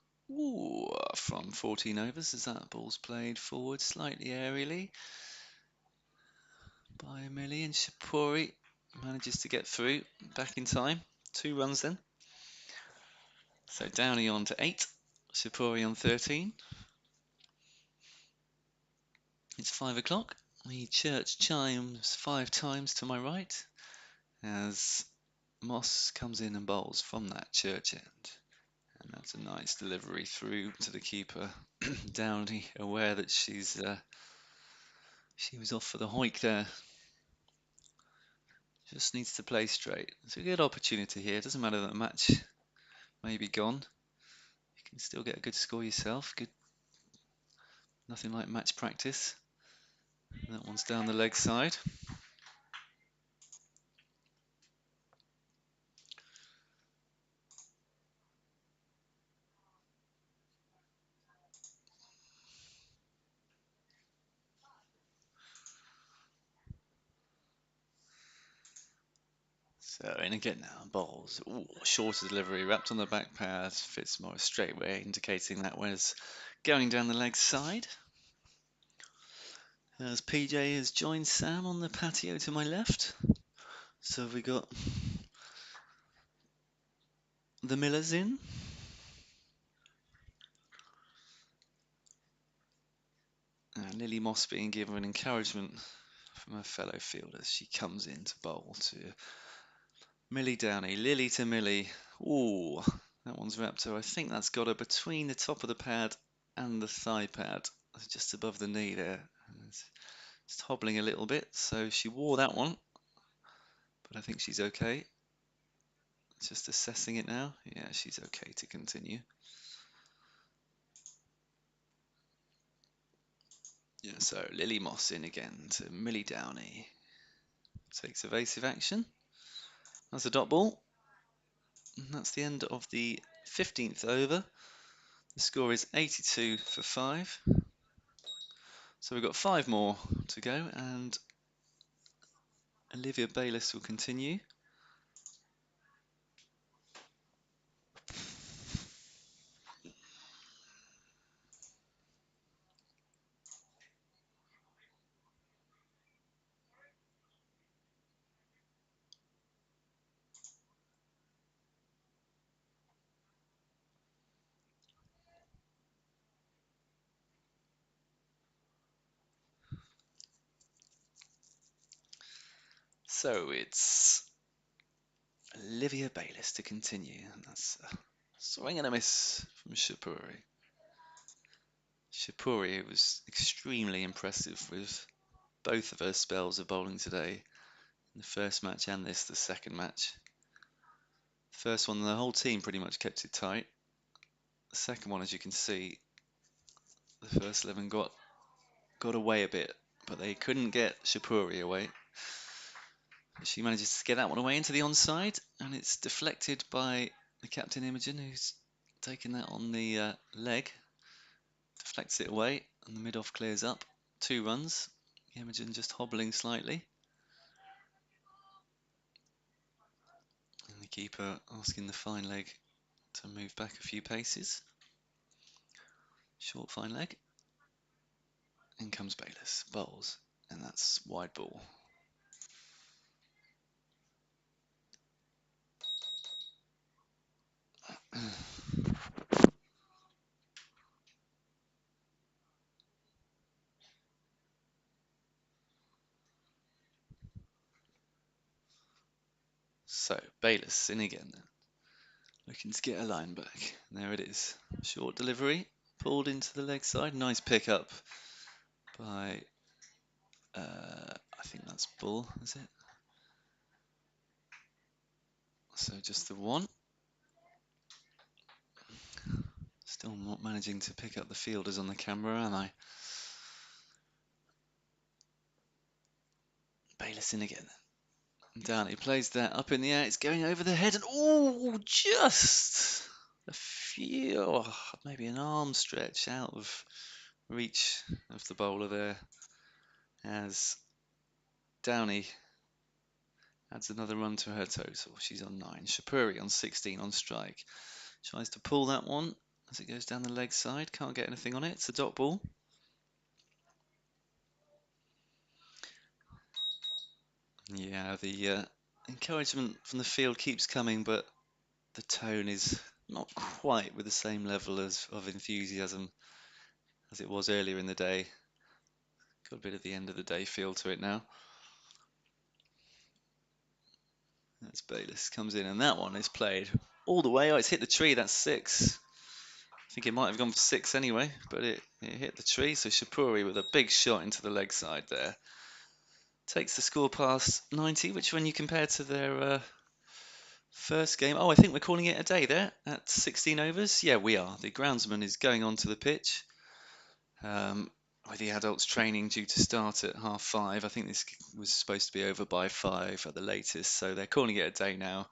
14 overs as that ball's played forward slightly aerially by Millie, and Shapuri manages to get through back in time. 2 runs then. So Downey on to 8, Shapuri on 13. It's 5 o'clock. The church chimes 5 times to my right as Moss comes in and bowls from that church end. And that's a nice delivery through to the keeper. Downey aware that she was off for the hoik there. Just needs to play straight. It's a good opportunity here. It doesn't matter that the match may be gone. You can still get a good score yourself. Good, nothing like match practice. And that one's down the leg side. So in again now, bowls. Ooh, shorter delivery, wrapped on the back pads. Fitzmore straightway, indicating that was going down the leg side. As PJ has joined Sam on the patio to my left. So we got the Millers in. And Lily Moss being given an encouragement from her fellow fielders. She comes in to bowl to Millie Downey. Lily to Millie. Ooh, that one's wrapped her. I think that's got her between the top of the pad and the thigh pad. Just above the knee there. It's just hobbling a little bit, so she wore that one. But I think she's okay. Just assessing it now. Yeah, she's okay to continue. Yeah, so Lily Moss in again to Millie Downey. Takes evasive action. That's a dot ball. And that's the end of the 15th over. The score is 82 for 5. So we've got 5 more to go, and Olivia Bayliss will continue. So it's Olivia Bayliss to continue, and that's a swing and a miss from Shapuri. Shapuri was extremely impressive with both of her spells of bowling today. In the first match and the second match. The first one, the whole team pretty much kept it tight. The second one, as you can see, the first 11 got away a bit, but they couldn't get Shapuri away. She manages to get that one away into the onside, and it's deflected by the captain Imogen, who's taken that on the leg. Deflects it away, and the mid-off clears up. 2 runs. Imogen just hobbling slightly. And the keeper asking the fine leg to move back a few paces. Short fine leg. In comes Bayliss, bowls, and that's wide ball. So Bayliss in again, looking to get a line back. And there it is, short delivery, pulled into the leg side. Nice pick up by, I think that's Bull, is it? So just the one. Still not managing to pick up the fielders on the camera, am I? Bayliss in again. Downey plays that up in the air. It's going over the head, and oh, just a few, maybe an arm stretch out of reach of the bowler there, as Downey adds another run to her total. She's on 9. Shapuri on 16 on strike. Tries to pull that one as it goes down the leg side. Can't get anything on it. It's a dot ball. Yeah, the encouragement from the field keeps coming, but the tone is not quite with the same level of enthusiasm as it was earlier in the day. Got a bit of the end of the day feel to it now. That's Bayliss comes in, and that one is played all the way. Oh, it's hit the tree. That's 6. I think it might have gone for 6 anyway, but it hit the tree. So Shapuri with a big shot into the leg side there. Takes the score past 90, which when you compare to their first game, I think we're calling it a day there at 16 overs. Yeah, we are. The groundsman is going onto the pitch. With the adults training due to start at 5:30. I think this was supposed to be over by 5 at the latest, so they're calling it a day now.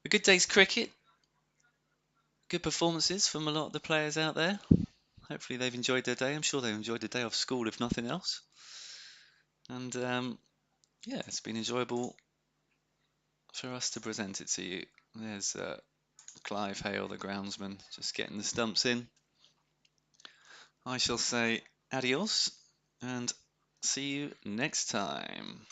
A good day's cricket. Good performances from a lot of the players out there. Hopefully they've enjoyed their day. I'm sure they've enjoyed the day off school, if nothing else. And yeah, it's been enjoyable for us to present it to you. There's Clive Hale, the groundsman, just getting the stumps in. I shall say adios and see you next time.